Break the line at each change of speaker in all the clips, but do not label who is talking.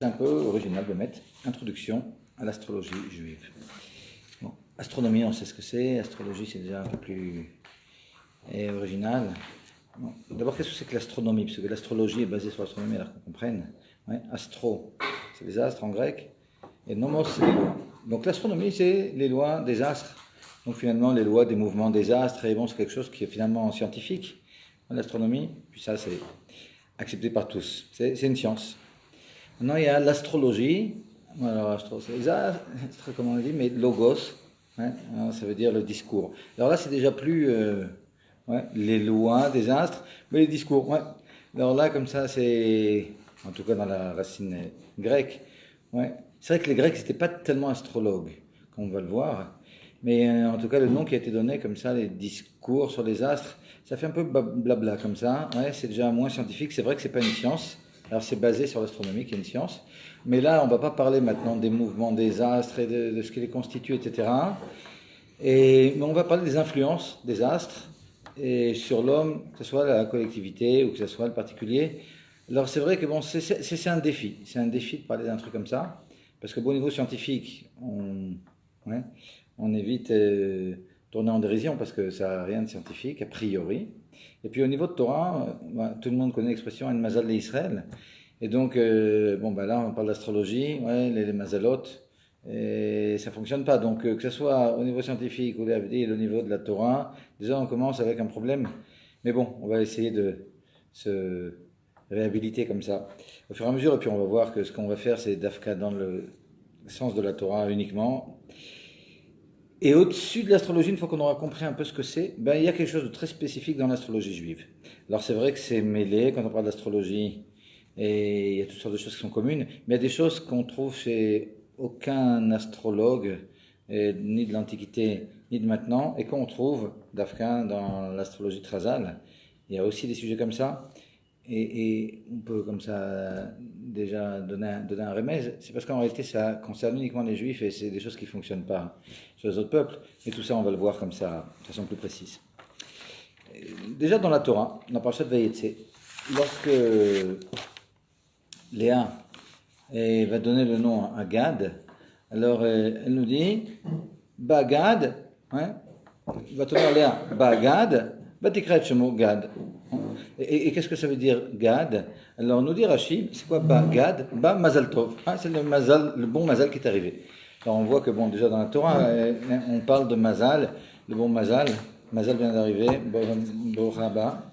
un peu original de mettre introduction à l'astrologie juive. Bon, astronomie, on sait ce que c'est, astrologie, c'est déjà un peu plus original. Bon, d'abord, qu'est-ce que c'est que l'astronomie? Parce que l'astrologie est basée sur l'astronomie, alors qu'on comprenne. Ouais, astro, c'est les astres en grec, et nomos, c'est les lois. Donc l'astronomie, c'est les lois des astres. Donc finalement, les lois des mouvements des astres, et bon, c'est quelque chose qui est finalement scientifique, l'astronomie, puis ça, c'est accepté par tous. C'est une science. Maintenant, il y a l'astrologie. Alors, c'est les astres, comment on dit, mais logos, hein, ça veut dire le discours. Alors là, c'est déjà plus les lois des astres, mais les discours. Ouais. Alors là, comme ça, c'est, en tout cas dans la racine grecque, ouais. C'est vrai que les Grecs, n'étaient pas tellement astrologues, comme on va le voir. Mais en tout cas, le nom qui a été donné comme ça, les discours sur les astres, ça fait un peu blabla comme ça. Ouais, c'est déjà moins scientifique. C'est vrai que c'est pas une science. Alors c'est basé sur l'astronomie qui est une science. Mais là, on ne va pas parler maintenant des mouvements des astres et de ce qui les constitue, etc. Mais on va parler des influences des astres et sur l'homme, que ce soit la collectivité ou que ce soit le particulier. Alors c'est vrai que bon, c'est un défi. C'est un défi de parler d'un truc comme ça. Parce que bon, au niveau scientifique, on évite tourner en dérision parce que ça n'a rien de scientifique, a priori. Et puis au niveau de Torah, tout le monde connaît l'expression En Mazal d'Israël. Et donc, là, on parle d'astrologie, les mazalot, et ça ne fonctionne pas. Donc, que ce soit au niveau scientifique ou au niveau de la Torah, déjà on commence avec un problème. Mais bon, on va essayer de se réhabiliter comme ça. Au fur et à mesure, et puis on va voir que ce qu'on va faire, c'est d'Afka dans le sens de la Torah uniquement. Et au-dessus de l'astrologie, une fois qu'on aura compris un peu ce que c'est, il y a quelque chose de très spécifique dans l'astrologie juive. Alors c'est vrai que c'est mêlé quand on parle d'astrologie, et il y a toutes sortes de choses qui sont communes, mais il y a des choses qu'on trouve chez aucun astrologue, ni de l'Antiquité, ni de maintenant, et qu'on trouve d'Afghan dans l'astrologie trazale. Il y a aussi des sujets comme ça. Et on peut comme ça déjà donner un remède, c'est parce qu'en réalité ça concerne uniquement les juifs et c'est des choses qui ne fonctionnent pas sur les autres peuples. Et tout ça on va le voir comme ça de façon plus précise. Déjà dans la Torah, dans la parashat Vayetze, lorsque Léa va donner le nom à Gad, alors elle nous dit Bagad, va te dire Léa, Bagad, Batikret Shemo Gad. Et qu'est-ce que ça veut dire Gad? Alors nous dit Rachid, c'est quoi Gad? Mazal Tov. C'est le bon Mazal qui est arrivé. Alors on voit que déjà dans la Torah, on parle de Mazal, le bon Mazal. Mazal vient d'arriver, Boraba.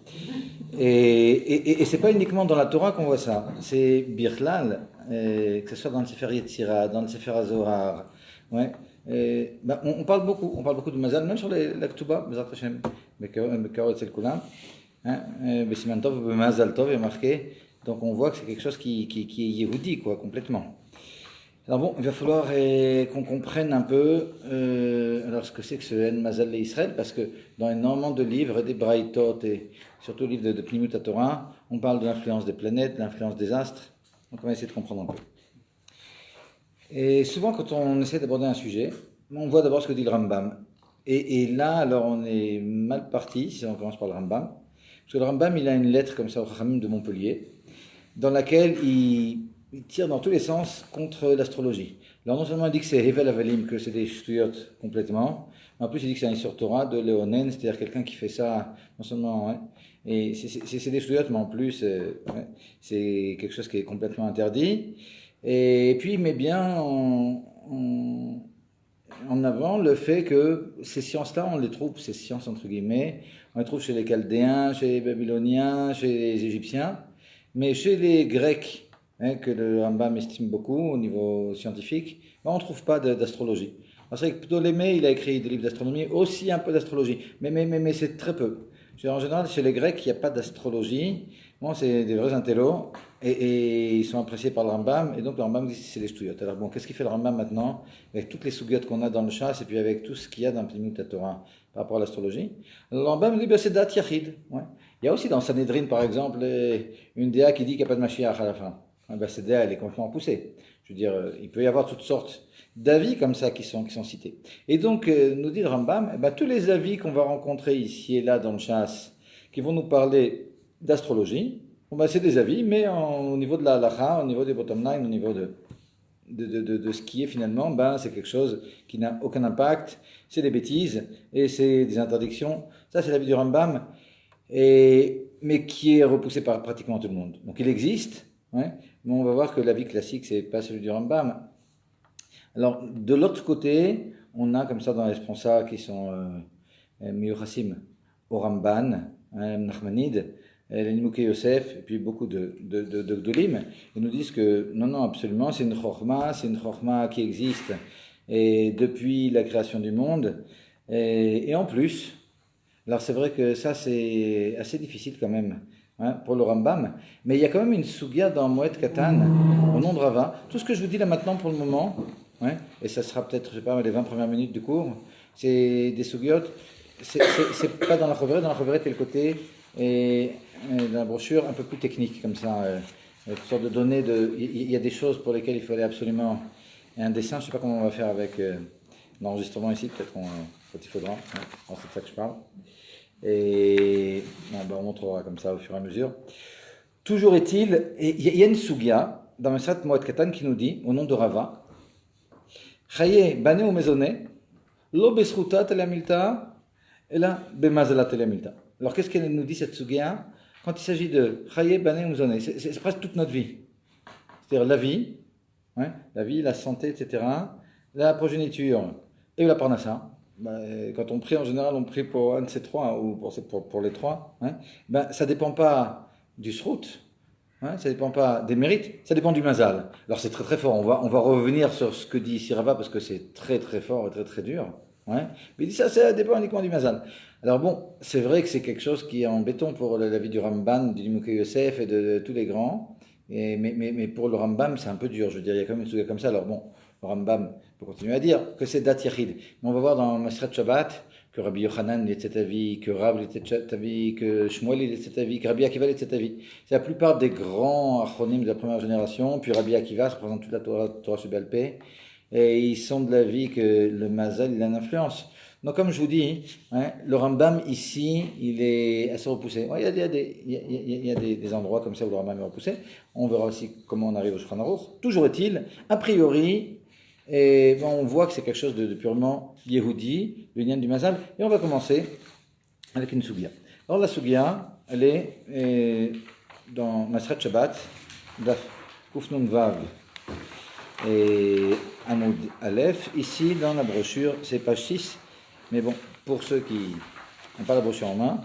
Et c'est pas uniquement dans la Torah qu'on voit ça. C'est Birlal, que ce soit dans le Sefer Yetzira, dans le Sefer HaZohar. On parle beaucoup de Mazal, même sur la Ketouba, Bezrat Hashem, Bekarot Tzel Kulam. Besiman Tov, Mazal Tov est marqué, donc on voit que c'est quelque chose qui est yéhoudi, quoi, complètement. Alors bon, il va falloir qu'on comprenne un peu alors ce que c'est que ce En Mazal d'Israël, parce que dans énormément de livres, des Braïtot et surtout le livre de Pnimut HaTorah, on parle de l'influence des planètes, de l'influence des astres, donc on va essayer de comprendre un peu. Et souvent quand on essaie d'aborder un sujet, on voit d'abord ce que dit le Rambam. Et là, alors on est mal parti si on commence par le Rambam. Parce que le Rambam, il a une lettre comme ça au Chachamim de Montpellier, dans laquelle il tire dans tous les sens contre l'astrologie. Alors non seulement il dit que c'est Hevel Avalim, que c'est des shtuyot complètement, mais en plus il dit que c'est un Issur Torah de Léonen, c'est-à-dire quelqu'un qui fait ça, non seulement, et c'est des shtuyot, mais en plus c'est quelque chose qui est complètement interdit. Et puis il met bien en avant le fait que ces sciences-là, on les trouve, ces sciences entre guillemets, on les trouve chez les Chaldéens, chez les Babyloniens, chez les Égyptiens, mais chez les Grecs, que le Rambam estime beaucoup au niveau scientifique, on ne trouve pas d'astrologie. Alors c'est vrai que Ptolémée, il a écrit des livres d'astronomie, aussi un peu d'astrologie, mais c'est très peu. En général, chez les Grecs, il n'y a pas d'astrologie. Bon, c'est des vrais intellos, et ils sont appréciés par le Rambam, et donc le Rambam dit que c'est les shtuyot. Alors bon, qu'est-ce qu'il fait le Rambam maintenant, avec toutes les sougiotes qu'on a dans le chasse, et puis avec tout ce qu'il y a dans le Pnimut HaTorah par rapport à l'astrologie? Le Rambam dit, c'est Dat Yachid. Il y a aussi dans Sanhedrin, par exemple, une déa qui dit qu'il n'y a pas de Mashiach à la fin. Cette déa, elle est complètement poussée. Je veux dire, il peut y avoir toutes sortes d'avis comme ça qui sont cités. Et donc, nous dit le Rambam, tous les avis qu'on va rencontrer ici et là dans le chasse, qui vont nous parler d'astrologie, Bon, bah, c'est des avis, mais au niveau de la halakha, au niveau des bottom line, au niveau de ce qui est finalement, ben, c'est quelque chose qui n'a aucun impact, c'est des bêtises et c'est des interdictions. Ça, c'est l'avis du Rambam, mais qui est repoussé par pratiquement tout le monde. Donc il existe, ouais, mais on va voir que l'avis classique, c'est pas celui du Rambam. Alors, de l'autre côté, on a comme ça dans les responsables qui sont Miyuchassim au Ramban, Nachmanide, les Nimukei Yosef, et puis beaucoup de Gdolim, ils nous disent que non, absolument, c'est une chorma qui existe et depuis la création du monde, et en plus, alors c'est vrai que ça c'est assez difficile quand même, hein, pour le Rambam, mais il y a quand même une sugya dans Moed Katan, au nom de Rava. Tout ce que je vous dis là maintenant pour le moment, ouais, et ça sera peut-être, je sais pas, les 20 premières minutes du cours, c'est des sugyot, c'est pas dans la Choveret est le côté et dans la brochure un peu plus technique comme ça, une sorte de données il y a des choses pour lesquelles il fallait absolument un dessin, je sais pas comment on va faire avec l'enregistrement ici, peut-être quand il faudra, hein, c'est de ça que je parle, et on montrera comme ça au fur et à mesure. Toujours est-il, il y a une sugya dans Mesrat Moed Katan qui nous dit, au nom de Rava, Chaye bane ou mezone, lo besruta telamilta, et là, bemazalat telamilta. Alors qu'est-ce qu'elle nous dit cette sugya? Quand il s'agit de Chaye bane ou mezone, c'est presque toute notre vie. C'est-à-dire la vie, hein, la santé, etc., la progéniture et la parnassa. Quand on prie, en général, on prie pour un de ces trois, ou pour les trois. Hein, ça ne dépend pas du srout, hein, ça ne dépend pas des mérites, ça dépend du mazal. Alors c'est très très fort, on va revenir sur ce que dit ici Rava, parce que c'est très très fort et très très dur. Ouais. Mais il dit ça dépend uniquement du mazal. Alors bon, c'est vrai que c'est quelque chose qui est en béton pour la vie du Ramban, du Nimukei Yosef et de tous les grands. Mais pour le Rambam, c'est un peu dur. Je veux dire, il y a quand même une souga comme ça. Alors bon, le Rambam peut continuer à dire que c'est Dat Yachid. Mais on va voir dans Masret Shabbat que Rabbi Yochanan est de cet avis, que Rav est de cet avis, que Shmuel est de cet avis, que Rabbi Akiva est de cet avis. C'est la plupart des grands acronymes de la première génération. Puis Rabbi Akiva représente toute la Torah Subelpé. Et ils sont de l'avis que le Mazal, il a une influence. Donc, comme je vous dis, hein, le Rambam ici, il est assez repoussé. Ouais, il y a des endroits comme ça où le Rambam est repoussé. On verra aussi comment on arrive au Shulchan Aruch. Toujours est-il, a priori, on voit que c'est quelque chose de purement Yehudi, le lien du Mazal. Et on va commencer avec une sugya. Alors, la sugya, elle est dans Masret Shabbat, Daf Kufnun Vav et Amoud Aleph. Ici, dans la brochure, c'est page 6. Mais bon, pour ceux qui n'ont pas la brochure en main,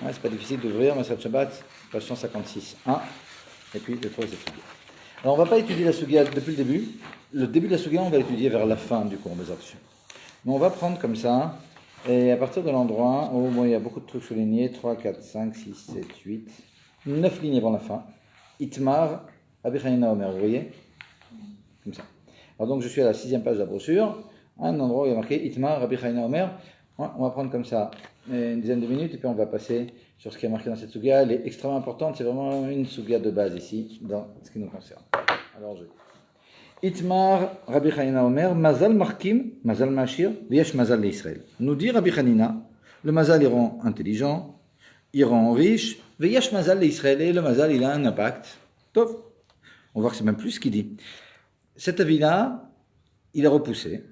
hein, c'est pas difficile d'ouvrir Masret Shabbat, page 156.1, et puis de trouver cette sugya. Alors on ne va pas étudier la sugya depuis le début. Le début de la sugya, on va l'étudier vers la fin du cours, Bezrat Hashem. Mais on va prendre comme ça, et à partir de l'endroit où il y a beaucoup de trucs soulignés, 3, 4, 5, 6, 7, 8, 9 lignes avant la fin. Itmar, Rabbi Hanina Omer, vous voyez? Comme ça. Alors donc je suis à la 6e page de la brochure, un endroit où il y a marqué Itmar, Rabbi Hanina Omer. On va prendre comme ça une dizaine de minutes et puis on va passer sur ce qui est marqué dans cette sugya. Elle est extrêmement importante, c'est vraiment une sugya de base ici, dans ce qui nous concerne. Alors je Itmar, Rabbi Hanina Omer, Mazal Markim, Mazal Mashir, Viesh Mazal l'Israël. Nous dit Rabbi Hanina, le Mazal il rend intelligent, il rend riche, Viesh Mazal l'Israël, et le Mazal il a un impact. Tof. On va voir que c'est même plus ce qu'il dit. Cet avis-là, il est repoussé.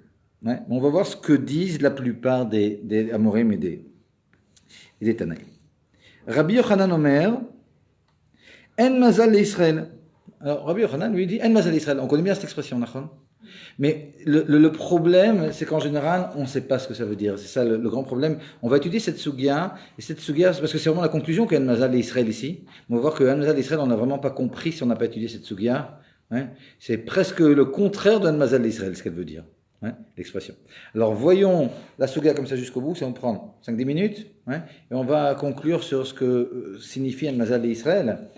Ouais. On va voir ce que disent la plupart des Amorim et des Tanaïm. Rabbi Yochanan Omer, En Mazal l'Israël. Alors Rabbi Yochanan lui dit En Mazal l'Israël. On connaît bien cette expression, Nachon. Mais le problème, c'est qu'en général, on ne sait pas ce que ça veut dire. C'est ça le grand problème. On va étudier cette sugya, et cette sugya, parce que c'est vraiment la conclusion qu'En Mazal l'Israël ici. On va voir qu'En Mazal l'Israël, on n'a vraiment pas compris si on n'a pas étudié cette sugya. Hein. C'est presque le contraire de En Mazal l'Israël, ce qu'elle veut dire. Hein, l'expression. Alors voyons la sugya comme ça jusqu'au bout, ça va me prendre 5-10 minutes, hein, et on va conclure sur ce que signifie En Mazal l'Israël,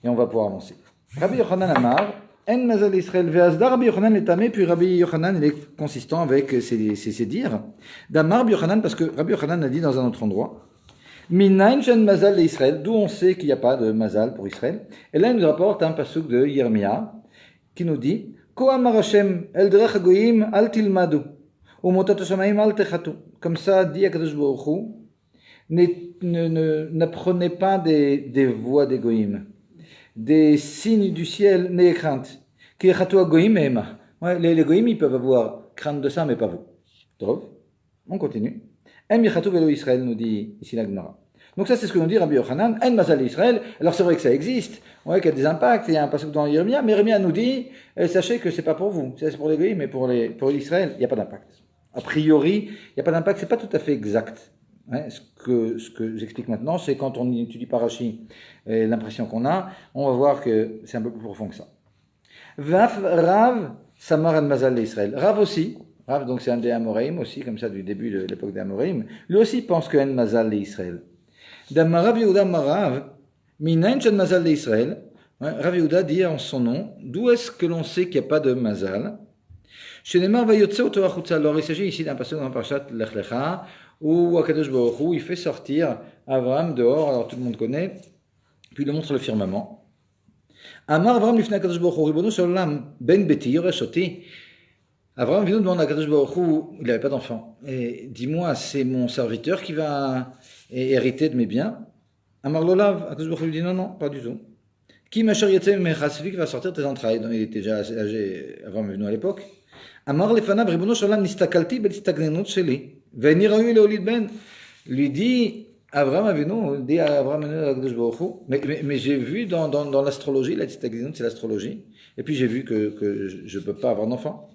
et on va pouvoir avancer. Rabbi Yochanan Amar, En Mazal l'Israël, Ve'azda Rabbi Yochanan l'étamé, puis Rabbi Yochanan il est consistant avec ses dires. D'Amar Rabbi Yochanan, parce que Rabbi Yochanan a dit dans un autre endroit, Minayn Shen Mazal l'Israël, d'où on sait qu'il n'y a pas de Mazal pour Israël. Et là il nous rapporte un pasuk de Yirmia, qui nous dit, comme ça dit Akadosh Baruch Hu, n'apprenez pas des voies des goïms. des signes du ciel n'ayez crainte. Qui goïm et ouais, les goïms ils peuvent avoir crainte de ça, mais pas vous. Drôle. On continue. Em yechatou velo Israël nous dit ici la Gemara. Donc ça c'est ce que nous dit Rabbi Yochanan. En mazal Israël. Alors c'est vrai que ça existe. Ouais, qu'il y a des impacts. Il y a un passage dans Jérémie, mais Jérémie nous dit sachez que c'est pas pour vous, c'est pour les goïms, mais pour Israël, il n'y a pas d'impact. A priori, il n'y a pas d'impact. C'est pas tout à fait exact. Ouais, ce que j'explique maintenant, c'est quand on étudie par Rashi, l'impression qu'on a, on va voir que c'est un peu plus profond que ça. Vaf Rav Samar en Mazal Israël. Rav aussi, Rav donc c'est un des Amoraïm aussi, comme ça du début de l'époque des Amoraïm, lui aussi pense que en Mazal Israël. Damarav Yehuda Marav, Minain Chen Mazal Israël. Rav Yehuda dit en son nom, d'où est-ce que l'on sait qu'il n'y a pas de Mazal? Chez les Mar Vayotse ou Torah Chutza. Alors il s'agit ici d'un passage dans Parashat Lech Lecha, où Akadosh Baruch Hu, il fait sortir Abraham dehors, alors tout le monde connaît, puis il le montre le firmament. Amar Abraham lifnei Akadosh Baruch Hu, Ribono shel olam, ben beti yoresh oti. Abraham vient demande à Akadosh Baruch Hu, il n'avait pas d'enfant. Et dis-moi, c'est mon serviteur qui va hériter de mes biens? Amar lolav, Akadosh Baruch Hu lui dit non, pas du tout. Qui m'asher yetze mecha, c'est lui qui va sortir de tes entrailles. Donc, il était déjà assez âgé, Abraham est venu à l'époque. Amar lefanav, Ribono shel olam, nistakalti b'tistagnenut sheli. Lui dit Abraham Avinu, dit à Abraham Avinu, mais j'ai vu dans l'astrologie, la c'est l'astrologie, et puis j'ai vu que je ne peux pas avoir d'enfant.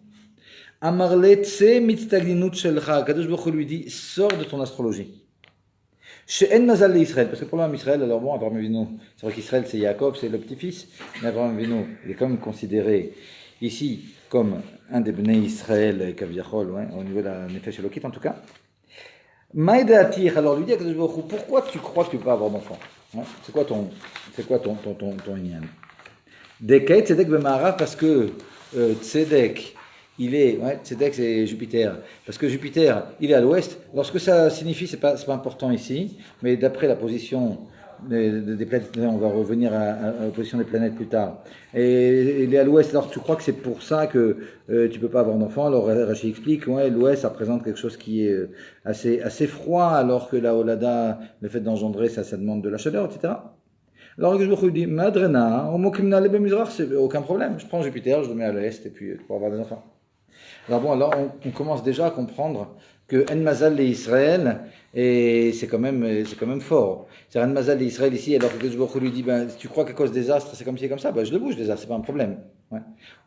Amarletse mitstagninut shelcha, Kadosh Baruch Hu lui dit sors de ton astrologie. Chez En Mazal Israël, parce que pour l'homme Israël, alors bon, Abraham Avinu, c'est vrai qu'Israël c'est Yaakov, c'est le petit-fils, mais Abraham Avinu, il est quand même considéré ici comme un des Bnei Israël, Kaviachol, ouais, au niveau de la Nefesh Elokit en tout cas. Maïdatir, alors lui dit à Kadosh Baruch Hu, pourquoi tu crois que tu peux pas avoir d'enfant? Ouais, c'est quoi ton inyan? Dekei Tzedek B'Ma'arav, parce que Tzedek, il est, ouais, Tzedek c'est Jupiter, parce que Jupiter, il est à l'ouest. Alors ce que ça signifie, c'est pas important ici, mais d'après la position des planètes, on va revenir à la position des planètes plus tard. Et il est à l'ouest, alors tu crois que c'est pour ça que tu peux pas avoir d'enfant? Alors Rashi explique, ouais, l'ouest ça représente quelque chose qui est assez froid, alors que la Holada, le fait d'engendrer, ça demande de la chaleur, etc. Alors je lui dis, Madrena, c'est aucun problème, je prends Jupiter, je le mets à l'est, et puis pour avoir des enfants. Alors bon, alors on commence déjà à comprendre que En Mazal et Israël, et c'est quand même fort. C'est En Mazal et Israël ici, alors que Baruch Hu lui dit, ben, tu crois qu'à cause des astres, c'est comme ci et comme ça, ben, je le bouge des astres, c'est pas un problème. Ouais.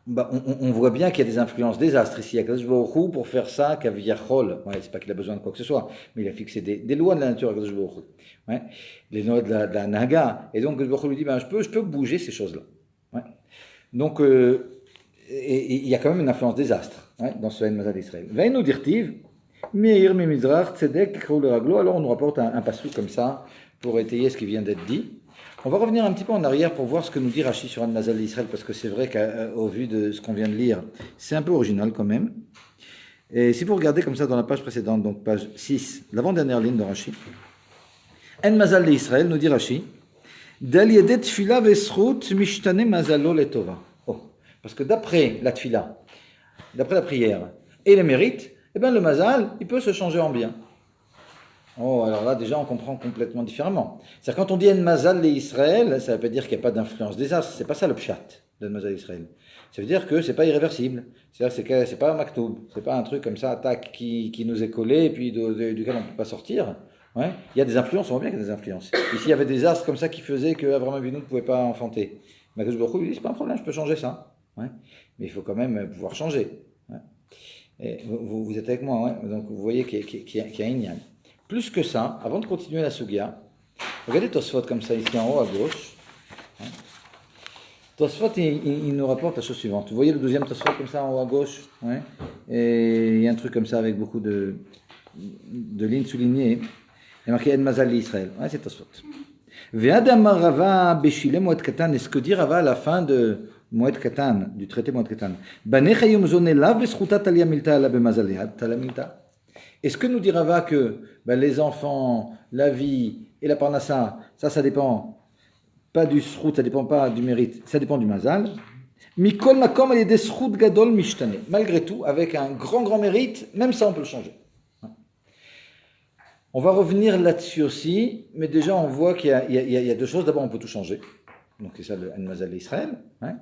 Ben, on voit bien qu'il y a des influences des astres ici. Akadosh Baruch Hu, pour faire ça, Kaviachol, ouais, c'est pas qu'il a besoin de quoi que ce soit, mais il a fixé des lois de la nature, Akadosh Baruch Hu. Ouais. Les lois de la Naga. Et donc, Baruch Hu lui dit, ben, je peux bouger ces choses-là. Ouais. Donc, il y a quand même une influence des astres, ouais, dans ce En Mazal Israël. Veinu dirtiv, Meir Mimizrach, Tzedek, Krou Raglo. Alors on nous rapporte un passage comme ça pour étayer ce qui vient d'être dit. On va revenir un petit peu en arrière pour voir ce que nous dit Rashi sur En Mazal Israël, parce que c'est vrai qu'au vu de ce qu'on vient de lire, c'est un peu original quand même. Et si vous regardez comme ça dans la page précédente, donc page 6, l'avant-dernière ligne de Rashi, En Mazal Israël, nous dit Rashi, Dal yedet tfila vesrut mishtane mazalo letova. Oh, parce que d'après la tfila, d'après la prière et les mérites, eh bien le mazal, il peut se changer en bien. Oh, alors là, déjà, on comprend complètement différemment. C'est-à-dire, quand on dit En Mazal les Israël, ça ne veut pas dire qu'il n'y a pas d'influence des astres. C'est pas ça le pshat d'En Mazal Israël. Ça veut dire que c'est pas irréversible. C'est-à-dire que c'est pas un maktoub. C'est pas un truc comme ça, tac, qui nous est collé et puis duquel on ne peut pas sortir. Ouais. Il y a des influences, on voit bien qu'il y a des influences. Ici, il y avait des astres comme ça qui faisaient qu'Abraham Avinu ne pouvait pas enfanter. Mais Akadosh Baruch Hu lui dit, c'est pas un problème, je peux changer ça. Ouais. Mais il faut quand même pouvoir changer. Ouais. Et vous êtes avec moi, ouais. Donc vous voyez qu'il y a une yann. Plus que ça, avant de continuer la Sugia, regardez Tosfot comme ça ici en haut à gauche. Ouais. Tosfot, il nous rapporte la chose suivante. Vous voyez le deuxième Tosfot comme ça en haut à gauche, ouais. Et il y a un truc comme ça avec beaucoup de lignes soulignées. Il y a marqué En Mazal Israël. Ouais, c'est Tosfot. Ve'adam Rava Beshile Moed Katan. Est-ce que dit Rava à la fin de Moed Katan, du traité Moed Katan, Banechayum Zonelav Vesrutat Alia Milta Ala Bemazaliat Talamilta. Est-ce que nous dit Rava que les enfants, la vie et la parnassa, ça dépend pas du srout, ça dépend pas du mérite, ça dépend du mazal. Mikol makom el yedei srout gadol mishtane. Malgré tout, avec un grand mérite, même ça on peut le changer. On va revenir là-dessus aussi, mais déjà on voit qu'il y a deux choses. D'abord, on peut tout changer. Donc c'est ça le mazal d'Israël. Hein.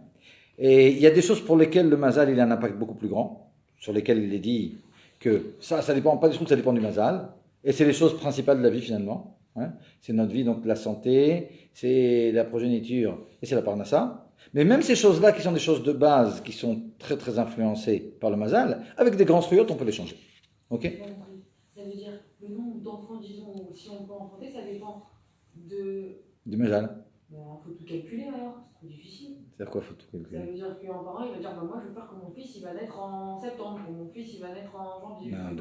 Et il y a des choses pour lesquelles le mazal il a un impact beaucoup plus grand, sur lesquelles il est dit que ça dépend pas du truc, ça dépend du mazal. Et c'est les choses principales de la vie finalement. Hein. C'est notre vie, donc la santé, c'est la progéniture et c'est la parnassa. Mais même ces choses-là qui sont des choses de base, qui sont très très influencées par le mazal, avec des grands struyot, on peut les changer. Ok?
Ça veut dire le nombre d'enfants, disons, si on peut enfanter, ça dépend
du mazal.
Il faut tout calculer alors, c'est trop difficile.
C'est-à-dire quoi, faut tout calculer?
Ça veut dire qu'un parent, il va dire moi je veux faire que mon fils il va naître en septembre, ou mon fils il va naître en janvier.
Non,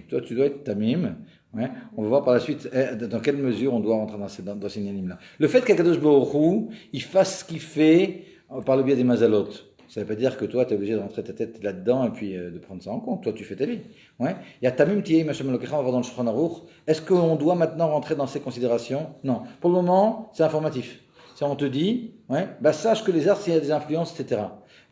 toi tu dois être tamim. Ouais. On va voir par la suite dans quelle mesure on doit rentrer dans ces ninim-là. Le fait qu'Akadosh Baruch Hu, il fasse ce qu'il fait par le biais des mazalot, ça ne veut pas dire que toi tu es obligé de rentrer ta tête là-dedans et puis de prendre ça en compte. Toi tu fais ta vie. Ouais. Il y a tamim tiei machem lokecha, on va voir dans le Shulchan Aruch. Est-ce qu'on doit maintenant rentrer dans ces considérations? Non. Pour le moment, c'est informatif. Si on te dit, ouais, bah sache que les arts, il y a des influences, etc.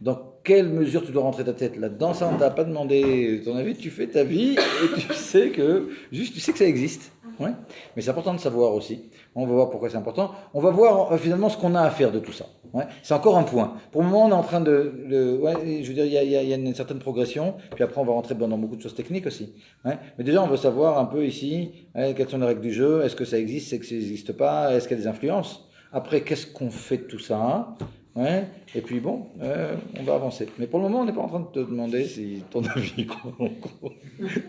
Dans quelle mesure tu dois rentrer ta tête là-dedans? Ça, on ne t'a pas demandé ton avis, tu fais ta vie et tu sais que ça existe. Ouais. Mais c'est important de savoir aussi. On va voir pourquoi c'est important. On va voir finalement ce qu'on a à faire de tout ça. Ouais. C'est encore un point. Pour le moment, on est en train ouais, je veux dire, il y a une certaine progression. Puis après, on va rentrer dans beaucoup de choses techniques aussi. Ouais. Mais déjà, on veut savoir un peu ici quelles sont les règles du jeu. Est-ce que ça existe? Est-ce que ça n'existe pas? Est-ce qu'il y a des influences? Après, qu'est-ce qu'on fait de tout ça? Ouais. Et puis bon, on va avancer. Mais pour le moment, on n'est pas en train de te demander si ton avis,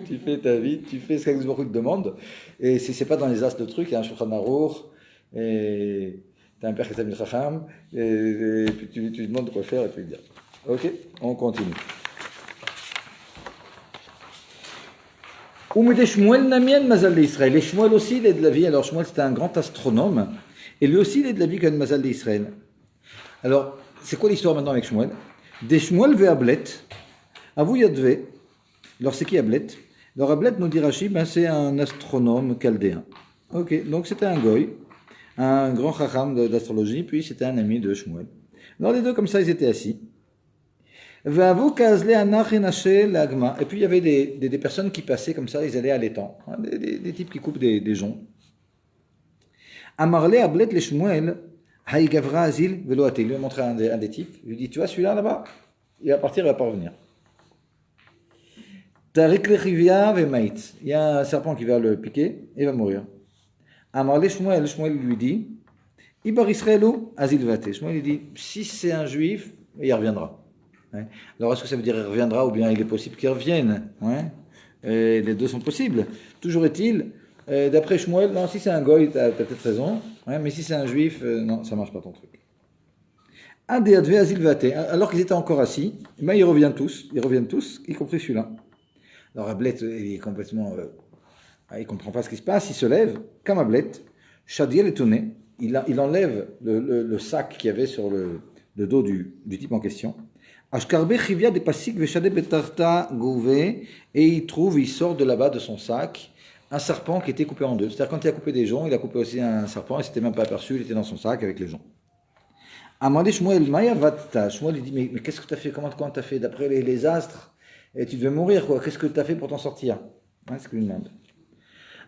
tu fais ta vie, tu fais ce qu'Axbourg te demande. Et si c'est pas dans les as de trucs, il y a un Shulchan Aruch, et tu as un père qui s'appelle Chacham, et puis tu lui demandes de quoi faire, et tu lui dis. Ok, on continue. Et Shmuel Namien Mazal d'Israël. Et Shmuel aussi, il est de la vie. Alors Shmuel, c'était un grand astronome. Et lui aussi, il est de la vie comme Mazal d'Israël. Alors, c'est quoi l'histoire maintenant avec Shmuel? Des Shmuel ve Ablet, Avou Yadve. Alors, c'est qui Ablet? Alors, Ablet, nous dit Rashi, ben, c'est un astronome chaldéen. Ok, donc c'était un goy, un grand chacham d'astrologie, puis c'était un ami de Shmuel. Alors, les deux, comme ça, ils étaient assis. Et puis il y avait des personnes qui passaient comme ça, ils allaient à l'étang, hein, des types qui coupent des joncs. Amarle Ablet le Shmuel, Haï Gavra Azil Veloate. Il lui a montré un des types, il lui dit, tu vois celui-là là-bas, il va partir, il va pas revenir. Tarik le Chivia Vemaït. Il y a un serpent qui va le piquer et il va mourir. Amarle Shmuel, Shmuel lui dit, Ibar Israëlou Azil Veloate. Shmuel lui dit, si c'est un juif, il reviendra. Ouais. Alors est-ce que ça veut dire il reviendra ou bien il est possible qu'il revienne? Ouais. Les deux sont possibles. Toujours est-il, d'après Shmuel, non, si c'est un goy, tu as peut-être raison, ouais, mais si c'est un juif, non, ça marche pas ton truc. Alors qu'ils étaient encore assis, ben, ils reviennent tous, y compris celui-là. Alors Ablet, il est complètement, il comprend pas ce qui se passe, il se lève, comme Ablet, Shadiel est étonné, il enlève le sac qu'il y avait sur le dos du type en question. Et il sort de là-bas de son sac un serpent qui était coupé en deux. C'est-à-dire quand il a coupé des joncs, il a coupé aussi un serpent, il s'était même pas aperçu, il était dans son sac avec les joncs. Amandé Shmuel, Shmuel dit, mais qu'est-ce que tu as fait? Comment tu as fait? D'après les astres, et tu devais mourir, quoi. Qu'est-ce que tu as fait pour t'en sortir? C'est ce qu'il lui demande.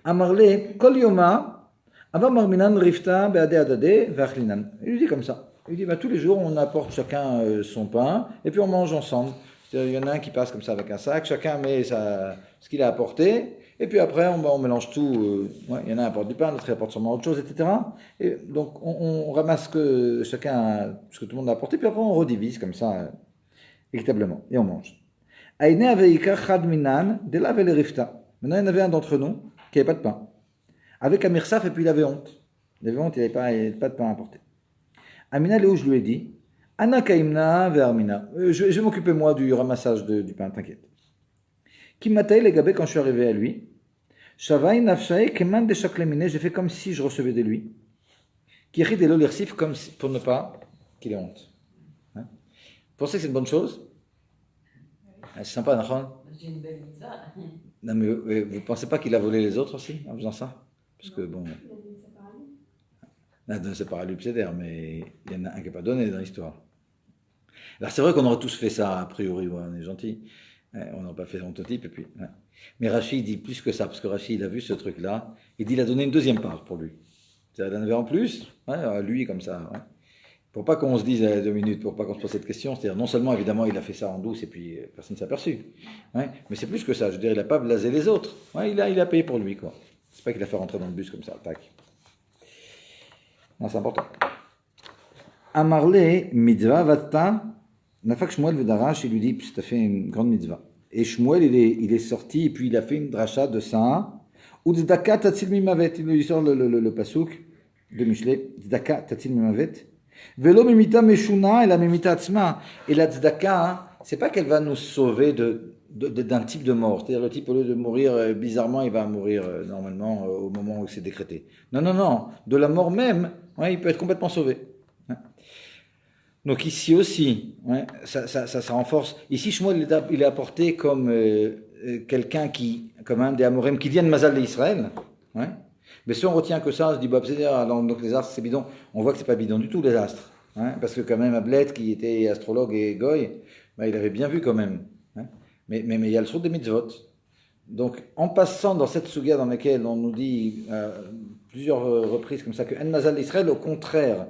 Amarle, Kol Yoma, Ava Marminan Rifta, Beade Adade, Vachlinan. Il lui dit comme ça. Il dit, tous les jours, on apporte chacun son pain, et puis on mange ensemble. Il y en a un qui passe comme ça avec un sac, chacun met ce qu'il a apporté, et puis après, on mélange tout. Il y en a un apporte du pain, l'autre apporte sûrement autre chose, etc. Et donc, on ramasse ce que tout le monde a apporté, puis après, on redivise comme ça, équitablement, et on mange. Maintenant, il y en avait un d'entre nous qui n'avait pas de pain. Avec un mirsaf, et puis il avait honte. Il avait honte, il n'avait pas de pain à apporter. Amina Léo, je lui ai dit, Anna Kaimna vers Amina. Je vais m'occuper moi du ramassage du pain, t'inquiète. Qui m'a taillé les gabés quand je suis arrivé à lui. Shavai nafshae keman de shaklemine. J'ai fait comme si je recevais de lui. Qui rit des l'olersif comme pour ne pas qu'il ait honte. Vous pensez que c'est une bonne chose? C'est sympa, Nachon?
C'est une belle mitzvah.
Non, mais vous ne pensez pas qu'il a volé les autres aussi en faisant ça? Parce que bon. Il a donné ça par lui, mais il y en a un qui n'a pas donné dans l'histoire. Alors c'est vrai qu'on aurait tous fait ça, a priori, ouais, on est gentil. On n'a pas fait son type, et puis. Ouais. Mais Rachid dit plus que ça, parce que Rachid, il a vu ce truc-là, il dit il a donné une deuxième part pour lui. C'est-à-dire, il en avait en plus, ouais, lui comme ça, ouais, Pour pas qu'on se dise 2 minutes, pour pas qu'on se pose cette question, c'est-à-dire non seulement évidemment il a fait ça en douce et puis personne ne s'est aperçu, ouais, mais c'est plus que ça, je veux dire, il n'a pas blasé les autres, ouais, il a payé pour lui, quoi. C'est pas qu'il a fait rentrer dans le bus comme ça, tac. Non, c'est important. Amarle mitzvah vatta, la fois que Shmuel Vedarash, il lui dit, tu as fait une grande mitzvah. Et Shmuel, il est sorti et puis il a fait une dracha de ça. Ou tzedaka tatzil mimavet, il lui sort le pasouk de Michelet, tzedaka tatzil mimavet. Velo mimita meshuna et la mimita atzma. Et la tzedaka, c'est pas qu'elle va nous sauver d'un type de mort. C'est-à-dire le type, au lieu de mourir bizarrement, il va mourir normalement au moment où c'est décrété. Non, non, non. De la mort même, ouais, il peut être complètement sauvé. Ouais. Donc ici aussi, ouais, ça renforce. Ici, Shmuel, il est apporté comme quelqu'un comme un des Amorim qui vient de Mazal d'Israël. Ouais. Mais si on retient que ça, on se dit, bah, donc les astres, c'est bidon. On voit que c'est pas bidon du tout, les astres. Hein, parce que quand même, Ablet, qui était astrologue et goy, bah, il avait bien vu quand même. Hein. Mais il y a le srout des mitzvot. Donc, en passant dans cette souga dans laquelle on nous dit plusieurs reprises comme ça que En Mazal d'Israël, au contraire,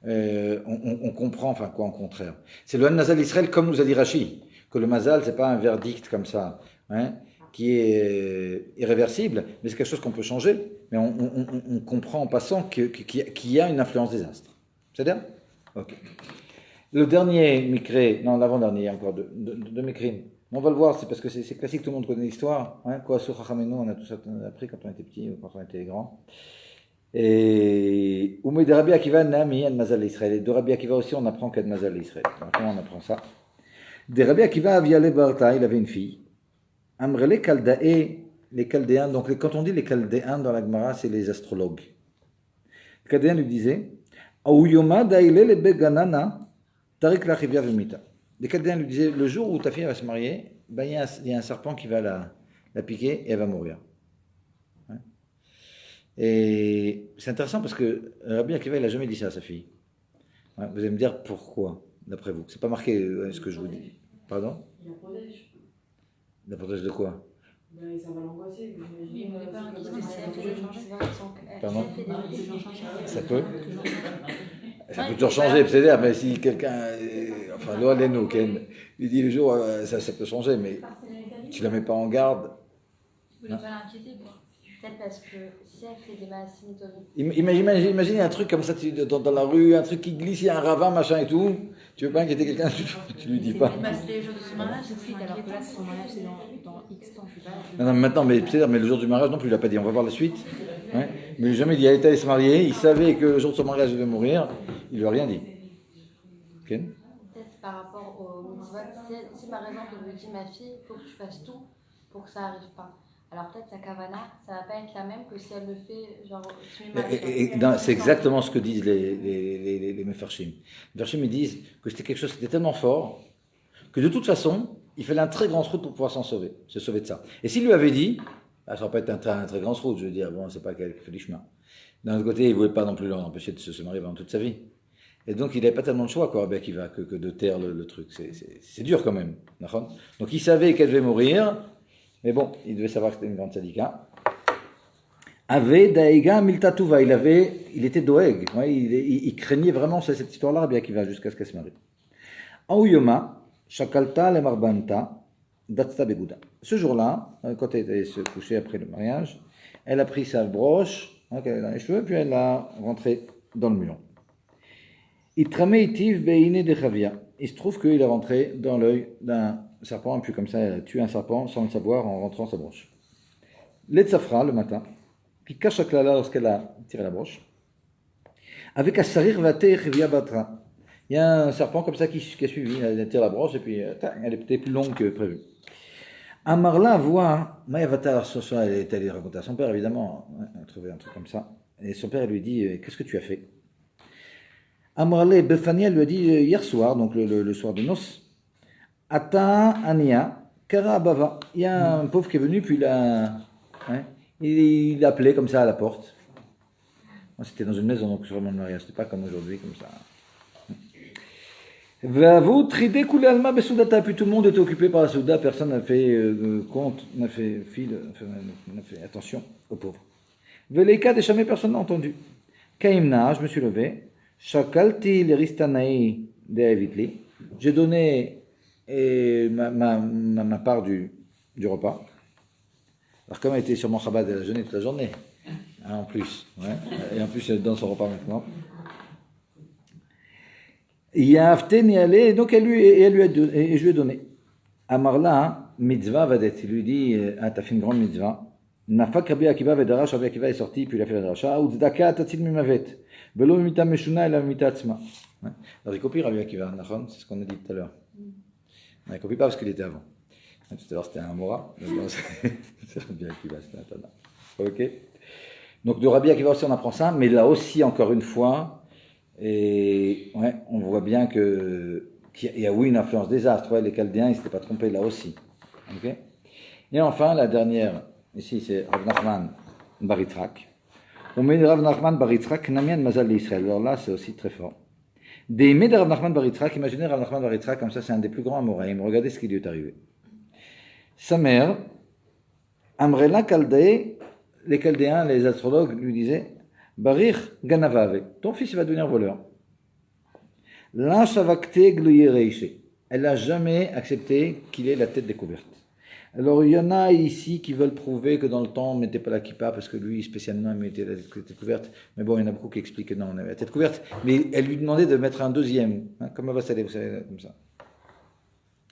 on comprend, enfin quoi en contraire. C'est le En Mazal d'Israël comme nous a dit Rashi, que le Mazal, c'est pas un verdict comme ça. Hein, qui est irréversible, mais c'est quelque chose qu'on peut changer. Mais on comprend en passant qu'il y a une influence des astres. C'est-à-dire ok. Le dernier Mikré, non, l'avant-dernier, il y a encore deux Mikrim. On va le voir, c'est parce que c'est classique, tout le monde connaît l'histoire. Hein, quoi, sur Chachamenu, on a tout ça appris quand on était petit ou quand on était grand. Et Oumé de Rabbi Akiva, Nami, en Mazal Israël. Et de Rabbi Akiva aussi, on apprend qu'en Mazal Israël. Comment on apprend ça? De Rabbi Akiva, Aviale Barta, il avait une fille. Amrele Kaldae, les Chaldéens, donc quand on dit les Chaldéens dans la Gemara, c'est les astrologues. Les Chaldéens lui disaient Aouyoma daile le beganana tarik la rivière vimita. Les Chaldéens lui disaient le jour où ta fille va se marier, ben, il y a un serpent qui va la piquer et elle va mourir. Ouais. Et c'est intéressant parce que Rabbi Akiva, il n'a jamais dit ça à sa fille. Ouais, vous allez me dire pourquoi, d'après vous. C'est pas marqué ce que je vous dis. Pardon?
Il la protège.
La protège de quoi?
Ben, ça va l'angoisser.
Oui, mais pas un guide de
Pardon? Ça peut? Ça peut
Ouais,
toujours changer, c'est-à-dire, mais si quelqu'un, enfin, l'eau nous, il dit le jour, ça peut changer, mais tu la mets pas en garde.
Vous voulez pas l'inquiéter, quoi. Peut-être parce que si elle fait des masses
Imagine un truc comme ça dans la rue, un truc qui glisse, il y a un ravin, machin et tout. Tu veux pas inquiéter quelqu'un, tu lui dis pas.
C'est les jours de son mariage, c'est plus alors que là, son mariage, c'est dans X temps, je sais pas.
Non, maintenant, mais le jour du mariage non plus, il l'a pas dit. On va voir la suite. Ouais. Mais il n'a jamais dit, elle était allée se marier, il savait que le jour de son mariage, il devait mourir, il lui a rien dit. Okay.
Peut-être par rapport au mitzvot, si par exemple on lui dit ma fille, il faut que tu fasses tout pour que ça n'arrive pas. Alors peut-être sa kavana, ça va pas être la même que si elle le fait genre
c'est exactement ce que disent les Mefarshim. Les Mefarshim, ils disent que c'était quelque chose qui était tellement fort que de toute façon, il fallait un très grand route pour pouvoir se sauver de ça. Et s'il lui avait dit, ça va pas être un très grand route, je veux dire, bon, c'est pas qu'elle fait du chemin. D'un autre côté, il ne voulait pas non plus l'empêcher de se marier pendant toute sa vie. Et donc, il n'avait pas tellement de choix, quoi, que de taire le truc. C'est dur quand même. Donc, il savait qu'elle devait mourir. Mais bon, il devait savoir que c'était une grande sadika. Ave daïga miltatuva, il était doeg, ouais, il craignait vraiment cette histoire-là, bien qu'il va jusqu'à ce qu'elle se marie. Aouyoma, shakalta le marbanta, datsta beguda. Ce jour-là, quand elle était se coucher après le mariage, elle a pris sa broche, qu'elle avait dans les cheveux, puis elle l'a rentrée dans le mur. Itrameitiv beine de chavia. Il se trouve qu'il est rentré dans l'œil d'un serpent, et puis comme ça, elle a tué un serpent sans le savoir en rentrant sa broche. L'Etzafra, le matin, qui cache Aklala lorsqu'elle a tiré la broche, avec Asarir Vate Chivia Batra. Il y a un serpent comme ça qui a suivi, elle tire la broche, et puis elle est peut-être plus longue que prévu. Amarla voit, Mayavata, ce soir, elle est allée raconter à son père, évidemment, elle a trouvé un truc comme ça, et son père lui dit, qu'est-ce que tu as fait? Amarle Befania lui a dit, hier soir, donc le soir de noces, Ata Ania, Karabava. Il y a un pauvre qui est venu, puis il appelait comme ça à la porte. C'était dans une maison, donc sur le mariage, c'était pas comme aujourd'hui, comme ça. Vous tridé coulé alma besudata, puis tout le monde était occupé par la souda, personne n'a fait compte, n'a fait attention aux pauvres. Veleka des jamais personne n'a entendu. Kaimna, je me suis levé, Shakalti l'Iristanaï de Evitli. J'ai donné ma part du repas. Alors, comme elle était sur mon Chabad, elle a jeûné toute la journée. Hein, en plus. Ouais. Et en plus, elle donne son repas maintenant. Yafteni allé, donc elle lui a donné, et je lui ai donné. Amarla, mitzvah vadet. Il lui dit, ah, t'as fait une grande mitzvah. Nafak Rabbi Akiva vedarash, Rabbi Akiva est sorti, puis il a fait la drasha. Uzdaka tatil mimavet. Velo mimita meshuna et la mimita atzma. Alors il copie Rabbi Akiva, c'est ce qu'on a dit tout à l'heure. Il ne copie pas parce qu'il était avant. Tout à l'heure c'était un Mora, mais bon, c'est Rabbi Akiva, c'était un Tana. Ok. Donc de Rabbi Akiva aussi on apprend ça, mais là aussi encore une fois, et ouais, on voit bien qu'il y a oui une influence des astres. Ouais, les Chaldéens ils ne s'étaient pas trompés là aussi. Ok. Et enfin la dernière, ici c'est Rav Nachman Bar Yitzhak. On met Rav Nachman Bar Yitzhak Namian Mazal Israël. Alors là c'est aussi très fort. D'aimer de Rav Nachman Bar Yitzhak, imaginez Rav Nachman Bar Yitzhak comme ça, c'est un des plus grands Amoraïm. Regardez ce qui lui est arrivé. Sa mère, Amrela Chaldée, les Chaldéens, les astrologues lui disaient Barir Ganavave, ton fils il va devenir voleur. La Shavakte Gluyereiche, elle n'a jamais accepté qu'il ait la tête découverte. Alors il y en a ici qui veulent prouver que dans le temps on ne mettait pas la kippa parce que lui spécialement il mettait la tête couverte. Mais bon, il y en a beaucoup qui expliquent que non, on avait la tête couverte. Mais elle lui demandait de mettre un deuxième, hein, comme un vassalé, vous savez, comme ça.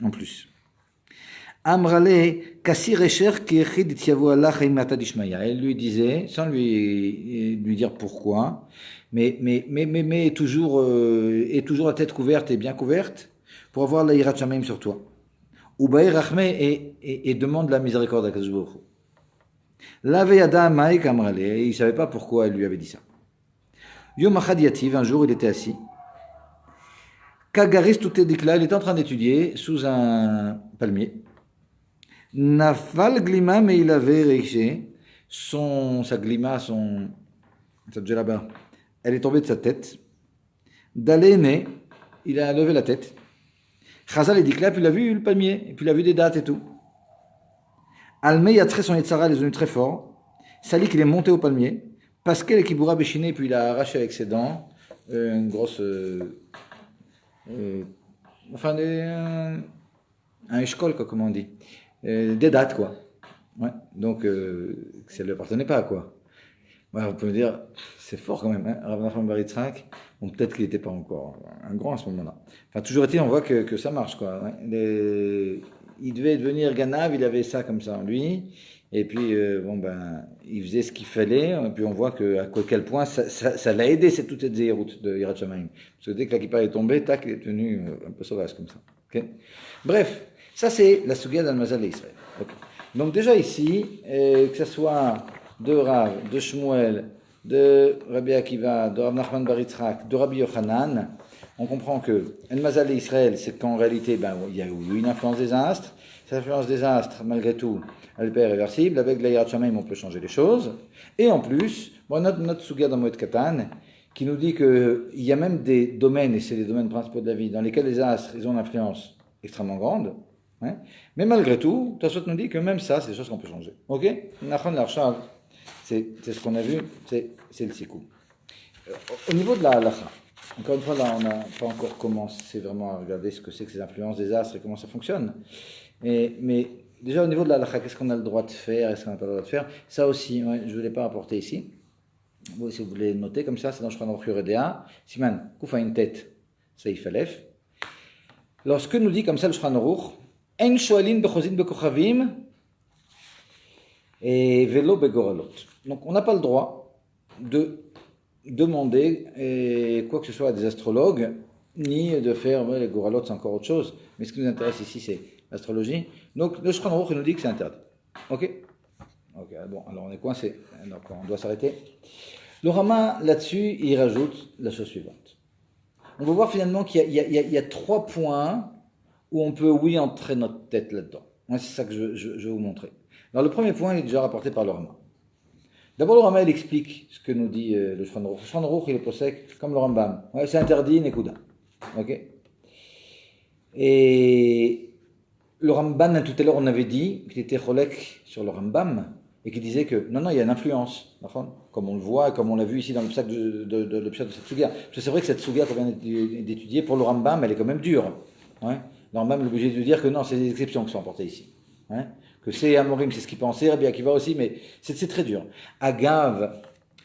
En plus. Amrale kassi recher ki echid tiavo Allah imata dishmaya. Elle lui disait, sans lui dire pourquoi, mais toujours la tête couverte et bien couverte pour avoir la hirat shamaim sur toi. Ubaï Rachme et demande la miséricorde à Kadosh Baruch Hu. Laveyada Maïk Amrale, et il ne savait pas pourquoi elle lui avait dit ça. Yom Achad Yativ, un jour il était assis. Kagaris Tutedikla, il était en train d'étudier sous un palmier. Nafal Glima, mais il avait réché sa glima, sa djellaba, elle est tombée de sa tête. D'aléné, il a levé la tête. Chazal et Dikla, puis il a vu le palmier, et puis il a vu des dates et tout. Almei Yatre son Yetzara, il est devenu très fort. Salik, il est monté au palmier. Pascal et Kiboura Béchiné, puis il a arraché avec ses dents une grosse. Un eshkol, quoi, comme on dit. Des dates, quoi. Ouais. Donc, ça ne lui appartenait pas, quoi. Ouais, on peut me dire, c'est fort quand même, hein, Rav Nachman Bar Yitzhak. Bon, peut-être qu'il n'était pas encore un grand à ce moment-là. Enfin, toujours est-il, on voit que ça marche, quoi. Ouais. Il devait devenir Ganav, il avait ça comme ça en lui. Et puis, il faisait ce qu'il fallait. Et puis, on voit à quel point ça l'a aidé, toute cette zéroute de Yirat Shamayim. Parce que dès que la kippa est tombée, tac, il est devenu un peu sauvage comme ça. Okay. Bref, ça c'est la Sugia d'Al-Mazal d'Israël. Okay. Donc, déjà ici, que ce soit de Rav, de Shmuel, de Rabbi Akiva, de Rav Nachman Bar Yitzhak, de Rabbi Yochanan, on comprend que Al-Mazal d'Israël, c'est qu'en réalité, il y a eu une influence des astres. Cette influence des astres, malgré tout, elle est réversible. Avec la Yirat Shamayim, on peut changer les choses. Et en plus, notre Sugia dans Moed Katan, qui nous dit qu'il y a même des domaines, et c'est les domaines principaux de la vie, dans lesquels les astres, ils ont une influence extrêmement grande. Hein. Mais malgré tout, Tassot nous dit que même ça, c'est des choses qu'on peut changer. Ok? Nachon l'Arshav, c'est ce qu'on a vu, c'est le Sikou. Au niveau de la halacha, encore une fois, là, on n'a pas encore commencé vraiment à regarder ce que c'est que ces influences des astres et comment ça fonctionne. Mais déjà, au niveau de la halacha, qu'est-ce qu'on a le droit de faire, est-ce qu'on n'a pas le droit de faire? Ça aussi, ouais, je ne voulais pas rapporter ici. Vous, si vous voulez noter comme ça, c'est dans Shulchan Aruch Yoredea. Siman, Koufa une tête, Seif Aleph. Lorsque nous dit comme ça le Shulchan Aruch, En shoalin bechozin bekochavim et velo begoralot. Donc, on n'a pas le droit de demander quoi que ce soit à des astrologues, ni de faire, les goralot c'est encore autre chose, mais ce qui nous intéresse ici c'est l'astrologie. Donc le Shulchan Aruch nous dit que c'est interdit. Ok, bon, alors on est coincé, donc on doit s'arrêter. Le Rama là-dessus, il rajoute la chose suivante. On va voir finalement qu'il y a 3 points où on peut, oui, entrer notre tête là-dedans. Moi, c'est ça que je vais vous montrer. Alors le premier point, il est déjà rapporté par le Rama. D'abord, le Rama, il explique ce que nous dit le Shulchan Aruch. Le Shulchan Aruch, il est posek comme le Rambam. Ouais, c'est interdit, Nekuda. Ok. Et le Rambam, tout à l'heure, on avait dit qu'il était cholek sur le Rambam, et qui disait que non, il y a une influence, comme on le voit, comme on l'a vu ici dans le pshat le pshat de cette Sugia. Parce que c'est vrai que cette Sugia qu'on vient d'étudier, pour le Rambam, elle est quand même dure. Ouais. Le Rambam est obligé de dire que non, c'est des exceptions qui sont apportées ici. Ouais. Que c'est Amorim, c'est ce qu'il pensait, Rabbi Akiva aussi, mais c'est très dur. Agav,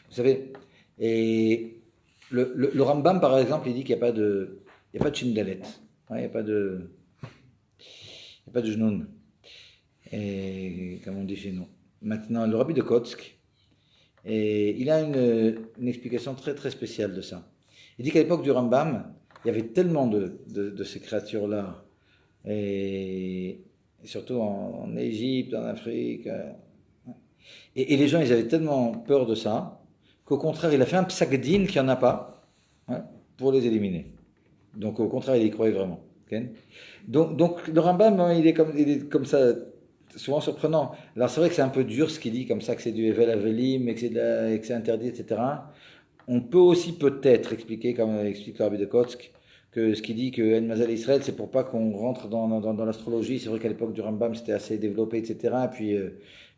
vous savez, et le Rambam, par exemple, il dit qu'il n'y a pas de Shindalet. Ouais, il n'y a pas de Jnoun. Et comme on dit chez nous. Maintenant, le Rabbi de Kotsk, et il a une explication très très spéciale de ça. Il dit qu'à l'époque du Rambam, il y avait tellement de ces créatures-là, et surtout en Égypte, en Afrique, et les gens, ils avaient tellement peur de ça, qu'au contraire, il a fait un psagdin qu'il n'y en a pas, pour les éliminer. Donc au contraire, il y croyait vraiment. Okay. Donc le Rambam, il est comme ça, souvent surprenant. Alors c'est vrai que c'est un peu dur ce qu'il dit, comme ça, que c'est du Evel Avelim, et que c'est interdit, etc. On peut aussi peut-être expliquer, comme explique le Rabbi de Kotsk, que ce qu'il dit que En Mazal Israël, c'est pour pas qu'on rentre dans l'astrologie. C'est vrai qu'à l'époque du Rambam, c'était assez développé, etc. Puis,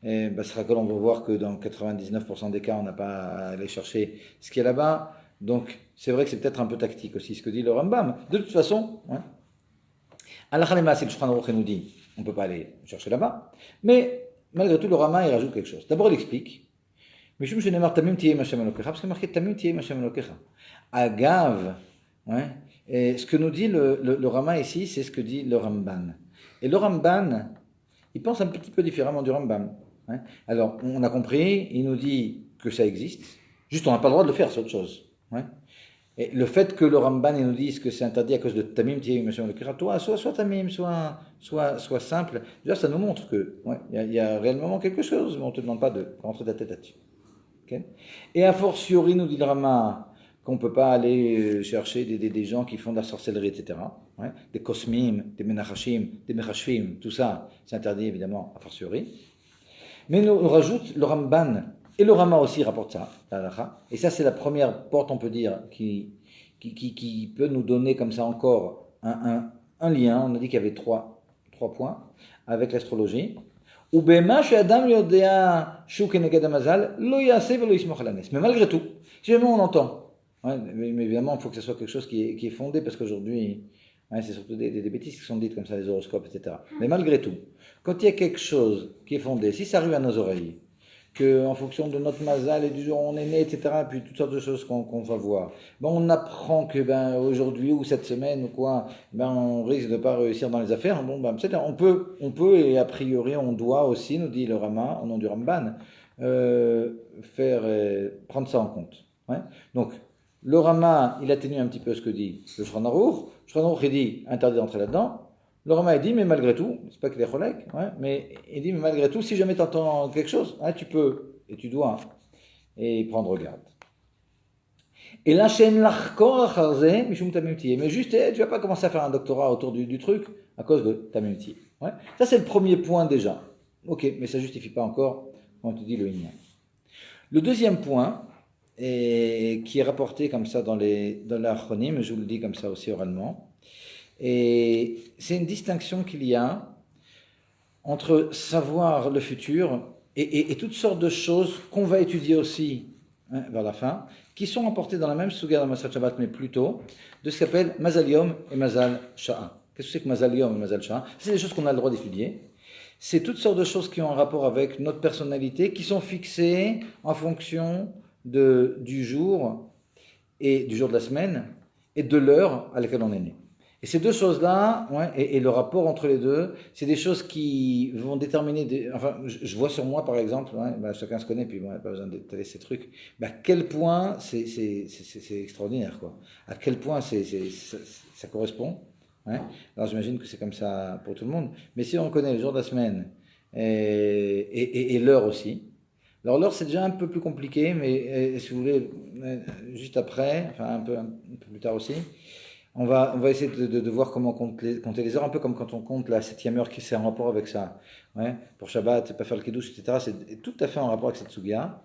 on va voir que dans 99% des cas, on n'a pas à aller chercher ce qui est là-bas. Donc, c'est vrai que c'est peut-être un peu tactique aussi, ce que dit le Rambam. De toute façon, Allah Khalema, c'est le Shulchan Aruch nous dit, on ne peut pas aller chercher là-bas. Mais, malgré tout, le Rama, il rajoute quelque chose. D'abord, il explique, Mishum Shenemar Tamim Tiyeh Hashem Elokecha, parce qu'il est marqué Tamim Tiyeh Hashem Elokecha. Agav, et ce que nous dit le Rama ici, c'est ce que dit le Ramban. Et le Ramban, il pense un petit peu différemment du Rambam. Alors, on a compris, il nous dit que ça existe, juste on n'a pas le droit de le faire, c'est autre chose. Et le fait que le Ramban nous dise que c'est interdit à cause de Tamim, toi, soit Tamim, soit simple, déjà ça nous montre que il y a réellement quelque chose, mais on ne te demande pas de rentrer ta tête là-dessus. Okay. Et a fortiori, nous dit le Rama, qu'on ne peut pas aller chercher des gens qui font de la sorcellerie, etc. Des kosmim, des menachashim, des mechashvim, tout ça, c'est interdit évidemment a fortiori. Mais nous rajoute le Ramban, et le Rama aussi rapporte ça, et ça c'est la première porte, on peut dire, qui peut nous donner comme ça encore un lien. On a dit qu'il y avait trois points avec l'astrologie. Mais malgré tout, si jamais on entend, mais évidemment il faut que ce soit quelque chose qui est fondé, parce qu'aujourd'hui, c'est surtout des bêtises qui sont dites comme ça, les horoscopes, etc. Mais malgré tout, quand il y a quelque chose qui est fondé, si ça arrive à nos oreilles, qu'en fonction de notre mazal et du jour où on est né, etc., et puis toutes sortes de choses qu'on va voir, on apprend que aujourd'hui ou cette semaine ou quoi, on risque de ne pas réussir dans les affaires. On peut et a priori on doit aussi, nous dit le Rama, au nom du Ramban, prendre ça en compte. Donc le Rama, il atténue un petit peu ce que dit le Shulchan Aruch. Le Shulchan Aruch, il dit interdit d'entrer là-dedans. Le Rama, il dit, mais malgré tout, c'est pas qu'il est cholèque, mais il dit, mais malgré tout, si jamais tu entends quelque chose, tu peux, et tu dois, et prendre garde. Et là, mais juste, tu vas pas commencer à faire un doctorat autour du truc à cause de Tamim Tiyeh. Ça, c'est le premier point déjà. Ok, mais ça justifie pas encore quand tu dis le Inyan. Le deuxième point, qui est rapporté comme ça dans l'Achronim, je vous le dis comme ça aussi oralement, et c'est une distinction qu'il y a entre savoir le futur et toutes sortes de choses qu'on va étudier aussi vers la fin, qui sont apportées dans la même Suga dans Masrat Shabbat, mais plutôt de ce qu'on appelle Mazal Yom et Mazal Sha'a. Qu'est-ce que c'est que Mazal Yom et Mazal Sha'a? C'est des choses qu'on a le droit d'étudier. C'est toutes sortes de choses qui ont un rapport avec notre personnalité, qui sont fixées en fonction du jour et du jour de la semaine et de l'heure à laquelle on est né. Et ces deux choses-là, et le rapport entre les deux, c'est des choses qui vont déterminer, je vois sur moi par exemple, chacun se connaît, puis pas besoin d'étaler ces trucs, à quel point c'est extraordinaire, quoi. À quel point ça correspond. Alors j'imagine que c'est comme ça pour tout le monde, mais si on connaît le jour de la semaine et l'heure aussi, alors l'heure c'est déjà un peu plus compliqué, mais si vous voulez, juste après, un peu plus tard aussi, on va essayer de voir comment compter les heures, un peu comme quand on compte la 7e heure qui c'est en rapport avec ça. Pour Shabbat, pas faire le Kiddush, etc. C'est tout à fait en rapport avec cette Sugia.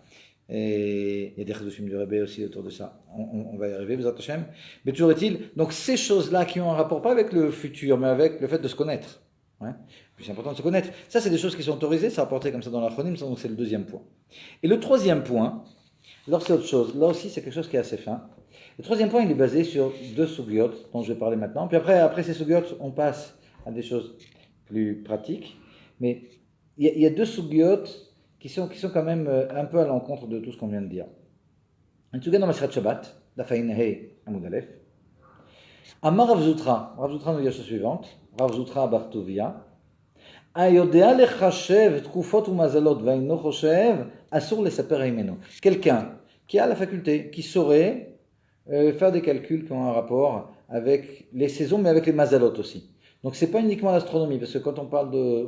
Et il y a des Chedushim du Rebbe aussi autour de ça. On va y arriver, Bezat Hashem. Mais toujours est-il, donc ces choses-là qui ont un rapport, pas avec le futur, mais avec le fait de se connaître. Puis c'est important de se connaître. Ça, c'est des choses qui sont autorisées, c'est rapporté comme ça dans l'acronyme, donc c'est le deuxième point. Et le troisième point, alors c'est autre chose. Là aussi, c'est quelque chose qui est assez fin. Le troisième point, il est basé sur deux sugyot dont je vais parler maintenant. Puis après ces sugyot, on passe à des choses plus pratiques. Mais il y a deux sugyot qui sont quand même un peu à l'encontre de tout ce qu'on vient de dire. Un sugyot dans Maseret Shabbat, Dafaïn Hei Amud Aleph. Amar Rav Zutra nous dit la chose suivante. Rav Zutra bar Tuvia. Ayodea lechashev tkufot umazalot ve'ino choshev asur lesaper himeno. Quelqu'un qui a la faculté, qui saurait faire des calculs qui ont un rapport avec les saisons, mais avec les mazalot aussi. Donc c'est pas uniquement l'astronomie, parce que quand on parle de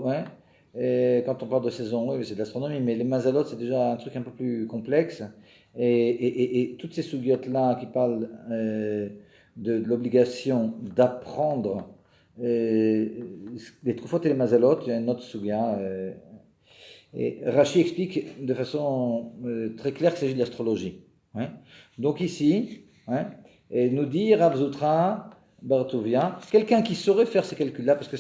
saison, oui, c'est de l'astronomie, mais les mazalot c'est déjà un truc un peu plus complexe. Et toutes ces sougiotes là qui parlent de l'obligation d'apprendre les trufot et les mazalot, il y a une autre sougia. Et Rashi explique de façon très claire qu'il s'agit de l'astrologie. Ouais. Donc ici, et nous dit Rav Zutra bar Tuvia, quelqu'un qui saurait faire ces calculs-là, parce que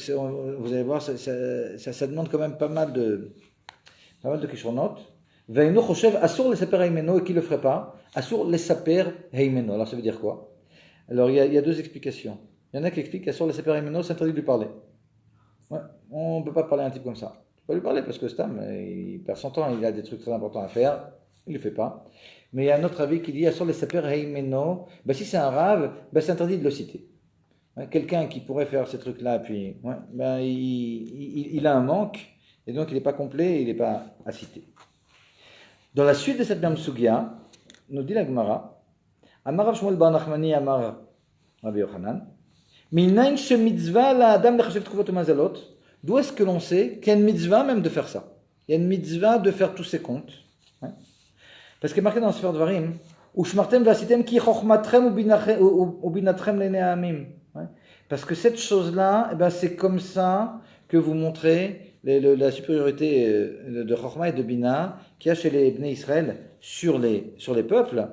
vous allez voir, ça demande quand même pas mal de kishronot. Ve'ino choshev asur les saper heimeno, et qui le ferait pas, asur les saper heimeno. Alors ça veut dire quoi? Alors il y a deux explications. Il y en a qui expliquent qu'asur les saper heimeno, c'est interdit de lui parler. Ouais, on ne peut pas parler à un type comme ça. Tu peux pas lui parler parce que Stam, il perd son temps, il a des trucs très importants à faire, il ne le fait pas. Mais il y a un autre avis qui dit asur les saper heimeno, si c'est un rave, c'est interdit de le citer. Ouais, quelqu'un qui pourrait faire ces trucs-là, puis il a un manque, et donc il n'est pas complet, il n'est pas à citer. Dans la suite de cette même sugya, nous dit la Gemara, Amar Rav Shmuel bar Nachmani Amar Rabbi Yochanan, Minayn she mitzvah la adam lechashev tkufot umazalot. D'où est-ce que l'on sait qu'il y a une mitzvah même de faire ça? Il y a une mitzvah de faire tous ces comptes. Parce qu'il est marqué dans le Sefer Dvarim, Ushmartem v'asitem ki chochmatrem ubinatrem l'nei ha'amim. Parce que cette chose-là, c'est comme ça que vous montrez la supériorité de Chochma et de Bina qu'il y a chez les Bnei Israël sur les peuples.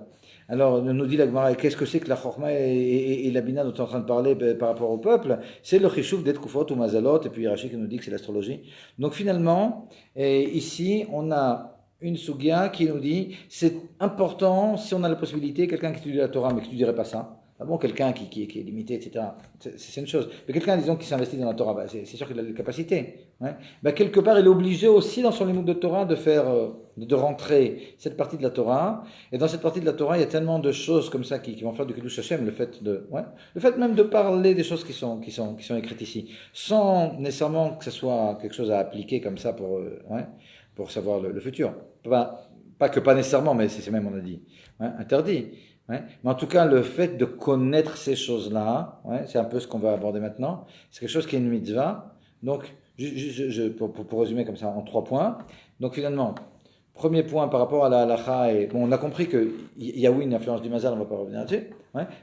Alors, nous dit la Gemara, qu'est-ce que c'est que la Chochma et la Bina dont on est en train de parler par rapport au peuple? C'est le Chishuf d'Et Kufot ou Mazalot, et puis Rashi qui nous dit que c'est l'astrologie. Donc finalement, ici, on a une Sugya qui nous dit, c'est important, si on a la possibilité, quelqu'un qui étudie la Torah, mais qui ne étudierait pas ça, quelqu'un qui est limité, etc., c'est une chose. Mais quelqu'un, disons, qui s'investit dans la Torah, c'est sûr qu'il a les capacités. Quelque part, il est obligé aussi, dans son limoud de Torah, de rentrer cette partie de la Torah. Et dans cette partie de la Torah, il y a tellement de choses comme ça qui vont faire du Kiddush Hashem, le fait même de parler des choses qui sont écrites ici, sans nécessairement que ce soit quelque chose à appliquer comme ça pour savoir le futur. Pas nécessairement, mais c'est même, on a dit, interdit. Mais en tout cas, le fait de connaître ces choses-là, c'est un peu ce qu'on va aborder maintenant. C'est quelque chose qui est une mitzvah. Donc, pour résumer comme ça en 3 points. Donc finalement, premier point par rapport à la halacha, on a compris qu'il y a oui une influence du mazal, on ne va pas revenir là-dessus.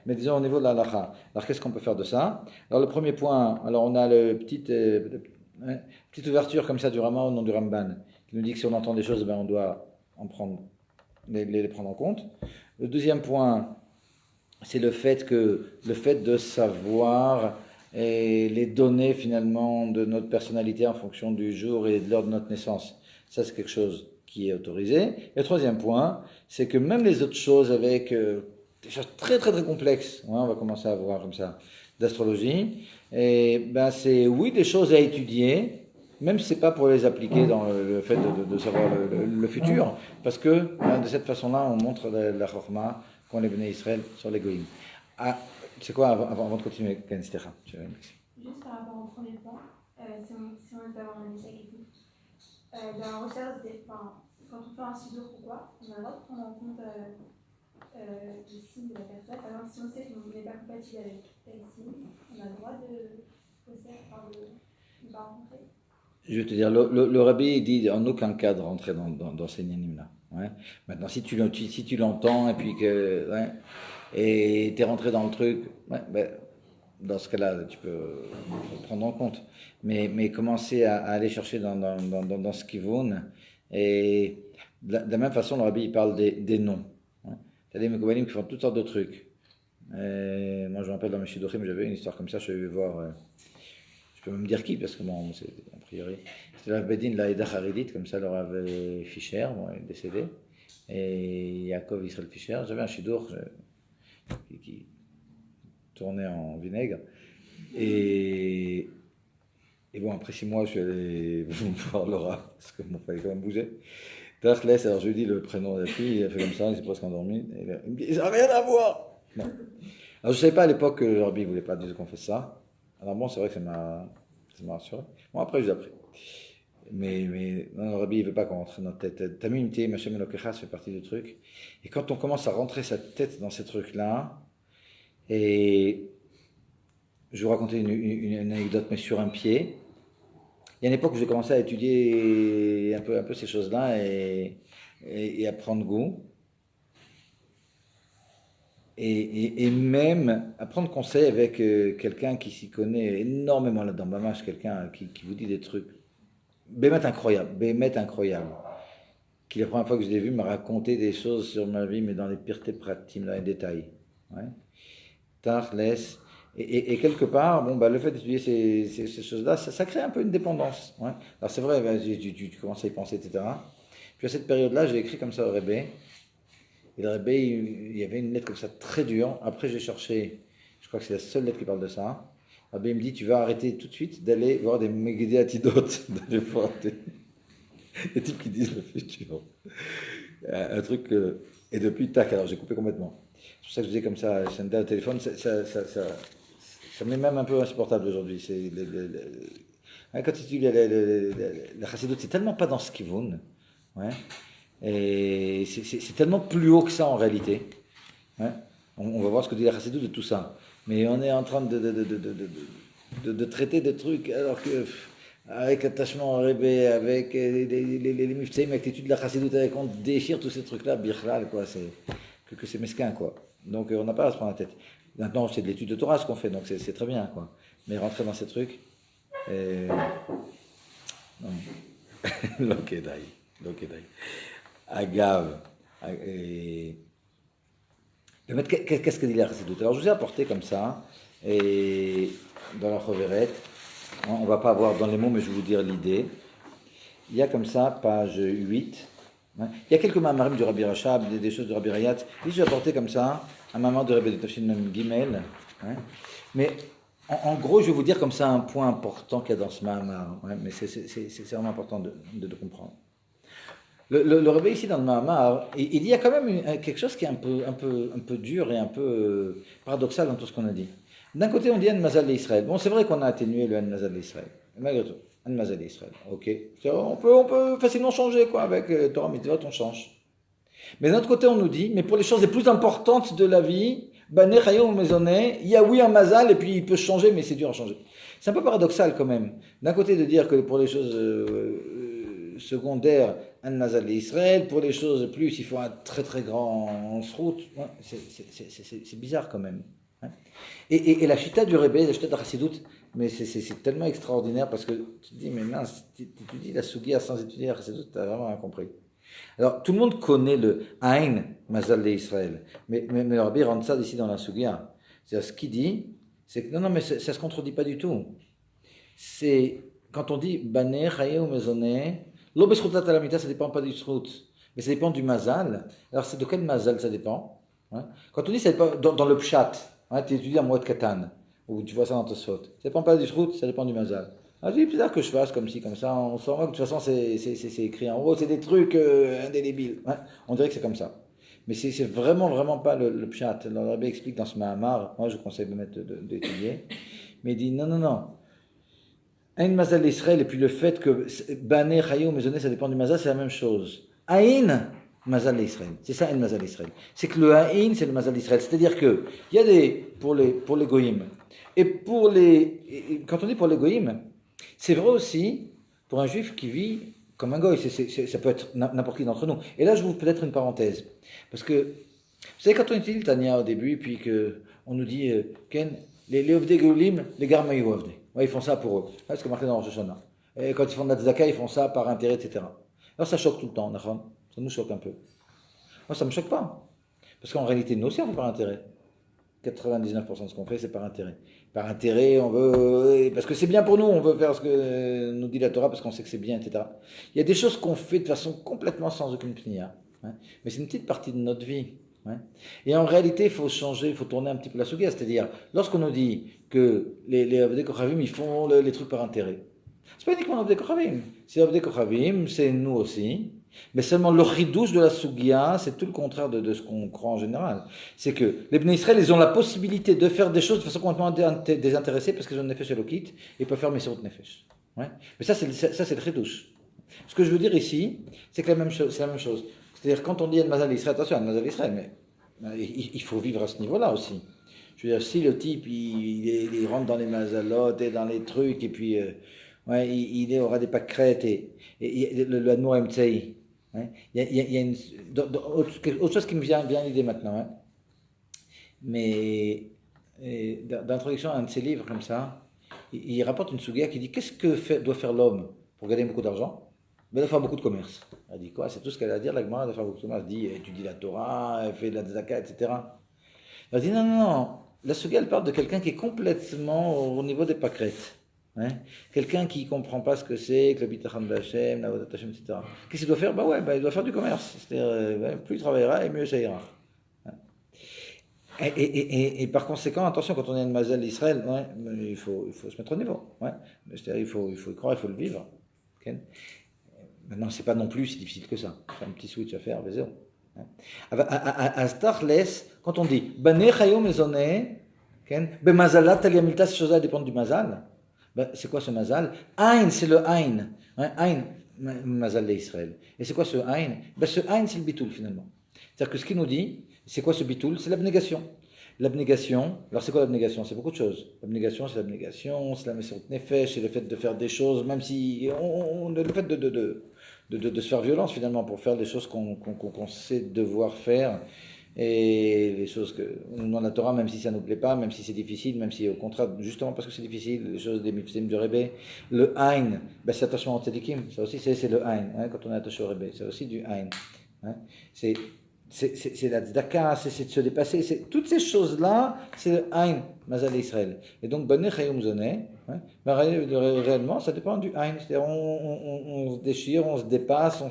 Mais disons au niveau de la halacha. Alors qu'est-ce qu'on peut faire de ça? Alors le premier point, alors on a le petite ouverture comme ça du Rama au nom du Ramban, qui nous dit que si on entend des choses, on doit en prendre, les prendre en compte. Le deuxième point, c'est le fait de savoir les données finalement de notre personnalité en fonction du jour et de l'heure de notre naissance. Ça, c'est quelque chose qui est autorisé. Et le troisième point, c'est que même les autres choses avec des choses très très très complexes, on va commencer à voir comme ça, d'astrologie, c'est oui des choses à étudier, même si c'est pas pour les appliquer dans le fait de savoir le futur, parce que de cette façon-là, on montre la chorma qu'ont les Bnei Israël sur les goïms. Ah, c'est quoi, avant de continuer, Ken Stecha?
Juste par rapport au premier point, si on est avoir un échec et tout, dans la recherche, quand on fait un studio ou quoi, on a le droit de prendre en compte les signes de la personne. Par exemple, si on sait qu'on n'est pas compatible avec tel signe, on a le droit de pas rencontrer.
Je vais te dire, le rabbi dit en aucun cas de rentrer dans ces ninim-là. Maintenant, si tu l'entends et puis que et t'es rentré dans le truc, dans ce cas-là, tu peux le prendre en compte. Mais commencer à aller chercher dans ce qui vaut. Et de la même façon, le rabbi il parle des noms. Il y a des Mekoubalim qui font toutes sortes de trucs. Moi, je me rappelle dans mes Shiduchim, j'avais une histoire comme ça, je suis allé voir je peux même dire qui, parce que bon, a priori, c'était la Bedin, la Eda Haridit, comme ça, leur avait Fischer, bon, il est décédé, et Yaakov Israël Fischer. J'avais un chidour qui tournait en vinaigre, et bon, après 6 mois, je suis allé voir Laura, parce qu'il fallait quand même bouger. Tachlès, alors je lui dis le prénom de la fille, il a fait comme ça, il s'est presque endormi, et il me dit, ça n'a rien à voir. Non. Alors je ne savais pas à l'époque que le Rabbi ne voulait pas dire qu'on fait ça. Alors bon, c'est vrai que ça m'a rassuré. Bon, après, j'ai appris. Mais non, le Rabbi, il ne veut pas qu'on rentre dans notre tête. Tamimité, Machem Elokecha, ça fait partie du truc. Et quand on commence à rentrer sa tête dans ces trucs-là, et je vais vous raconter une anecdote, mais sur un pied. Il y a une époque où j'ai commencé à étudier un peu ces choses-là et à prendre goût. Et même à prendre conseil avec quelqu'un qui s'y connaît énormément là-dedans. Mamash, quelqu'un qui vous dit des trucs. Bémet incroyable. Qui la première fois que je l'ai vu m'a raconté des choses sur ma vie, mais dans les pires pratiques, dans les détails. Ouais. Tard, laisse. Et quelque part, bon, bah, le fait d'étudier ces choses-là, ça crée un peu une dépendance. Ouais. Alors c'est vrai, bah, tu commences à y penser, etc. Puis à cette période-là, j'ai écrit comme ça au Rebbe. Et le Rebbe, il y avait une lettre comme ça très dure. Après, j'ai cherché, je crois que c'est la seule lettre qui parle de ça. Le Rebbe me dit, tu vas arrêter tout de suite d'aller voir des Megidé Atidotes, d'aller voir des types qui disent le futur. Un truc que... Et depuis, tac, alors j'ai coupé complètement. C'est pour ça que je disais comme ça, Shanda, au téléphone, ça m'est même un peu insupportable aujourd'hui. Quand tu dis la chassidoute, c'est tellement pas dans ce qu'ils vont. Ouais. Et c'est tellement plus haut que ça en réalité. Ouais. On va voir ce que dit la chassidoute de tout ça. Mais on est en train de traiter des trucs alors que avec l'attachement au Rebbe, avec les miftaïm, avec l'étude de la chassidoute, avec on déchire tous ces trucs-là, birchlal, quoi. Que c'est mesquin, quoi. Donc on n'a pas à se prendre la tête. Maintenant, c'est de l'étude de Torah ce qu'on fait, donc c'est très bien, quoi. Mais rentrer dans ces trucs, non. Lokedai. Agave. Qu'est-ce que dit la chassidoute? Alors je vous ai apporté comme ça, et dans la Choveret, on ne va pas avoir dans les mots, mais je vais vous dire l'idée. Il y a comme ça, page 8. Il y a quelques mamarim du Rabbi Rachab, des choses du Rabbi Rayat. Je vais apporter comme ça un maman de Rabbi Tafshin Mem Gimel. Mais en gros, je vais vous dire comme ça un point important qu'il y a dans ce mamar. Mais c'est vraiment important de comprendre. Le Rabbi ici dans le mamar, il y a quand même quelque chose qui est un peu dur et un peu paradoxal dans tout ce qu'on a dit. D'un côté, on dit An Mazal Israël. Bon, c'est vrai qu'on a atténué le An Mazal Israël. Malgré tout. Mazal Israël, ok. On peut facilement changer, quoi, avec Torah Mitzvot, on change. Mais d'un autre côté, on nous dit, mais pour les choses les plus importantes de la vie, Baner Hayom Maisonné, il y a oui un Mazal, et puis il peut changer, mais c'est dur à changer. C'est un peu paradoxal quand même. D'un côté, de dire que pour les choses secondaires, un Mazal Israël, pour les choses plus, il faut un très très grand route. C'est bizarre quand même. Et la chita du Rebbe, la chita de Chassidut, mais c'est tellement extraordinaire parce que tu te dis, mais mince, tu étudies la Sugia sans étudier la Chassidut, tu n'as vraiment rien compris. Alors, tout le monde connaît le Aïn Mazal de Israël, mais le Rabbi rentre ça ici dans la Sugia. C'est-à-dire, ce qu'il dit, c'est que non, mais ça ne se contredit pas du tout. C'est, quand on dit Baner, Chaye ou Maisonné, l'obesrutat alamita, ça ne dépend pas du srut, mais ça dépend du Mazal. Alors, c'est de quel Mazal ça dépend? Quand on dit ça dépend dans le Pshat, tu étudies la Moed Katan, ou tu vois ça dans Tosfot. Ça dépend pas du srout, ça dépend du Mazal. Alors je dis, bizarre que je fasse comme ci, comme ça, on s'en va, de toute façon c'est écrit en haut, c'est des trucs indélébiles. On dirait que c'est comme ça. Mais c'est vraiment pas le Pshat. Le Rabbi explique dans ce Mahamar, moi je conseille d'étudier, mais il dit non. Aïn Mazal d'Israël, et puis le fait que Bané, Chaye ou Maisonné, ça dépend du Mazal, c'est la même chose. Aïn Mazal d'Israël. C'est ça, un Mazal d'Israël. C'est que le Haïn, c'est le Mazal d'Israël. C'est-à-dire que, il y a pour les Goïm. Et quand on dit pour les Goïm, c'est vrai aussi pour un juif qui vit comme un goy. Ça peut être n'importe qui d'entre nous. Et là, je vous peut-être une parenthèse. Parce que, vous savez, quand on étudie le Tanya au début, puis qu'on nous dit, Ken, les Ovdei Goïm, les Garmaï Ovdei. Ouais, ils font ça pour eux. C'est ce qui est marqué dans Rosh Hashanah. Et quand ils font de la tzedaka, ils font ça par intérêt, etc. Alors ça choque tout le temps, ça nous choque un peu. Moi, ça ne me choque pas. Parce qu'en réalité, nous aussi, on fait par intérêt. 99% de ce qu'on fait, c'est par intérêt. par intérêt, on veut, parce que c'est bien pour nous, on veut faire ce que nous dit la Torah parce qu'on sait que c'est bien, etc. Il y a des choses qu'on fait de façon complètement sans aucune pnia, hein, mais c'est une petite partie de notre vie. Hein. Et en réalité, il faut changer, il faut tourner un petit peu la souga, c'est-à-dire, lorsqu'on nous dit que les Avdei Kochavim, ils font les trucs par intérêt, c'est pas uniquement Avdei Kochavim, c'est Avdei Kochavim, c'est nous aussi. Mais seulement le chidouche de la Sugia, c'est tout le contraire de ce qu'on croit en général. C'est que les Bnei Israël, ils ont la possibilité de faire des choses de façon complètement désintéressée parce qu'ils ont une nefesh elokit et ils peuvent faire Mesirut Nefesh. Ouais. Mais ça, c'est le chidouche. Ce que je veux dire ici, c'est que c'est la même chose. C'est-à-dire, quand on dit El Mazal Israël, attention, El Mazal Israël, mais il faut vivre à ce niveau-là aussi. Je veux dire, si le type, il rentre dans les mazalotes et dans les trucs, et puis, ouais, il aura des pâquerettes et le Admour Mtsei. Ouais. Il y a autre chose qui me vient à l'idée maintenant. Hein. Mais d'introduction à un de ses livres comme ça, il rapporte une souga qui dit qu'est-ce que doit faire l'homme pour gagner beaucoup d'argent? Ben, il doit faire beaucoup de commerce. Elle dit quoi? C'est tout ce qu'elle a à dire, la Gemara doit faire beaucoup de commerce. Elle dit étudie la Torah, elle fait de la tzaka, etc. Elle dit non. La souga, elle parle de quelqu'un qui est complètement au niveau des pâquerettes. Hein? Quelqu'un qui ne comprend pas ce que c'est, que le bitachon d'Hachem, la vodat Hachem, etc. Qu'est-ce qu'il doit faire? Il doit faire du commerce. C'est-à-dire, plus il travaillera et mieux ça ira. Hein? Et par conséquent, attention, quand on est une Mazal d'Israël, ouais, il faut se mettre au niveau. Ouais? C'est-à-dire, il faut y croire, il faut le vivre. Okay? Maintenant, c'est pas non plus si difficile que ça. C'est un petit switch à faire, mais zéro. Hein? À Starles, quand on dit Banei Chayom Mezoné, Bemazalat Taliamilta, ces choses-là dépendent du Mazal. Ben, c'est quoi ce mazal? Aïn, c'est le Aïn. Hein, Aïn, mazal d'Israël. Et c'est quoi ce Aïn? Ben, ce Aïn, c'est le bitoul finalement. C'est-à-dire que ce qu'il nous dit, c'est quoi ce bitoul? C'est l'abnégation. L'abnégation, alors c'est quoi l'abnégation? C'est beaucoup de choses. L'abnégation, c'est la Mesirut Nefesh, c'est le fait de faire des choses, même si le fait de se faire violence finalement pour faire des choses qu'on sait devoir faire. Et les choses que dans la Torah, même si ça ne nous plaît pas, même si c'est difficile, même si au contraire, justement parce que c'est difficile, les choses des mifsim du Rebbe, le Aïn, ben c'est attachement au tzadikim, ça aussi c'est le Aïn, hein, quand on est attaché au Rebbe, c'est aussi du Aïn. Hein. C'est la tzedaka, c'est de se dépasser, toutes ces choses-là, c'est le Aïn, Mazal Israël. Et donc, Banei Chayom Zoné, ben, réellement, ça dépend du Aïn, c'est-à-dire on se déchire, on se dépasse,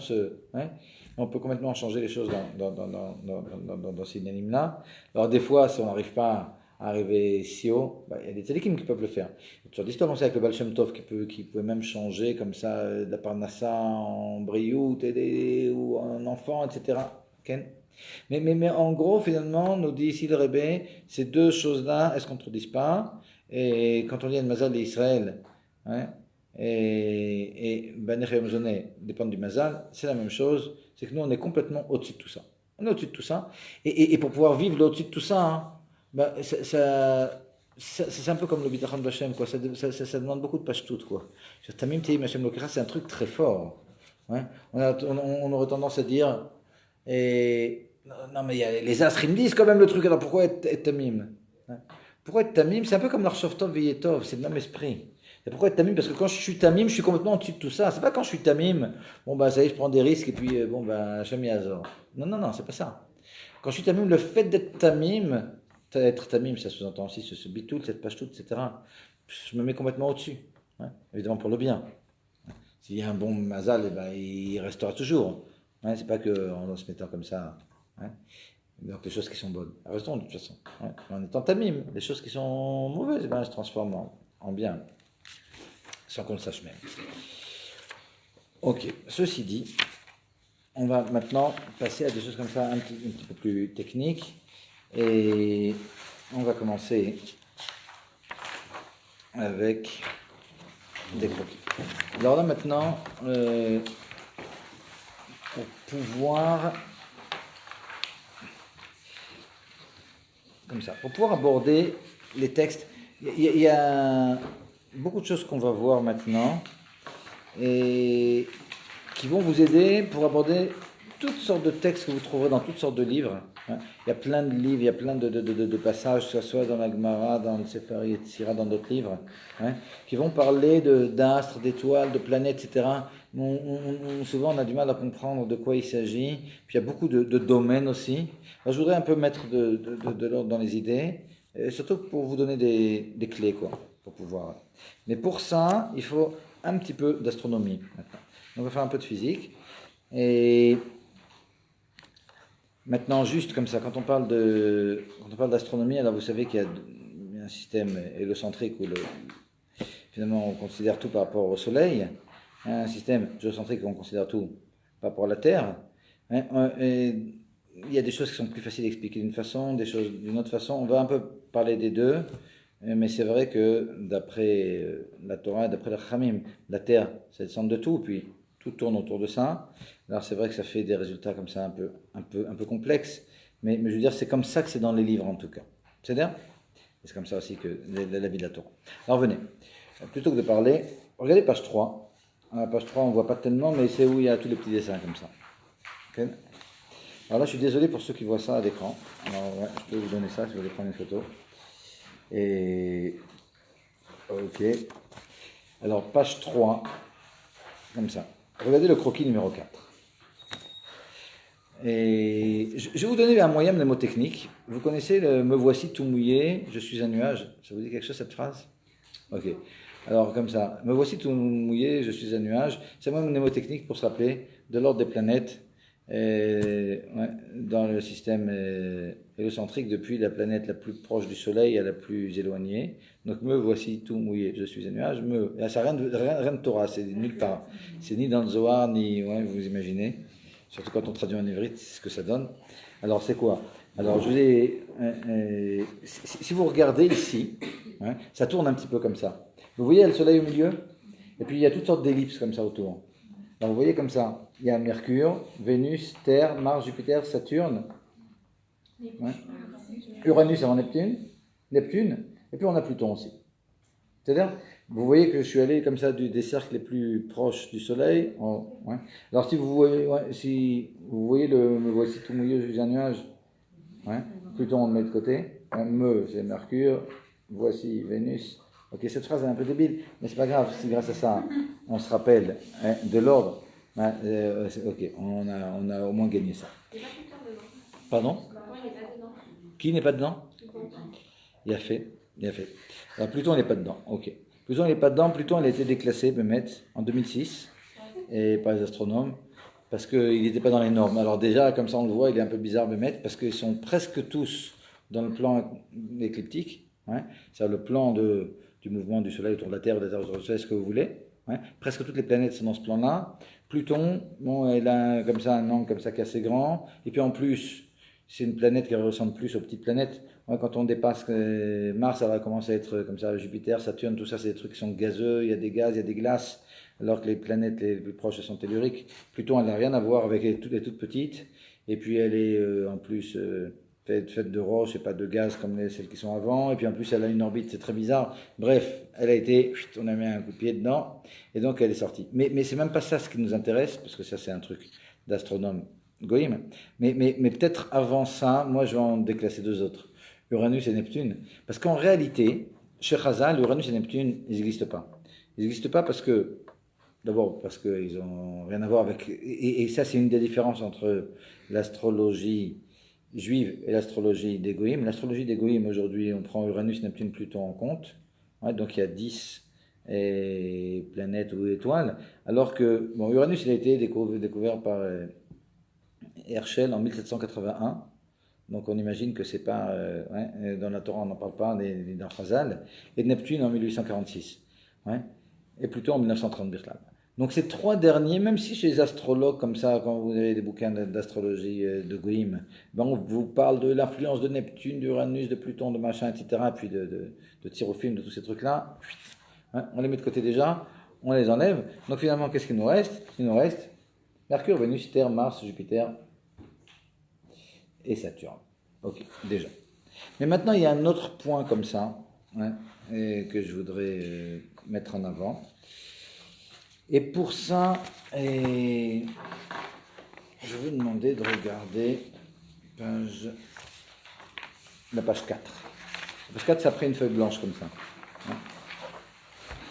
on peut complètement changer les choses dans ces dynamis-là. Alors des fois, si on n'arrive pas à arriver si haut, il y a des tzadikim qui peuvent le faire. Il y a toujours d'histoires comme ça avec le Baal Shem Tov qui peut même changer comme ça de la parnassa en briout ou en enfant, etc. Okay? Mais en gros, finalement, nous dit ici le Rebbe, ces deux choses-là, elles ne se contredisent pas. Et quand on dit le Mazal d'Israël, hein, et Banei Chayom Zoné dépendent du Mazal, c'est la même chose. C'est que nous, on est complètement au-dessus de tout ça. On est au-dessus de tout ça. Et pour pouvoir vivre au-dessus de tout ça, hein, c'est un peu comme le bitachon d'Hachem, quoi. Ça demande beaucoup de pashtout, quoi. Tamim Teim Hashem Lokera, c'est un truc très fort. Hein. On aurait tendance à dire, non mais les astres, ils me disent quand même le truc, alors pourquoi être tamim? Hein. Pourquoi être tamim? C'est un peu comme l'Arshov Tov Veyetov, c'est le même esprit. Et pourquoi être tamim? Parce que quand je suis tamim, je suis complètement au-dessus de tout ça. C'est pas quand je suis tamim, ça y est, je prends des risques et puis Hashem Yazor. Non, c'est pas ça. Quand je suis tamim, le fait d'être tamim, ça sous-entend aussi ce bitoul, cette pashtout, etc. Je me mets complètement au-dessus. Hein, évidemment pour le bien. S'il y a un bon mazal, il restera toujours. Hein, c'est pas qu'en se mettant comme ça. Hein, donc les choses qui sont bonnes, elles resteront de toute façon. Hein. En étant tamim, les choses qui sont mauvaises, elles se transforment en bien. Sans qu'on le sache même. Ok, ceci dit, on va maintenant passer à des choses comme ça un petit peu plus techniques. Et on va commencer avec des croquis. Alors là maintenant, pour pouvoir aborder les textes, il y a beaucoup de choses qu'on va voir maintenant et qui vont vous aider pour aborder toutes sortes de textes que vous trouverez dans toutes sortes de livres. Hein. Il y a plein de livres, il y a plein de passages, que ce soit dans la Gemara, dans le Sefer Yetzira, dans d'autres livres, hein, qui vont parler d'astres, d'étoiles, de planètes, etc. Souvent, on a du mal à comprendre de quoi il s'agit. Puis il y a beaucoup de domaines aussi. Alors, je voudrais un peu mettre de l'ordre dans les idées. Et surtout pour vous donner des clés, quoi, pour pouvoir. Mais pour ça, il faut un petit peu d'astronomie. Maintenant. Donc, on va faire un peu de physique. Et maintenant, juste comme ça, quand on parle d'astronomie, alors vous savez qu'il y a un système héliocentrique où finalement on considère tout par rapport au Soleil, un système géocentrique où on considère tout par rapport à la Terre. Et il y a des choses qui sont plus faciles à expliquer d'une façon, des choses d'une autre façon. On va un peu parler des deux, mais c'est vrai que d'après la Torah, d'après le Chachamim, la Terre, c'est le centre de tout, puis tout tourne autour de ça. Alors c'est vrai que ça fait des résultats comme ça un peu complexes, mais je veux dire, c'est comme ça que c'est dans les livres en tout cas. C'est-à-dire, c'est comme ça aussi que la vie de la Torah. Alors venez, plutôt que de parler, regardez page 3. À la page 3, on ne voit pas tellement, mais c'est où il y a tous les petits dessins comme ça. Okay. Alors là, je suis désolé pour ceux qui voient ça à l'écran. Alors, ouais, je peux vous donner ça si vous voulez prendre une photo. Et. Ok. Alors, page 3, comme ça. Regardez le croquis numéro 4. Et je vais vous donner un moyen de mots techniques. Vous connaissez le me voici tout mouillé, je suis un nuage. Ça vous dit quelque chose cette phrase? Ok. Alors, comme ça. Me voici tout mouillé, je suis un nuage. C'est un mnémotechnique pour se rappeler de l'ordre des planètes. Dans le système héliocentrique, depuis la planète la plus proche du Soleil à la plus éloignée. Donc, me voici tout mouillé, je suis un nuage. Là, ça rien de Torah, c'est nulle part. C'est ni dans le Zohar, ni, vous imaginez. Surtout quand on traduit en ivrite, c'est ce que ça donne. Alors, c'est quoi? Alors, si vous regardez ici, ça tourne un petit peu comme ça. Vous voyez, il y a le Soleil au milieu, et puis il y a toutes sortes d'ellipses comme ça autour. Alors, vous voyez comme ça, il y a Mercure, Vénus, Terre, Mars, Jupiter, Saturne, Uranus avant Neptune, et puis on a Pluton aussi. C'est-à-dire, vous voyez que je suis allé comme ça des cercles les plus proches du Soleil. Alors si vous voyez me voici tout mouillé, je suis un nuage, Pluton on le met de côté, c'est Mercure, voici Vénus. Ok, cette phrase est un peu débile, mais c'est pas grave, si grâce à ça on se rappelle de l'ordre, ok, on a au moins gagné ça. Pardon? Qui n'est pas dedans? Il a fait. Alors Pluton n'est pas dedans, ok. Pluton n'est pas dedans, Pluton il a été déclassé, en 2006, et par les astronomes, parce qu'il n'était pas dans les normes. Alors déjà, comme ça on le voit, il est un peu bizarre, parce qu'ils sont presque tous dans le plan écliptique, c'est-à-dire le plan du mouvement du Soleil autour de la Terre, de la Terre autour du Soleil, ce que vous voulez. Presque toutes les planètes sont dans ce plan-là. Pluton, elle a comme ça un angle comme ça qui est assez grand, et puis en plus, c'est une planète qui ressemble plus aux petites planètes. Quand on dépasse Mars, ça va commencer à être comme ça, Jupiter, Saturne, tout ça, c'est des trucs qui sont gazeux, il y a des gaz, il y a des glaces, alors que les planètes les plus proches sont telluriques. Pluton, elle n'a rien à voir avec les toutes petites, et puis elle est en plus faite de roches et pas de gaz comme celles qui sont avant, et puis en plus elle a une orbite, c'est très bizarre. Bref, elle a été, on a mis un coup de pied dedans, et donc elle est sortie. Mais c'est même pas ça ce qui nous intéresse, parce que ça c'est un truc d'astronome Goïm, mais peut-être avant ça, moi je vais en déclasser deux autres, Uranus et Neptune, parce qu'en réalité, chez Chazal, Uranus et Neptune, ils n'existent pas. Ils n'existent pas d'abord parce qu'ils n'ont rien à voir avec, et ça c'est une des différences entre l'astrologie juive et l'astrologie des Goïm. L'astrologie des Goïm, aujourd'hui, on prend Uranus, Neptune, Pluton en compte, donc il y a 10 planètes ou étoiles, alors que, Uranus il a été découvert par Herschel en 1781, donc on imagine que c'est pas, dans la Torah on n'en parle pas, dans Chazal, et Neptune en 1846, et Pluton en 1930 Birklam. Donc ces trois derniers, même si chez les astrologues comme ça, quand vous avez des bouquins d'astrologie de Goïm, on vous parle de l'influence de Neptune, d'Uranus, de Pluton, de machin, etc., puis de Thérophile, de tous ces trucs-là, on les met de côté déjà, on les enlève, donc finalement qu'est-ce qu'il nous reste? Il nous reste Mercure, Vénus, Terre, Mars, Jupiter et Saturne. Ok, déjà. Mais maintenant, il y a un autre point comme ça, que je voudrais mettre en avant. Et pour ça, je vais vous demander de regarder la page 4. La page 4, c'est après une feuille blanche comme ça.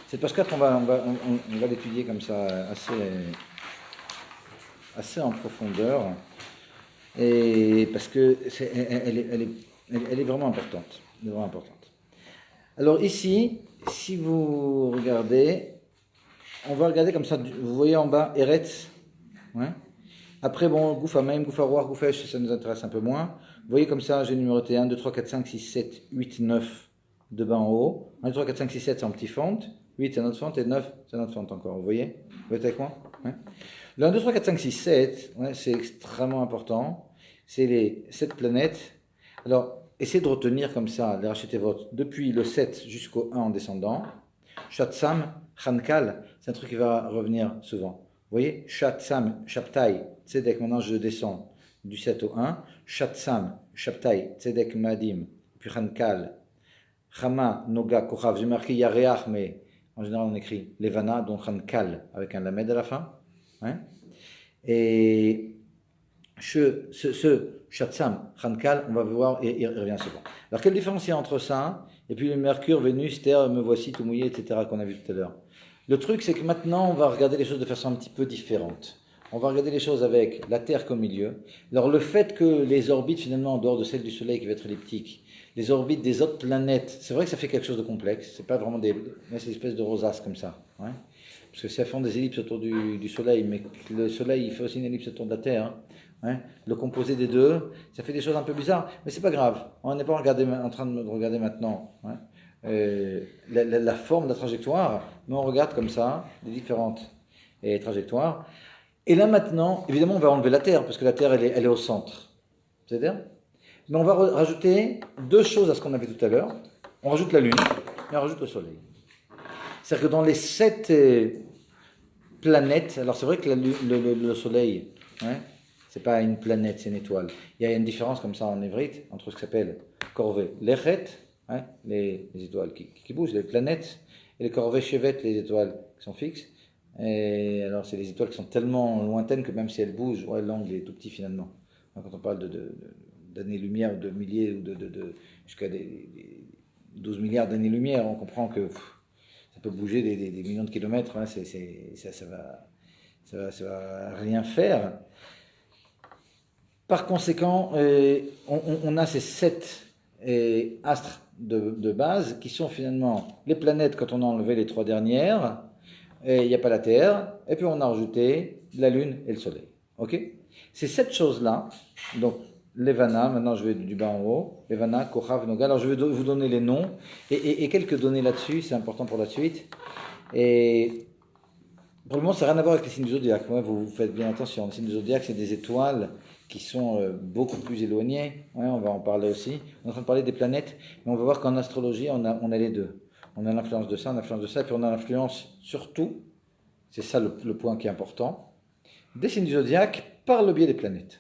Cette page 4, on va l'étudier comme ça assez en profondeur, et parce que elle est vraiment importante. vraiment importante. Alors ici, si vous regardez, on va regarder comme ça, vous voyez en bas, Eretz. Ouais. Après, bon, Goufa Maim, Goufa Roar, Goufa Esh, ça nous intéresse un peu moins. Vous voyez comme ça, j'ai numéroté 1, 2, 3, 4, 5, 6, 7, 8, 9 de bas en haut. 1, 2, 3, 4, 5, 6, 7, c'est en petit font. 8, c'est notre font. Et 9, c'est notre font encore. Vous voyez? Vous êtes avec moi? Ouais. Le 1, 2, 3, 4, 5, 6, 7, ouais, c'est extrêmement important. C'est les 7 planètes. Alors, essayez de retenir comme ça, les rachetez votre, depuis le 7 jusqu'au 1 en descendant. Shatsam, Chankal, c'est un truc qui va revenir souvent. Vous voyez, Shatsam, Shaptai, Tzedek, maintenant je descends du 7 au 1. Shatsam, Shaptai, Tzedek, Madim, puis Chankal, Chama, Noga, Kochav. J'ai marqué Yareach, mais en général on écrit Levana, donc Chankal, avec un lamed à la fin. Hein? Et ce Shatsam, Chankal, on va voir, et il revient souvent. Alors quelle différence il y a entre ça et puis le Mercure, Vénus, Terre, me voici tout mouillé, etc., qu'on a vu tout à l'heure? Le truc, c'est que maintenant, on va regarder les choses de façon un petit peu différente. On va regarder les choses avec la Terre comme milieu. Alors, le fait que les orbites, finalement, en dehors de celle du Soleil qui va être elliptique, les orbites des autres planètes, c'est vrai que ça fait quelque chose de complexe. C'est pas vraiment c'est des espèces de rosaces comme ça. Ouais. Parce que ça font des ellipses autour du Soleil, mais le Soleil, il fait aussi une ellipse autour de la Terre. Hein. Le composé des deux, ça fait des choses un peu bizarres, mais c'est pas grave. On n'est pas en train de regarder maintenant. Hein. La forme de la trajectoire, mais on regarde comme ça les différentes trajectoires. Et là maintenant, évidemment, on va enlever la Terre, parce que la Terre, elle est au centre. C'est-à-dire, mais on va rajouter deux choses à ce qu'on avait tout à l'heure. On rajoute la Lune et on rajoute le Soleil. C'est-à-dire que dans les 7 planètes, alors c'est vrai que le Soleil, hein, c'est pas une planète, c'est une étoile. Il y a une différence comme ça en hébride entre ce qui s'appelle corvée, lechet, hein, les étoiles qui bougent, les planètes, et les corvées chevet, les étoiles qui sont fixes. Et alors c'est les étoiles qui sont tellement lointaines que même si elles bougent, ouais, l'angle est tout petit finalement. Quand on parle d'années-lumière, ou de milliers, ou jusqu'à des 12 milliards d'années-lumière, on comprend que ça peut bouger des millions de kilomètres, hein, ça va rien faire. Par conséquent, on a ces 7 astres de base qui sont finalement les planètes quand on a enlevé les 3 dernières. Il n'y a pas la Terre, et puis on a rajouté la Lune et le Soleil. Ok? C'est cette chose-là, donc Levana, maintenant je vais du bas en haut, Levana, Kochav, Noga. Alors je vais vous donner les noms et quelques données là-dessus, c'est important pour la suite. Et pour le moment, ça n'a rien à voir avec les signes du zodiaque. Ouais, vous faites bien attention, les signes du zodiaque, c'est des étoiles qui sont beaucoup plus éloignées. Ouais, on va en parler aussi. On est en train de parler des planètes, mais on va voir qu'en astrologie, on a les deux. On a l'influence de ça, l'influence de ça, et puis on a l'influence surtout, c'est ça le point qui est important, des signes du zodiaque par le biais des planètes.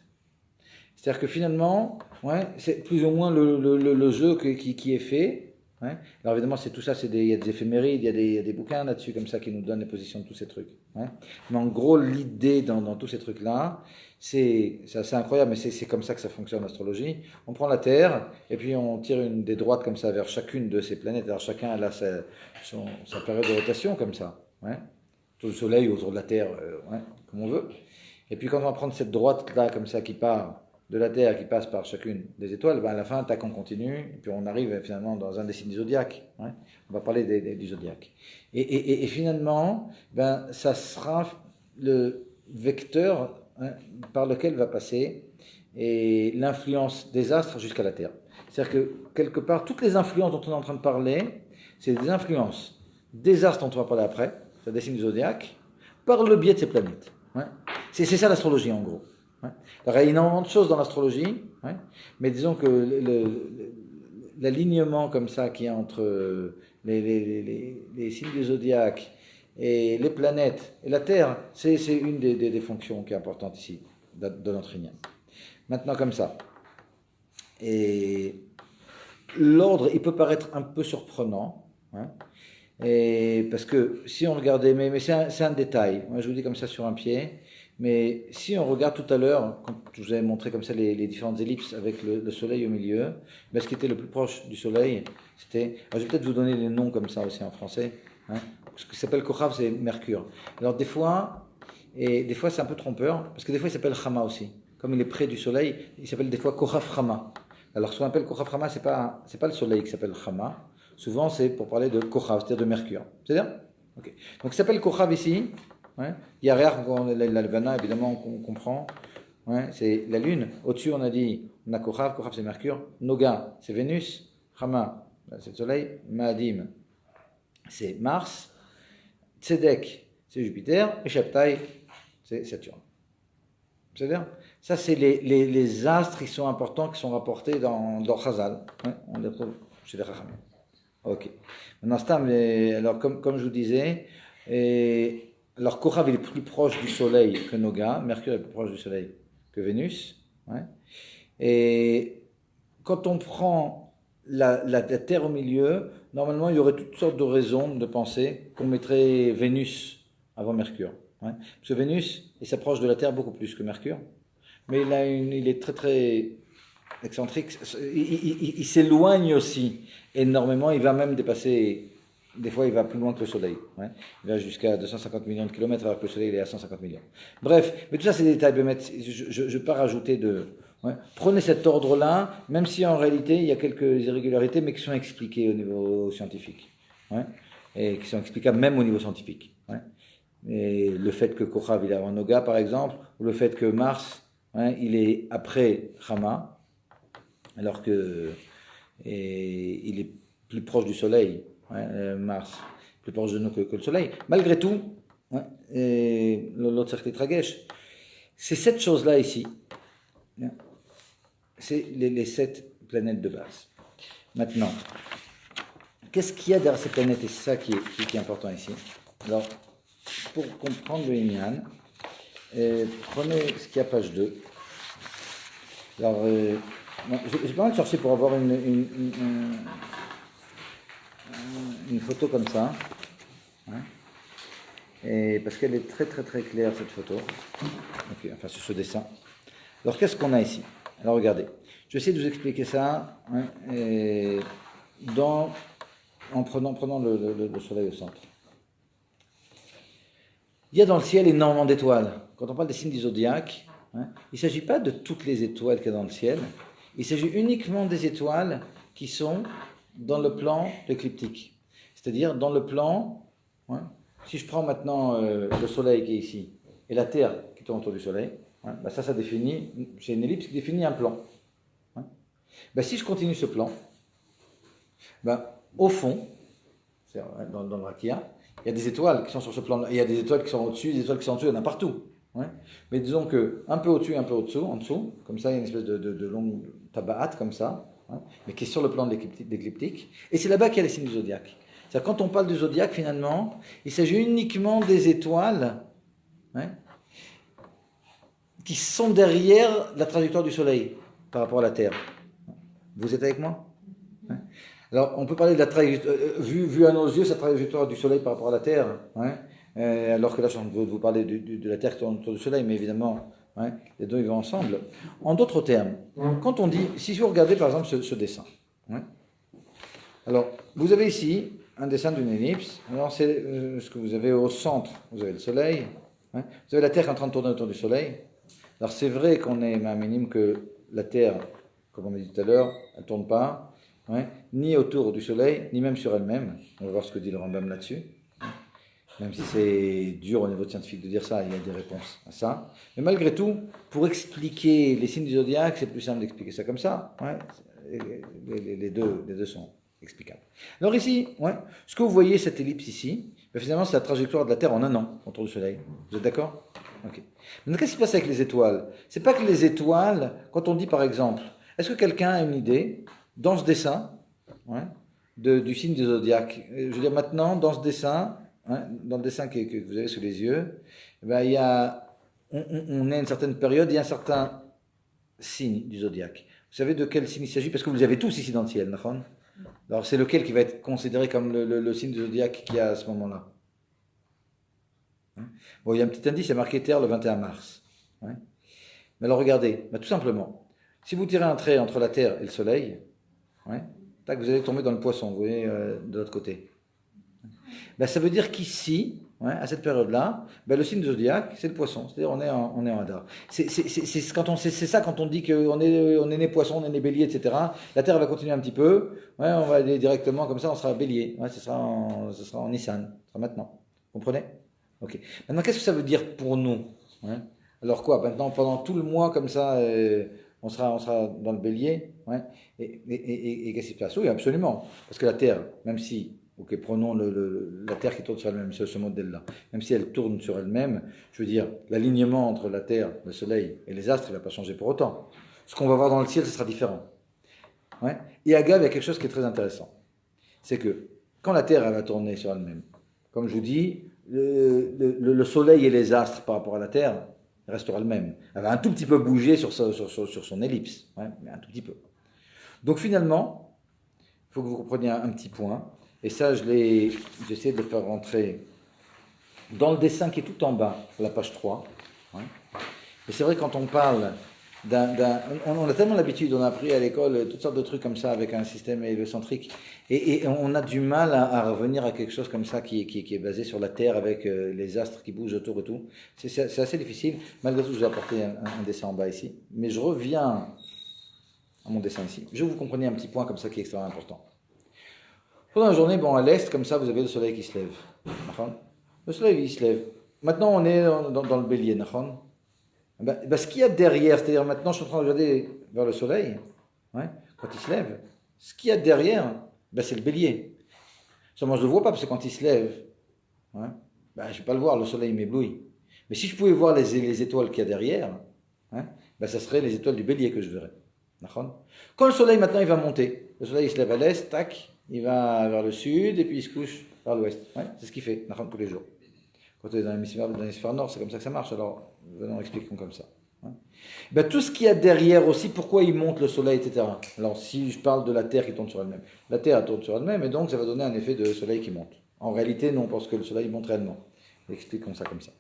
C'est-à-dire que finalement, ouais, c'est plus ou moins le jeu qui est fait. Ouais. Alors évidemment, c'est tout ça, il y a des éphémérides, il y a des bouquins là-dessus comme ça qui nous donnent les positions de tous ces trucs. Ouais. Mais en gros, l'idée dans tous ces trucs-là, c'est assez incroyable, mais c'est comme ça que ça fonctionne en astrologie. On prend la Terre, et puis on tire des droites comme ça vers chacune de ces planètes. Alors chacun a sa période de rotation comme ça. Ouais. Autour du Soleil, autour de la Terre, ouais, comme on veut. Et puis quand on va prendre cette droite-là comme ça qui part de la Terre, qui passe par chacune des étoiles, ben à la fin, tac, on continue, et puis on arrive finalement dans un des signes du zodiaque. Ouais. On va parler du zodiaque. Et finalement, ben, ça sera le vecteur, hein, par lequel va passer et l'influence des astres jusqu'à la Terre. C'est-à-dire que, quelque part, toutes les influences dont on est en train de parler, c'est des influences des astres dont on va parler après, c'est des signes du zodiaque, par le biais de ces planètes. Ouais. C'est ça l'astrologie en gros. Ouais. Alors, il y a énormément de choses dans l'astrologie, ouais, mais disons que l'alignement comme ça qu'il y a entre les signes du zodiaque et les planètes et la Terre, c'est une des fonctions qui est importante ici, de notre lignée. Maintenant comme ça. Et l'ordre, il peut paraître un peu surprenant, hein, et parce que si on regardait, mais c'est un détail, moi je vous dis comme ça sur un pied, mais si on regarde tout à l'heure, quand je vous avais montré comme ça les différentes ellipses avec le Soleil au milieu, ben ce qui était le plus proche du Soleil, c'était, je vais peut-être vous donner les noms comme ça aussi en français, hein, ce qui s'appelle Kochav, c'est Mercure. Alors des fois c'est un peu trompeur, parce que des fois il s'appelle Chama aussi, comme il est près du Soleil, il s'appelle des fois Kochav Chama. Alors, ce qu'on appelle Kochav Chama, c'est pas le soleil qui s'appelle Chama. Souvent, c'est pour parler de Kochav, c'est-à-dire de Mercure. C'est-à-dire Ok. Donc, il s'appelle Kochav ici. Ouais. Yareach, la Levana, évidemment, on comprend. Ouais. C'est la Lune. Au-dessus, on a dit, on a Kochav, Kochav c'est Mercure. Noga, c'est Vénus. Chama, c'est le soleil. Maadim, c'est Mars. Tzedek, c'est Jupiter. Et Shabtai, c'est Saturne. C'est-à-dire, ça, c'est les astres qui sont importants, qui sont rapportés dans Chazal. Ouais, on les retrouve chez les Chachamim. Ok. Maintenant, alors, comme je vous disais, alors Kochav il est plus proche du Soleil que Noga, Mercure est plus proche du Soleil que Vénus. Ouais. Et quand on prend la Terre au milieu, normalement, il y aurait toutes sortes de raisons de penser qu'on mettrait Vénus avant Mercure. Ouais. Parce que Vénus, il s'approche de la Terre beaucoup plus que Mercure, mais il est très très excentrique, il s'éloigne aussi énormément, il va même dépasser, des fois il va plus loin que le Soleil, ouais. Il va jusqu'à 250 millions de kilomètres alors que le Soleil il est à 150 millions. Bref, mais tout ça c'est des détails, je ne vais pas rajouter de... Ouais. Prenez cet ordre-là, même si en réalité il y a quelques irrégularités, mais qui sont expliquées au niveau scientifique, ouais, et qui sont explicables même au niveau scientifique. Ouais. Et le fait que Kochav il est avant Noga par exemple, ou le fait que Mars, ouais, il est après Chama, alors que il est plus proche du Soleil, ouais, Mars, plus proche de nous que le Soleil. Malgré tout, ouais, l'autre cercle Tragesh, c'est cette chose-là ici. C'est les 7 planètes de base. Maintenant, qu'est-ce qu'il y a derrière ces planètes? Et c'est ça qui est important ici. Alors, pour comprendre le Inyan, prenez ce qu'il y a page 2. Alors, j'ai pas mal cherché pour avoir une photo comme ça. Hein, et parce qu'elle est très très très claire cette photo. Okay, enfin, sur ce dessin. Alors, qu'est-ce qu'on a ici? Alors, regardez. Je vais essayer de vous expliquer ça, hein, en prenant le soleil au centre. Il y a dans le ciel énormément d'étoiles. Quand on parle des signes du zodiaque, hein, il ne s'agit pas de toutes les étoiles qu'il y a dans le ciel. Il s'agit uniquement des étoiles qui sont dans le plan écliptique. C'est-à-dire dans le plan, hein, si je prends maintenant le soleil qui est ici, et la Terre qui tourne autour du soleil, hein, bah ça définit, c'est une ellipse qui définit un plan. Hein. Bah si je continue ce plan, bah, au fond, dans le rakia, il y a des étoiles qui sont sur ce plan-là, il y a des étoiles qui sont au-dessus, des étoiles qui sont en dessous, il y en a partout. Ouais. Mais disons que un peu au-dessus, un peu en dessous, comme ça il y a une espèce de longue tabaat comme ça, hein, mais qui est sur le plan de l'écliptique, et c'est là-bas qu'il y a les signes du zodiaque. C'est-à-dire quand on parle du zodiaque finalement, il s'agit uniquement des étoiles, hein, qui sont derrière la trajectoire du soleil par rapport à la Terre. Vous êtes avec moi? Ouais. Alors on peut parler de la trajectoire, vu à nos yeux, cette trajectoire du soleil par rapport à la Terre, hein, alors que là, je veux vous parler de la Terre qui tourne autour du Soleil, mais évidemment, ouais, les deux ils vont ensemble. En d'autres termes, quand on dit, si vous regardez par exemple ce dessin, ouais, alors vous avez ici un dessin d'une ellipse, alors c'est ce que vous avez au centre, vous avez le Soleil, ouais, vous avez la Terre qui est en train de tourner autour du Soleil. Alors c'est vrai qu'on est minime que la Terre, comme on a dit tout à l'heure, elle ne tourne pas, ouais, ni autour du Soleil, ni même sur elle-même. On va voir ce que dit le Rambam là-dessus. Même si c'est dur au niveau scientifique de dire ça, il y a des réponses à ça. Mais malgré tout, pour expliquer les signes du zodiaque, c'est plus simple d'expliquer ça comme ça. Ouais. Les deux sont explicables. Alors ici, ouais, ce que vous voyez, cette ellipse ici, ben finalement c'est la trajectoire de la Terre en un an autour du Soleil. Vous êtes d'accord? Ok. Maintenant, qu'est-ce qui se passe avec les étoiles? C'est pas que les étoiles, quand on dit par exemple, est-ce que quelqu'un a une idée, dans ce dessin, ouais, du signe du zodiaque? Je veux dire maintenant, dans ce dessin, hein, dans le dessin que vous avez sous les yeux, ben, il y a, on est à une certaine période, il y a un certain signe du zodiaque. Vous savez de quel signe il s'agit? Parce que vous les avez tous ici dans le ciel, d'accord? Alors c'est lequel qui va être considéré comme le signe du zodiaque qu'il y a à ce moment-là? Hein? Bon, il y a un petit indice, il y a marqué Terre le 21 mars. Hein? Mais alors regardez, ben, tout simplement, si vous tirez un trait entre la Terre et le Soleil, ouais, tac, vous allez tomber dans le Poisson, vous voyez, de l'autre côté. Ben, ça veut dire qu'ici, à cette période-là, ben, le signe du zodiaque, c'est le poisson. C'est-à-dire on est en Hadar. C'est ça quand on dit qu'on est né poisson, on est né bélier, etc. La Terre va continuer un petit peu. Ouais, on va aller directement comme ça, on sera bélier. Ouais, ce sera en Nissan. Ce sera maintenant. Vous comprenez? Ok. Maintenant, qu'est-ce que ça veut dire pour nous? Ouais. Alors quoi? Maintenant, pendant tout le mois comme ça, on sera dans le bélier. Ouais. Et qu'est-ce qui se passe? Oui, absolument. Parce que la Terre, même si... Ok, prenons la Terre qui tourne sur elle-même, ce modèle-là. Même si elle tourne sur elle-même, je veux dire, l'alignement entre la Terre, le Soleil et les astres, il ne va pas changer pour autant. Ce qu'on va voir dans le ciel, ce sera différent. Ouais. Et à Gav, il y a quelque chose qui est très intéressant. C'est que quand la Terre elle va tourner sur elle-même, comme je vous dis, le Soleil et les astres par rapport à la Terre restera le même. Elle va un tout petit peu bouger sur son ellipse, ouais, mais un tout petit peu. Donc finalement, il faut que vous compreniez un petit point. Et ça, j'essaie de le faire rentrer dans le dessin qui est tout en bas, sur la page 3. Ouais. Et c'est vrai, quand on parle on a tellement l'habitude, on a appris à l'école toutes sortes de trucs comme ça avec un système héliocentrique. Et on a du mal à revenir à quelque chose comme ça qui est basé sur la Terre avec les astres qui bougent autour et tout. C'est assez difficile. Malgré tout, je vous ai apporté un dessin en bas ici. Mais je reviens à mon dessin ici. Je veux que vous compreniez un petit point comme ça qui est extrêmement important. Pendant la journée, à l'est, comme ça, vous avez le soleil qui se lève. Le soleil, il se lève. Maintenant, on est dans le bélier. Ce qu'il y a derrière, c'est-à-dire maintenant, je suis en train de regarder vers le soleil, ouais, quand il se lève, ce qu'il y a derrière, c'est le bélier. Seulement, je ne le vois pas, parce que quand il se lève, ouais, je ne vais pas le voir, le soleil m'éblouit. Mais si je pouvais voir les étoiles qu'il y a derrière, ouais, ça serait les étoiles du bélier que je verrais. Quand le soleil, maintenant, il va monter, le soleil il se lève à l'est, tac, il va vers le sud et puis il se couche vers l'ouest. Ouais, c'est ce qu'il fait tous les jours. Quand on est dans l'hémisphère nord, c'est comme ça que ça marche. Alors, venons expliquons comme ça. Ouais. Tout ce qu'il y a derrière aussi, pourquoi il monte le soleil, etc. Alors, si je parle de la Terre qui tourne sur elle-même, la Terre elle tourne sur elle-même et donc ça va donner un effet de soleil qui monte. En réalité, non, parce que le soleil monte réellement. Expliquons ça comme ça.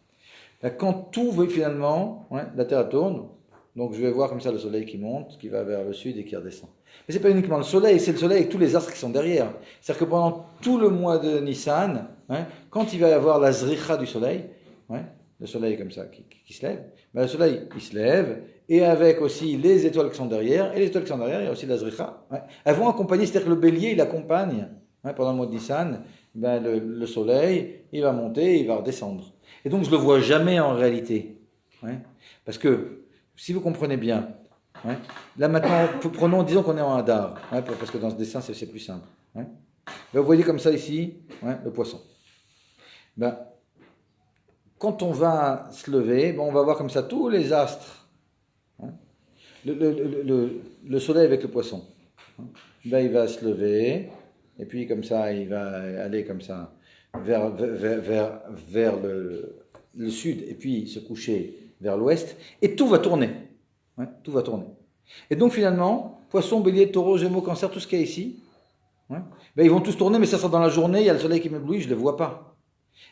Quand tout veut finalement, ouais, la Terre tourne, donc je vais voir comme ça le soleil qui monte, qui va vers le sud et qui redescend. Mais ce n'est pas uniquement le soleil, c'est le soleil avec tous les astres qui sont derrière. C'est-à-dire que pendant tout le mois de Nissan, hein, quand il va y avoir la zricha du soleil, ouais, le soleil comme ça qui se lève, le soleil il se lève, et avec aussi les étoiles qui sont derrière, et les étoiles qui sont derrière, il y a aussi la zricha. Ouais, elles vont accompagner, c'est-à-dire que le bélier il accompagne, ouais, pendant le mois de Nissan, le soleil il va monter, il va redescendre. Et donc je ne le vois jamais en réalité. Ouais, parce que si vous comprenez bien, ouais, là maintenant, disons qu'on est en Hadar, ouais, parce que dans ce dessin c'est plus simple. Ouais. Vous voyez comme ça ici, ouais, le poisson. Quand on va se lever, on va voir comme ça tous les astres. Hein. Le soleil avec le poisson. Hein. Il va se lever, et puis comme ça, il va aller comme ça vers le sud, et puis se coucher vers l'ouest, et tout va tourner. Ouais, tout va tourner. Et donc finalement, poisson, bélier, taureau, gémeaux, cancer, tout ce qu'il y a ici, ouais, ils vont tous tourner, mais ça sera dans la journée, il y a le soleil qui m'éblouit, je ne les vois pas.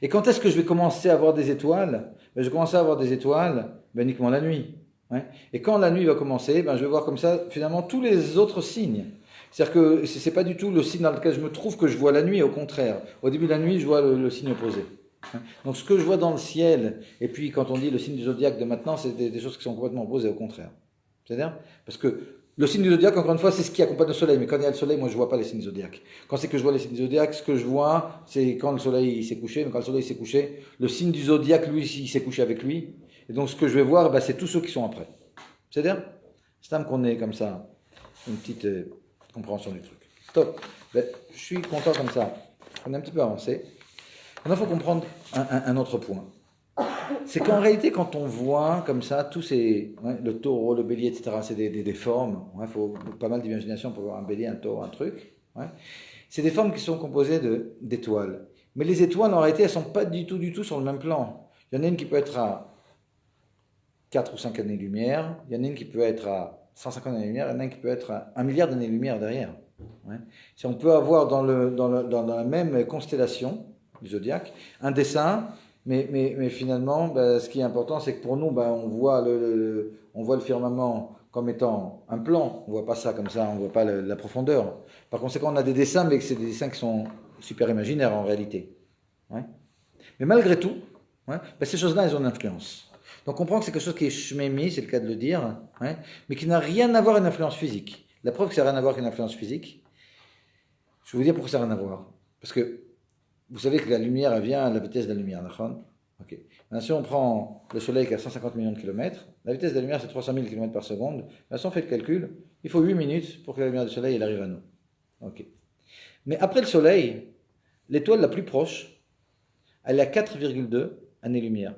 Et quand est-ce que je vais commencer à avoir des étoiles? Je vais commencer à avoir des étoiles uniquement la nuit. Ouais. Et quand la nuit va commencer, je vais voir comme ça finalement tous les autres signes. C'est-à-dire que ce n'est pas du tout le signe dans lequel je me trouve que je vois la nuit, au contraire. Au début de la nuit, je vois le signe opposé. Donc ce que je vois dans le ciel, et puis quand on dit le signe du zodiaque de maintenant, c'est des choses qui sont complètement opposées, au contraire. C'est-à-dire, parce que le signe du zodiaque, encore une fois, c'est ce qui accompagne le soleil, mais quand il y a le soleil, moi je ne vois pas les signes zodiaques. Quand c'est que je vois les signes zodiaques, ce que je vois, c'est quand le soleil s'est couché, mais quand le soleil s'est couché, le signe du zodiaque, lui, il s'est couché avec lui, et donc ce que je vais voir, c'est tous ceux qui sont après. C'est-à-dire, c'est un qu'on ait comme ça, une petite compréhension du truc. Top. Je suis content comme ça. On est un petit peu avancé. Maintenant, il faut comprendre un autre point. C'est qu'en réalité, quand on voit comme ça, tous ces, ouais, le taureau, le bélier, etc., c'est des formes. Il faut pas mal d'imagination pour voir un bélier, un taureau, un truc. Ouais. C'est des formes qui sont composées d'étoiles. Mais les étoiles, en réalité, elles ne sont pas du tout sur le même plan. Il y en a une qui peut être à 4 ou 5 années-lumière. Il y en a une qui peut être à 150 années-lumière. Il y en a une qui peut être à 1 milliard d'années-lumière derrière. Ouais. Si on peut avoir dans la même constellation du zodiaque un dessin, mais finalement, ce qui est important, c'est que pour nous, on voit le firmament comme étant un plan. On ne voit pas ça comme ça, on ne voit pas la profondeur. Par conséquent, on a des dessins, mais c'est des dessins qui sont super imaginaires en réalité. Ouais. Mais malgré tout, ouais, ben ces choses-là, elles ont une influence. Donc on comprend que c'est quelque chose qui est shmémi, c'est le cas de le dire, ouais, mais qui n'a rien à voir avec une influence physique. La preuve que ça n'a rien à voir avec une influence physique, je vais vous dire pourquoi ça n'a rien à voir. Parce que vous savez que la lumière, elle vient à la vitesse de la lumière, d'accord? Ok. Maintenant, si on prend le soleil qui a 150 millions de kilomètres, la vitesse de la lumière c'est 300 000 km par seconde. Là, si on fait le calcul, il faut 8 minutes pour que la lumière du soleil elle arrive à nous. Ok. Mais après le soleil, l'étoile la plus proche, elle est à 4,2 années-lumière.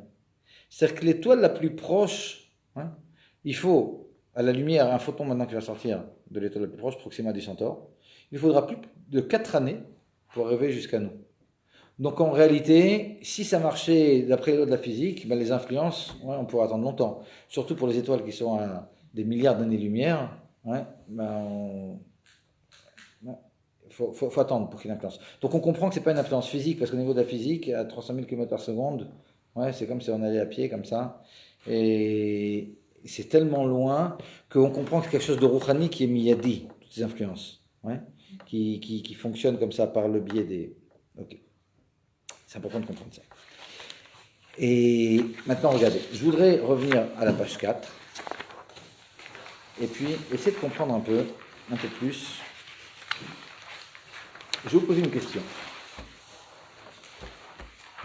C'est-à-dire que l'étoile la plus proche, hein, il faut, à la lumière, un photon maintenant qui va sortir de l'étoile la plus proche, Proxima du Centaure, il faudra plus de 4 années pour arriver jusqu'à nous. Donc en réalité, si ça marchait d'après les lois de la physique, ben les influences, ouais, on pourrait attendre longtemps. Surtout pour les étoiles qui sont à des milliards d'années-lumière, ouais, ben faut attendre pour qu'il y ait une influence. Donc on comprend que ce n'est pas une influence physique, parce qu'au niveau de la physique, à 300 000 km par seconde, ouais, c'est comme si on allait à pied, comme ça. Et c'est tellement loin qu'on comprend que c'est quelque chose de rouhani qui est miyadi, toutes ces influences, ouais, qui fonctionnent comme ça par le biais des... Ok. C'est important de comprendre ça. Et maintenant, regardez, je voudrais revenir à la page 4 et puis essayer de comprendre un peu plus. Je vais vous poser une question.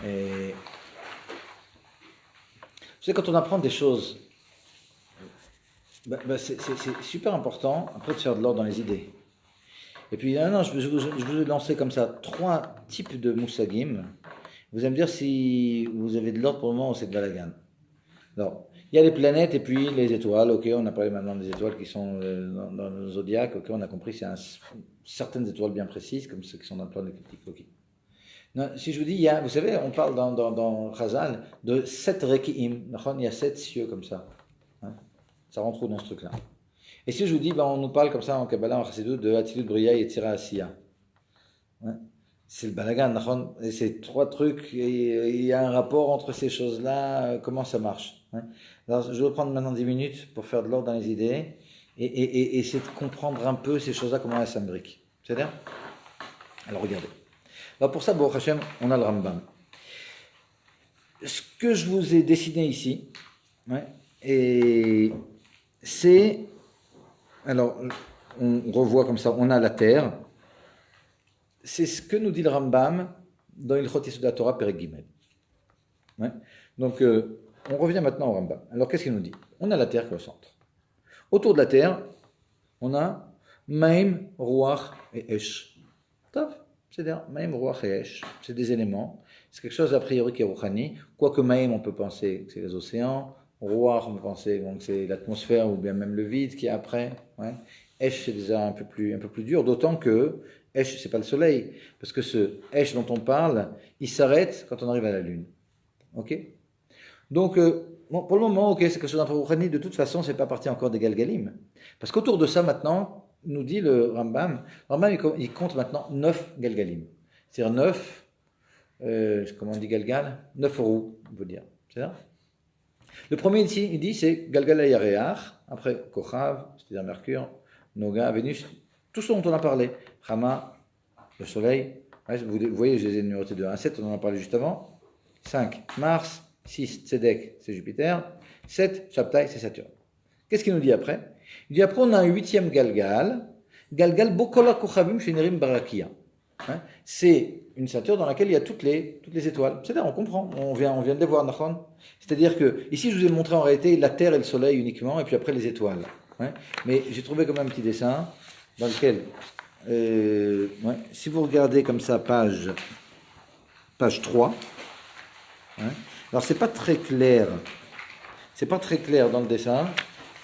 Et vous savez, quand on apprend des choses, c'est super important après de faire de l'ordre dans les idées. Et puis, je vous ai lancé comme ça 3 types de moussagim. Vous allez me dire si vous avez de l'ordre pour le moment ou c'est de balagan. Alors, il y a les planètes et puis les étoiles. Ok, on a parlé maintenant des étoiles qui sont dans le zodiaque. Ok, on a compris c'est certaines étoiles bien précises, comme ceux qui sont dans le plan écliptique. Ok. Non, si je vous dis, vous savez, on parle dans Chazal de 7 reki'im. Il y a 7 cieux comme ça. Hein, ça rentre où dans ce truc-là? Et si je vous dis, on nous parle comme ça en Kabbalah, en Chassidut, de Atzilut Bria et Tira Asiya. Ouais. C'est le balagan, et ces 3 trucs, il y a un rapport entre ces choses-là, comment ça marche. Ouais. Alors, je vais prendre maintenant 10 minutes pour faire de l'ordre dans les idées et essayer de comprendre un peu ces choses-là, comment elles s'imbriquent. C'est-à-dire? Alors, regardez. Alors, pour ça, Baruch Hashem, on a le Rambam. Ce que je vous ai dessiné ici, ouais, et c'est... Alors, on revoit comme ça, on a la terre. C'est ce que nous dit le Rambam dans Ilchot Yesod Torah Perek Gimel. Ouais. Donc, on revient maintenant au Rambam. Alors, qu'est-ce qu'il nous dit? On a la terre qui est au centre. Autour de la terre, on a Maim, Ruach et Esh. C'est-à-dire, Maim, Ruach et Esh, c'est des éléments. C'est quelque chose a priori qui est Rouhani. Quoique Maim, on peut penser que c'est les océans. Ruach, on peut penser que c'est l'atmosphère ou bien même le vide qui est après. Ouais. Esh, c'est déjà un peu plus dur, d'autant que Esh, c'est pas le soleil, parce que ce Esh dont on parle, il s'arrête quand on arrive à la lune. Ok? Donc, pour le moment, ok, c'est quelque chose d'un peu rouhani, de toute façon, c'est pas parti encore des Galgalim. Parce qu'autour de ça, maintenant, nous dit le Rambam, il compte maintenant 9 Galgalim. C'est-à-dire 9, comment on dit Galgal? 9 roues, on peut dire. C'est ça? Le premier ici, il dit, c'est Galgal Yareach, après Kochav, c'est-à-dire Mercure, Noga, Vénus, tout ce dont on a parlé. Chama, le soleil, vous voyez, je les ai numérotés de 1 à 7, on en a parlé juste avant. 5, Mars, 6, Tzedek, c'est Jupiter. 7, Shabtai, c'est Saturne. Qu'est-ce qu'il nous dit après? Il dit après, on a un 8e Galgal, Galgal Bokola Kochavim Shenerim Barakia. C'est une ceinture dans laquelle il y a toutes les étoiles. C'est-à-dire, on comprend, on vient de les voir, Nachon. C'est-à-dire que, ici, je vous ai montré en réalité la Terre et le Soleil uniquement, et puis après les étoiles. Ouais. Mais j'ai trouvé quand même un petit dessin dans lequel, si vous regardez comme ça, page 3, alors c'est pas très clair dans le dessin,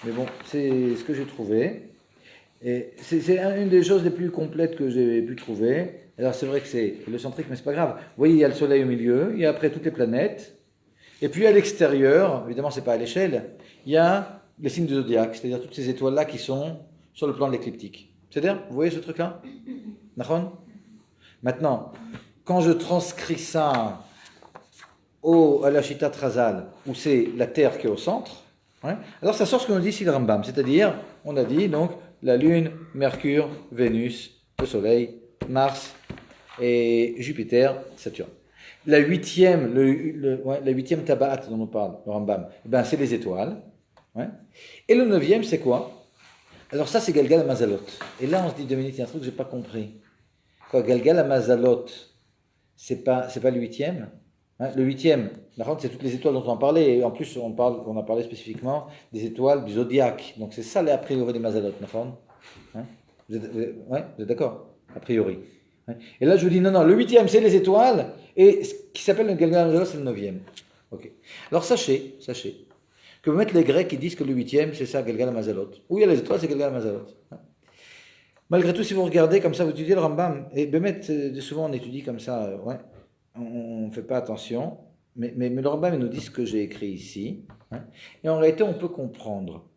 mais bon, c'est ce que j'ai trouvé. Et c'est une des choses les plus complètes que j'ai pu trouver. Alors c'est vrai que c'est héliocentrique, mais c'est pas grave. Vous voyez, il y a le Soleil au milieu, il y a après toutes les planètes, et puis à l'extérieur, évidemment c'est pas à l'échelle, il y a les signes du zodiaque, c'est-à-dire toutes ces étoiles-là qui sont sur le plan de l'écliptique. C'est-à-dire, vous voyez ce truc-là? Nachon? Maintenant, quand je transcris ça à la Shita Trazal, où c'est la Terre qui est au centre, alors ça sort ce que nous dit ici le Rambam, c'est-à-dire, on a dit donc la Lune, Mercure, Vénus, le Soleil, Mars et Jupiter, Saturne. la huitième, la huitième tabaat dont on parle, le Rambam, eh ben, c'est les étoiles. Ouais. Et le neuvième, c'est quoi? Alors ça, c'est Galgal Mazalot. Et là, on se dit, Dominique, il y a un truc que je n'ai pas compris. Quoi, Galgal Mazalot, c'est pas le huitième? Hein, le huitième, par contre, c'est toutes les étoiles dont on a parlé. Et en plus, on a parlé spécifiquement des étoiles du zodiaque. Donc c'est ça, les a priori des Mazalot, hein? Vous êtes d'accord? A priori. Et là, je vous dis, non, le huitième, c'est les étoiles, et ce qui s'appelle le Galgal Mazalot, c'est le neuvième. Ok. Alors, sachez, que vous mettez les Grecs qui disent que le huitième, c'est ça, Galgal Mazalot. Où il y a les étoiles, c'est Galgal Mazalot. Malgré tout, si vous regardez comme ça, vous étudiez le Rambam, et Bémet, souvent on étudie comme ça, on ne fait pas attention, mais le Rambam, il nous dit ce que j'ai écrit ici, et en réalité, on peut comprendre.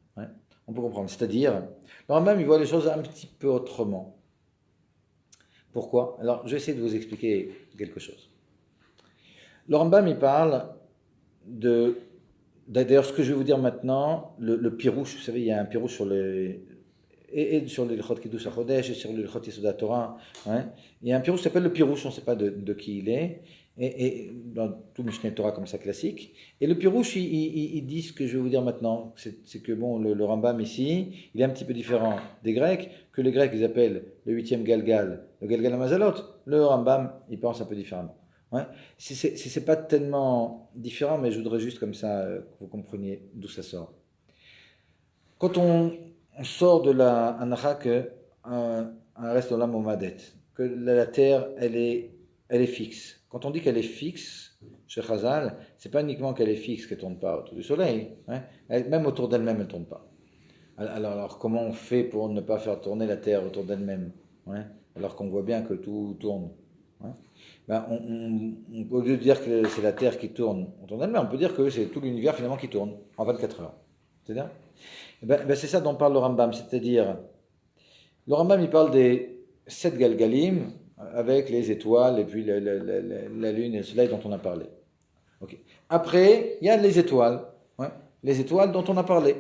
On peut comprendre, c'est-à-dire, le Rambam, il voit les choses un petit peu autrement. Pourquoi? Alors, je vais essayer de vous expliquer quelque chose. Le Rambam, il parle d'ailleurs, ce que je vais vous dire maintenant, le pirouche, vous savez, il y a un pirouche sur sur le Lilchot Kiddush HaChodesh et sur le Lilchot Yesod HaTorah. Il y a un pirouche qui s'appelle le pirouche, on ne sait pas de qui il est, et dans tout Mishneh Torah comme ça classique. Et le pirouche, il dit ce que je vais vous dire maintenant, c'est que bon, le Rambam ici, il est un petit peu différent des Grecs, que les Grecs ils appellent le huitième Galgal, le Galgal Mazalot. Le Rambam, il pense un peu différemment. C'est pas tellement différent, mais je voudrais juste comme ça que vous compreniez d'où ça sort. Quand on sort de la Anacha que un reste dans la Momadet, que la terre elle est fixe. Quand on dit qu'elle est fixe, chez Chazal, c'est pas uniquement qu'elle est fixe, qu'elle tourne pas autour du soleil, même autour d'elle-même elle tourne pas. Alors comment on fait pour ne pas faire tourner la terre autour d'elle-même, alors qu'on voit bien que tout tourne? Au lieu de dire que c'est la Terre qui tourne autour d'elle-même, on peut dire que c'est tout l'univers finalement qui tourne en 24 heures. C'est-à-dire c'est ça dont parle le Rambam, c'est-à-dire, le Rambam il parle des 7 Galgalim avec les étoiles et puis la lune et le soleil dont on a parlé. Okay. Après, il y a les étoiles dont on a parlé.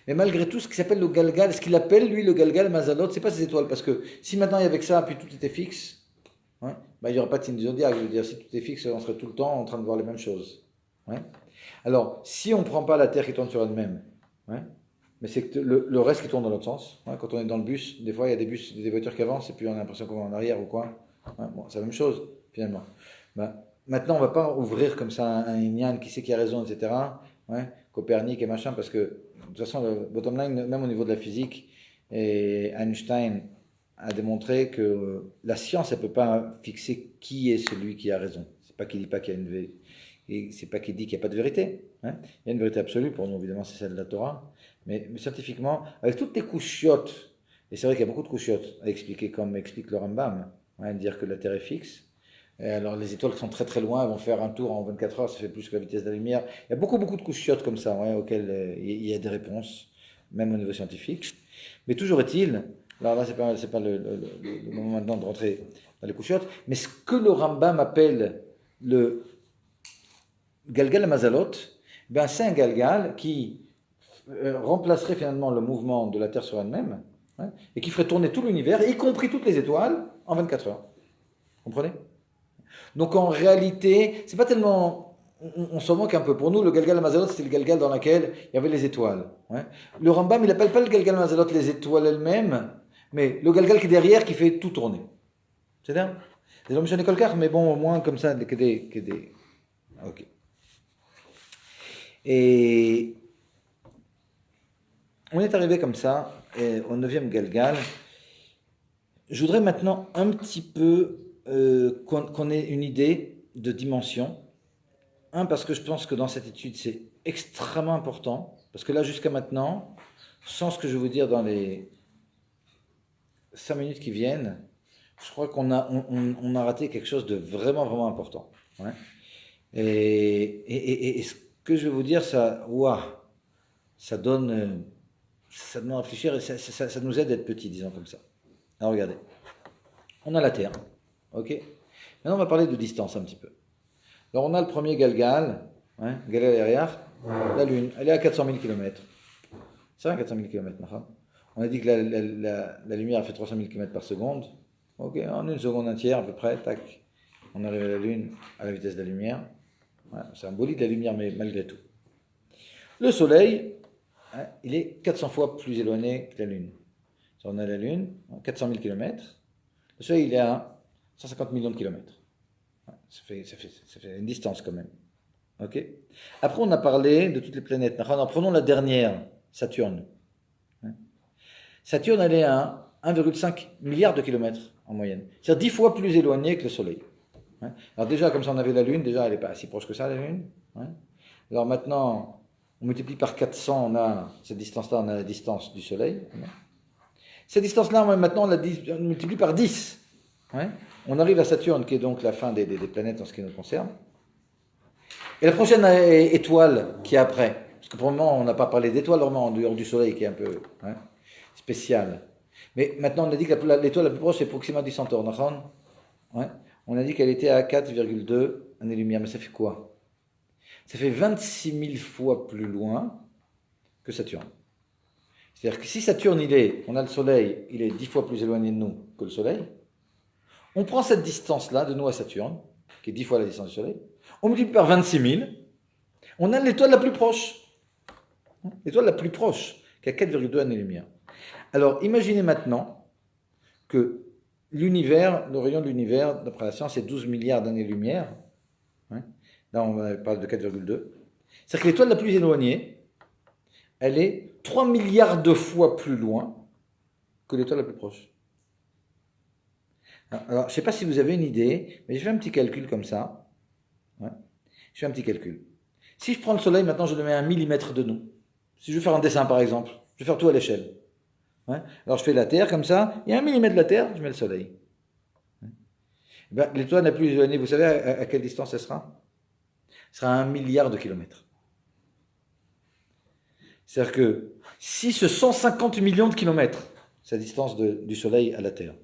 Mais malgré tout, ce qui s'appelle le Galgal, ce qu'il appelle lui le Galgal Mazalot, c'est pas ces étoiles, parce que si maintenant il y avait que ça, puis tout était fixe, il n'y aurait pas de signe du zodiaque. Je veux dire, si tout est fixe, on serait tout le temps en train de voir les mêmes choses. Alors, si on ne prend pas la Terre qui tourne sur elle-même, mais c'est que le reste qui tourne dans l'autre sens. Quand on est dans le bus, des fois il y a des voitures qui avancent et puis on a l'impression qu'on va en arrière ou quoi. C'est la même chose finalement. Maintenant, on ne va pas ouvrir comme ça un Inyan qui sait qui a raison, etc. Copernic et machin, parce que de toute façon, le bottom line, même au niveau de la physique, et Einstein a démontré que la science, elle ne peut pas fixer qui est celui qui a raison. C'est pas qu'il dit pas qu'il y a et c'est pas qu'il dit qu'il n'y a pas de vérité. Il y a une vérité absolue, pour nous évidemment c'est celle de la Torah, mais scientifiquement, avec toutes les couchiottes, et c'est vrai qu'il y a beaucoup de couchiottes à expliquer comme explique le Rambam, dire que la Terre est fixe. Et alors les étoiles qui sont très très loin vont faire un tour en 24 heures, ça fait plus que la vitesse de la lumière. Il y a beaucoup de couchiottes comme ça, auxquelles il y a des réponses, même au niveau scientifique. Mais toujours est-il, alors là c'est pas le moment maintenant de rentrer dans les couchiottes, mais ce que le Rambam appelle le Galgal Mazalot, c'est un Galgal qui remplacerait finalement le mouvement de la Terre sur elle-même, et qui ferait tourner tout l'univers, y compris toutes les étoiles, en 24 heures. Vous comprenez? Donc en réalité, c'est pas tellement, on s'en moque un peu. Pour nous, le Galgal Mazalot, c'était le Galgal dans lequel il y avait les étoiles. Le Rambam, il n'appelle pas le Galgal Mazalot les étoiles elles-mêmes, mais le Galgal qui est derrière, qui fait tout tourner. C'est-à-dire, des hommes chez Kolkar, mais bon, au moins comme ça, que des... Ok. Et on est arrivé comme ça, au 9e Galgal. Je voudrais maintenant un petit peu qu'on ait une idée de dimension. Parce que je pense que dans cette étude, c'est extrêmement important. Parce que là, jusqu'à maintenant, sans ce que je vais vous dire dans les 5 minutes qui viennent, je crois qu'on a raté quelque chose de vraiment, vraiment important. Et ce que je vais vous dire, ça donne à réfléchir et ça nous aide à être petits, disons comme ça. Alors regardez, on a la Terre, ok. Maintenant on va parler de distance un petit peu. Alors on a le premier Galgal, Galgal derrière, la Lune, elle est à 400 000 km. C'est vrai 400 000 km, on a dit que la lumière fait 300 000 km par seconde, ok, en une seconde entière à peu près, tac. on arrive à la Lune à la vitesse de la lumière. Ouais, c'est un bolide de la lumière, mais malgré tout. Le Soleil, il est 400 fois plus éloigné que la Lune. On a la Lune, 400 000 km. Le Soleil, il est à 150 millions de kilomètres. Ouais, ça fait une distance quand même. Ok. Après, on a parlé de toutes les planètes. Prenons la dernière, Saturne. Saturne, elle est à 1,5 milliard de kilomètres en moyenne. C'est-à-dire 10 fois plus éloignée que le Soleil. Alors déjà, comme ça, on avait la Lune. Déjà, elle n'est pas si proche que ça, la Lune. Alors maintenant, on multiplie par 400, on a cette distance-là, on a la distance du Soleil. Cette distance-là, maintenant, on multiplie par 10. On arrive à Saturne, qui est donc la fin des planètes en ce qui nous concerne. Et la prochaine étoile qui est après, parce que pour le moment, on n'a pas parlé d'étoile, vraiment, en dehors du Soleil, qui est un peu spécial. Mais maintenant, on a dit que l'étoile la plus proche, c'est Proxima du Centaure. On a dit qu'elle était à 4,2 années-lumière. Mais ça fait quoi? Ça fait 26 000 fois plus loin que Saturne. C'est-à-dire que si Saturne, on a le Soleil, il est 10 fois plus éloigné de nous que le Soleil, on prend cette distance-là, de nous à Saturne, qui est 10 fois la distance du Soleil, on multiplie par 26 000, on a l'étoile la plus proche. L'étoile la plus proche, qui a 4,2 années-lumière. Alors, imaginez maintenant que l'univers, le rayon de l'univers, d'après la science, c'est 12 milliards d'années-lumière. Là, on parle de 4,2. C'est-à-dire que l'étoile la plus éloignée, elle est 3 milliards de fois plus loin que l'étoile la plus proche. Alors, je ne sais pas si vous avez une idée, mais je fais un petit calcul comme ça. Je fais un petit calcul. Si je prends le Soleil, maintenant, je le mets à 1 millimètre de nous. Si je veux faire un dessin, par exemple, je vais faire tout à l'échelle. Alors, je fais la Terre comme ça, et à 1 millimètre de la Terre, je mets le Soleil. L'étoile la plus éloignée, vous savez à quelle distance elle sera? Elle sera à 1 milliard de kilomètres. C'est-à-dire que si ce 150 millions de kilomètres, c'est la distance du Soleil à la Terre,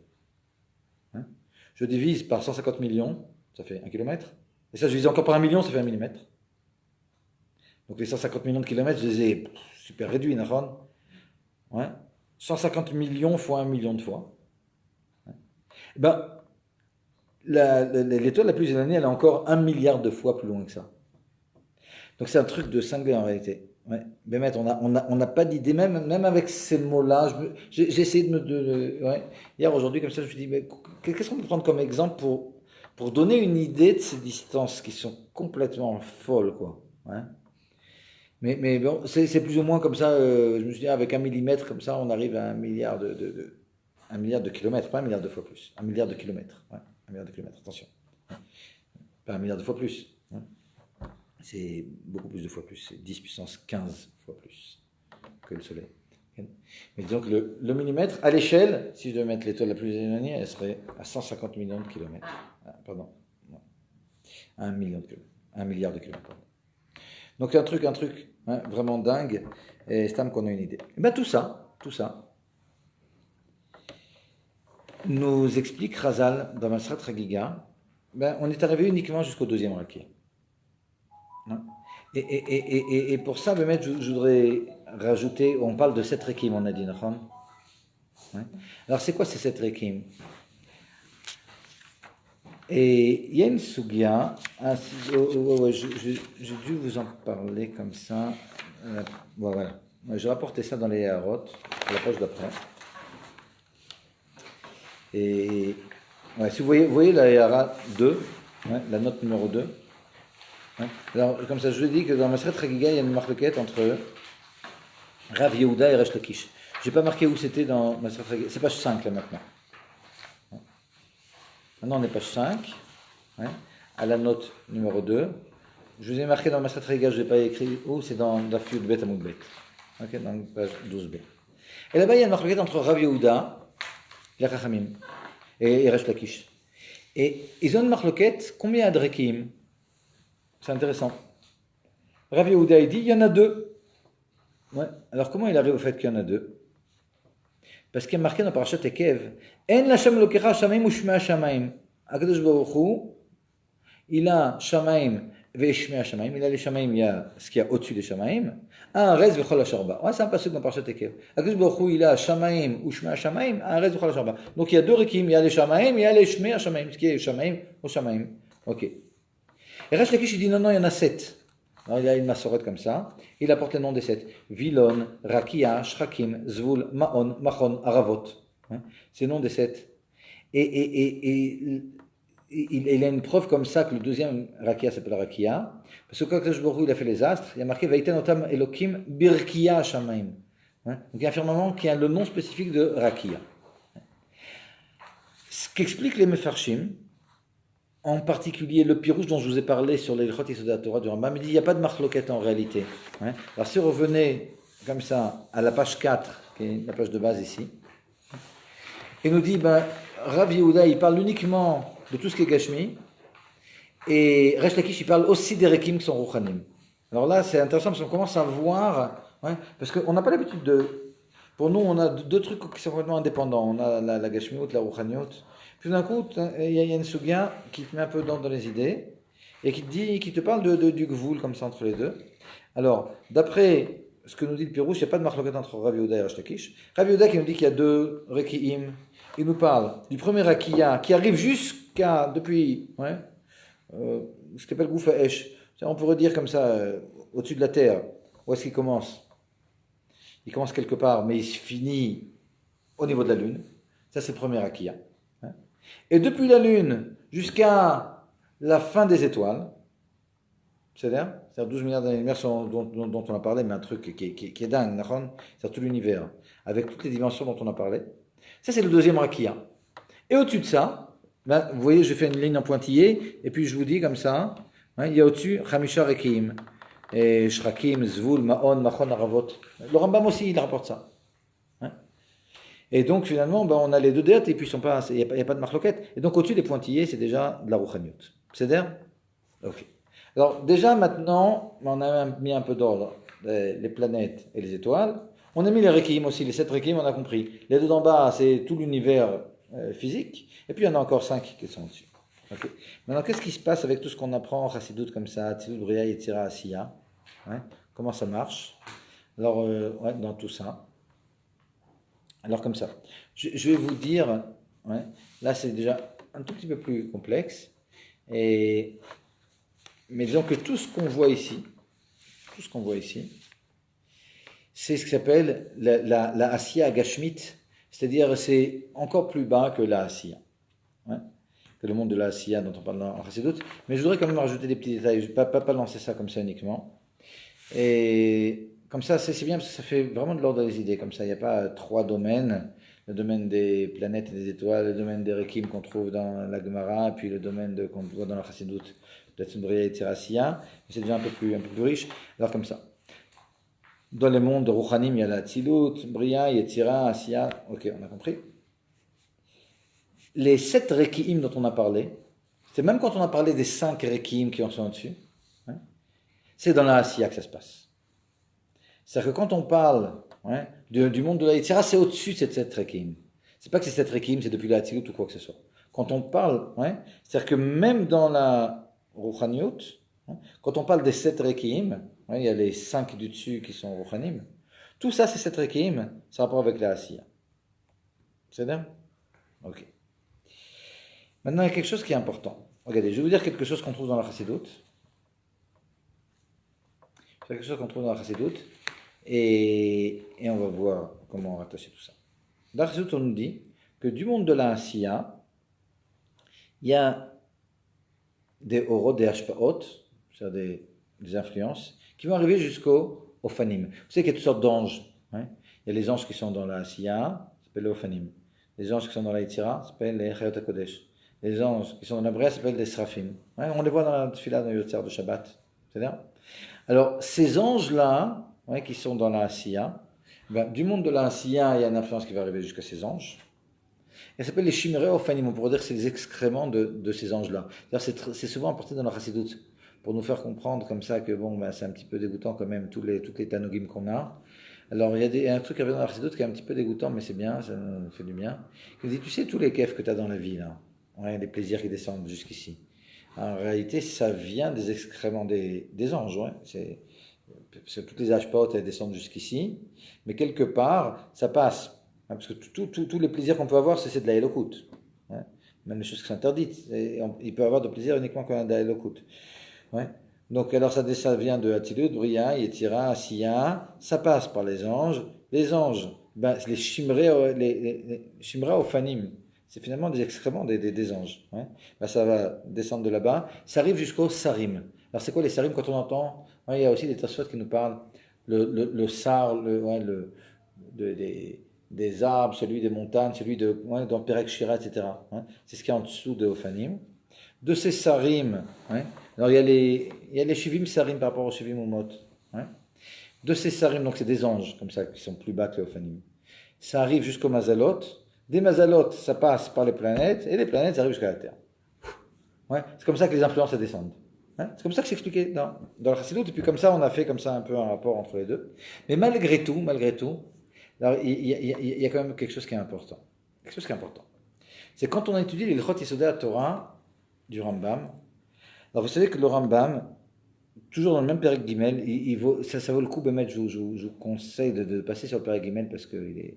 je divise par 150 millions, ça fait 1 kilomètre, et ça je divise encore par 1 million, ça fait 1 millimètre. Donc les 150 millions de kilomètres, je les ai super réduits, 150 millions fois 1 million de fois. L'étoile la plus éloignée, elle est encore 1 milliard de fois plus loin que ça. Donc c'est un truc de cinglé en réalité. Bémet, on n'a pas d'idée, même avec ces mots-là. J'ai essayé hier, aujourd'hui, comme ça, je me suis dit, mais qu'est-ce qu'on peut prendre comme exemple pour donner une idée de ces distances qui sont complètement folles, quoi. Mais bon, c'est plus ou moins comme ça. Je me suis dit, avec 1 millimètre, comme ça, on arrive à 1 milliard 1 milliard de kilomètres, pas 1 milliard de fois plus. 1 milliard de kilomètres. 1 milliard de kilomètres, attention. Pas 1 milliard de fois plus. C'est beaucoup plus de fois plus. C'est 10 puissance 15 fois plus que le Soleil. Mais disons que le millimètre, à l'échelle, si je devais mettre l'étoile la plus éloignée, elle serait à 150 millions de kilomètres. Pardon. 1 million de kilomètres. 1 milliard de kilomètres. Pardon. Donc un truc vraiment dingue. Et c'est qu'on a une idée. Et tout ça, nous explique Razal dans Masrat Chagiga. On est arrivé uniquement jusqu'au 2e raké. Et pour ça, je voudrais rajouter, on parle de 7 rekim, on a dit, alors c'est quoi ces 7 rekim? Et il y a une sugia, j'ai dû vous en parler comme ça, voilà, j'ai rapporté ça dans les Harot, à la page d'après. Et si vous voyez la Hara 2, la note numéro 2, alors, comme ça, je vous ai dit que dans Masret Chagiga, il y a une marquette entre Rav Yehuda et Resh Lakish. Je n'ai pas marqué où c'était dans Masret Chagiga. C'est page 5 là maintenant. Maintenant, on est page 5, à la note numéro 2. Je vous ai marqué dans Masret Chagiga, je ne l'ai pas écrit où, c'est dans la Fiud Bet Amoud Bet. Dans page 12b. Et là-bas, il y a une marquette entre Rav Yehuda, la Chachamim, et Resh Lakish. Et ils ont une marquette, combien de Rekim? C'est intéressant. Rav Yehuda, il dit, il y en a 2. Alors comment il arrive au fait qu'il y en a 2? Parce qu'il y a marqué dans Parashat Ekev, En l'Hashem lokecha shamaim u'shmei shamaim. Akadosh Baruch Hu, il a shamaim ve'shmei shamaim. Il a les shamaim, il y a ce qu'il y a au-dessus des shamaim. Aaretz v'chol ha'sharba. C'est un passage dans Parashat Ekev. Akadosh Baruch Hu, il a shamaim u'shmei shamaim. Aaretz v'chol ha'sharba. Donc il y a 2 rekim, il y a les shamaim, il y a les shmei shamaim. Ce qui est shamaim ou shamaim. Ok. Et Resh Lakish, il dit non, il y en a 7. Alors, il a une massorette comme ça. Il apporte les noms des 7. Vilon, Rakia, Shrakim, Zvul, Maon, Machon, Aravot. Hein, c'est les noms des 7. Et il a une preuve comme ça que le deuxième Rakia s'appelle Rakia. Parce que quand Akadosh Baruch Hu, il a fait les astres, il y a marqué Vaïten Otam Elokim Birkia Shamaim. Hein, donc il y a un firmament qui a le nom spécifique de Rakia. Ce qu'expliquent les Mefarshim, en particulier le pirouche dont je vous ai parlé sur les Chot Yesod Torah du Rambam, il dit il n'y a pas de marloquette en réalité. Hein. Alors si vous revenez comme ça à la page 4, qui est la page de base ici, il nous dit Rav Yehuda il parle uniquement de tout ce qui est Gashmi, et Resh Lakish il parle aussi des Rekim qui sont Rouchanim. Alors là c'est intéressant parce qu'on commence à voir, hein, parce qu'on n'a pas l'habitude de... Pour nous on a deux trucs qui sont complètement indépendants, on a la Gashmiut, la Rouchaniut. Puis d'un coup, il y a une sougya qui te met un peu dans les idées et qui te parle du gvoul comme ça entre les deux. Alors, d'après ce que nous dit le Pirouche, il n'y a pas de marloquette entre Rav Yehuda et Resh Lakish. Rav Yehuda qui nous dit qu'il y a 2 Reki'im, il nous parle du premier Rakiya qui arrive jusqu'à, depuis, ce qu'on appelle Goufa Esh. On pourrait dire comme ça, au-dessus de la terre. Où est-ce qu'il commence? Il commence quelque part, mais il se finit au niveau de la lune. Ça, c'est le premier Rakiya. Et depuis la Lune jusqu'à la fin des étoiles, c'est-à-dire 12 milliards d'années-lumière dont on a parlé, mais un truc qui est dingue, c'est tout l'univers, avec toutes les dimensions dont on a parlé. Ça, c'est le deuxième Rakiya. Et au-dessus de ça, vous voyez, je fais une ligne en pointillé, et puis je vous dis comme ça, il y a au-dessus Chamisha Rekiim, et Shrakim, Zvul, Maon, Machon, Aravot. Le Rambam aussi, il rapporte ça. Et donc finalement, on a les 2 dettes et puis il n'y a pas de marloquette. Et donc au-dessus des pointillés, c'est déjà de la rouchaniout. C'est-à-dire? Ok. Alors déjà maintenant, on a mis un peu d'ordre, les planètes et les étoiles. On a mis les Rekiim aussi, les 7 Rekiim, on a compris. Les 2 d'en bas, c'est tout l'univers physique. Et puis il y en a encore 5 qui sont dessus. Okay. Maintenant, qu'est-ce qui se passe avec tout ce qu'on apprend en Chassidut comme ça, Tzilut, Bria, Yetzira, Asiya? Comment ça marche? Alors, dans tout ça. Alors comme ça, je vais vous dire, là c'est déjà un tout petit peu plus complexe, mais disons que tout ce qu'on voit ici, c'est ce qui s'appelle la Asiya Gashmit, c'est-à-dire c'est encore plus bas que la Asiya, que le monde de la Asiya dont on parle en Chassidut, mais je voudrais quand même rajouter des petits détails, je ne vais pas lancer ça comme ça uniquement, et... Comme ça, c'est bien parce que ça fait vraiment de l'ordre des idées. Comme ça, il n'y a pas 3 domaines. Le domaine des planètes et des étoiles, le domaine des Rekim qu'on trouve dans la Gemara, puis le domaine qu'on voit dans la Chassidut de Tzimbriya et Tzirasiya. C'est déjà un peu plus riche. Alors comme ça. Dans les mondes de Rouchanim, il y a la Tzilut, Bria, Yetzira, Asiya. Ok, on a compris. Les 7 Rekim dont on a parlé, c'est même quand on a parlé des 5 Rekim qui en sont au-dessus, c'est dans la Asiya que ça se passe. C'est-à-dire que quand on parle du monde de la Yetzira, c'est au-dessus de cette 7 Rekim. C'est pas que c'est 7 Rekim, c'est depuis la Hatzilut ou quoi que ce soit. Quand on parle, c'est-à-dire que même dans la Rouchaniut, quand on parle des 7 Rekim, il y a les 5 du dessus qui sont Rouchanim, tout ça c'est 7 Rekim, ça a rapport avec la Asiya. C'est bien? Ok. Maintenant il y a quelque chose qui est important. Regardez, je vais vous dire quelque chose qu'on trouve dans la Chassidut. C'est quelque chose qu'on trouve dans la Chassidut. Et on va voir comment rattacher tout ça. Dans la Chassidut, on nous dit que du monde de la Asiya, il y a des orot, des hashpaot, c'est-à-dire des influences, qui vont arriver jusqu'au Ophanim. Vous savez qu'il y a toutes sortes d'anges. Il y a les anges qui sont dans la Asiya, ça s'appelle les Ophanim. Les anges qui sont dans la Yetzira, ça s'appelle les Chayot HaKodesh. Les anges qui sont dans la Bria, ça s'appelle les Srafim. On les voit dans la Tfila, dans le Yotzer de Shabbat. C'est-à-dire, alors, ces anges-là, qui sont dans la Asiya, du monde de la Asiya, il y a une influence qui va arriver jusqu'à ces anges. Et ça s'appelle les Shimrei Ophanim. On pourrait dire que c'est les excréments de ces anges-là. C'est souvent apporté dans la Chassidut, pour nous faire comprendre comme ça que c'est un petit peu dégoûtant quand même, toutes les Tanogim qu'on a. Alors, il y a un truc qui arrive dans la Chassidut qui est un petit peu dégoûtant, mais c'est bien, ça nous fait du bien. Il dit, tu sais, tous les kefs que tu as dans la vie, là, les plaisirs qui descendent jusqu'ici. En réalité, ça vient des excréments des anges. C'est toutes les hashpaot, elles descendent jusqu'ici, mais quelque part, ça passe. Parce que tous les plaisirs qu'on peut avoir, c'est de la Elokut. même les choses qui sont interdites. Il peut avoir de plaisir uniquement quand on a d'Elokut. Ouais. Donc, alors ça vient de Atilut, Bria, Yetira, Asiya, ça passe par les anges. Les anges, ben, les Shimra Ophanim, c'est finalement des excréments des anges. Ouais. Ben, ça va descendre de là-bas, ça arrive jusqu'au Sarim. Alors, c'est quoi les Sarim quand on entend? Ouais, il y a aussi des Tosfot qui nous parlent, le Sar, des arbres, celui des montagnes, celui dans Perek Shira, etc. Ouais. C'est ce qui est en dessous de Ophanim. De ces Sarim, ouais. Alors il y a les Shivim Sarim par rapport aux Shivim Umot. Ouais. De ces Sarim, donc c'est des anges, comme ça, qui sont plus bas que les Ophanim. Ça arrive jusqu'au Mazalot. Des Mazalot, ça passe par les planètes, et les planètes, ça arrive jusqu'à la Terre. Ouais. C'est comme ça que les influences descendent. Ouais. C'est comme ça que c'est expliqué dans le Chassidut, et puis comme ça, on a fait comme ça un peu un rapport entre les deux. Mais malgré tout, alors, il y a quand même quelque chose qui est important. Quelque chose qui est important. C'est quand on étudie les L'Ilchot Yesodei Torah du Rambam. Alors vous savez que le Rambam, toujours dans le même Perek Gimel, ça vaut le coup, Bémet, je vous conseille de passer sur le Perek Gimel parce qu'il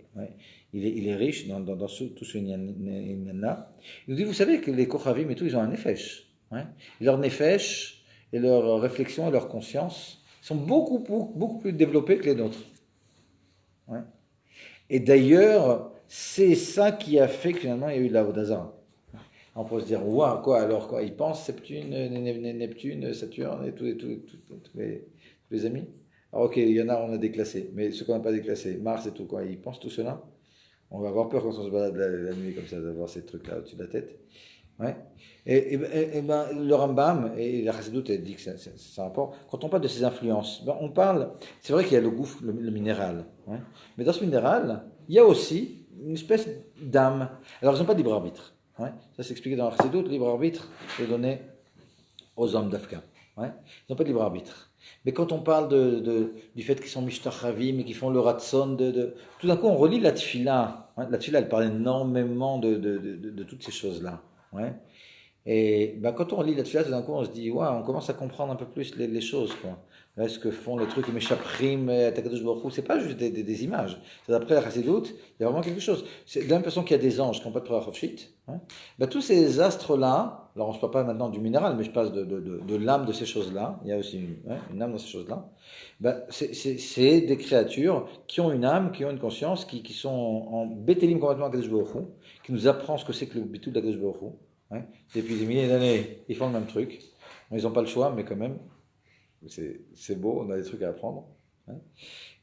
est riche dans tout ce Inyan-là. Il nous dit, vous savez que les Kochavim et tout, ils ont un nefesh. Ouais. Et leur nefesh, et leur réflexion, et leur conscience sont beaucoup plus développés que les nôtres. Ouais. Et d'ailleurs, c'est ça qui a fait que finalement il y a eu de la Odazara. On peut se dire, waouh, quoi, alors quoi, ils pensent Neptune, Saturne et tous les amis. Alors ok, il y en a, on a déclassé, mais ceux qu'on n'a pas déclassés, Mars et tout, quoi, ils pensent tout cela. On va avoir peur quand on se balade la nuit comme ça, d'avoir ces trucs-là au-dessus de la tête. Ouais. Et ben, le Rambam et la Chassidut dit que c'est un rapport. Quand on parle de ces influences, ben, on parle, c'est vrai qu'il y a le gouffre, le minéral, ouais. Mais dans ce minéral, il y a aussi une espèce d'âme. Alors ils n'ont pas de libre arbitre. Ouais. Ça c'est expliqué dans la Chassidut, le libre arbitre est donné aux hommes d'Afka. Ouais. Ils n'ont pas de libre arbitre. Mais quand on parle du fait qu'ils sont mishtachavim et qu'ils font le ratson, tout d'un coup on relit la tfila. Ouais. La tfila, elle parle énormément de toutes ces choses-là. Ouais. Et ben, quand on lit la tfila, tout d'un coup on se dit, ouais, on commence à comprendre un peu plus les choses, quoi. Là, ce que font les trucs, Meshaprim, Takadosh Baruch Hu, c'est pas juste des images. C'est d'après la Chassidut, il y a vraiment quelque chose. C'est de la même façon qu'il y a des anges qui n'ont pas de Prachofshit. Hein. Ben, tous ces astres-là, alors on ne parle pas maintenant du minéral, mais je passe de l'âme de ces choses-là, il y a aussi une âme dans ces choses-là. Ben, c'est des créatures qui ont une âme, qui ont une conscience, qui sont en bétélim complètement à Kadosh Baruch Hu, qui nous apprend ce que c'est que le bitul de Kadosh Baruch Hu. Ouais. Depuis des milliers d'années, ils font le même truc. Ils n'ont pas le choix, mais quand même, c'est beau, on a des trucs à apprendre. Hein.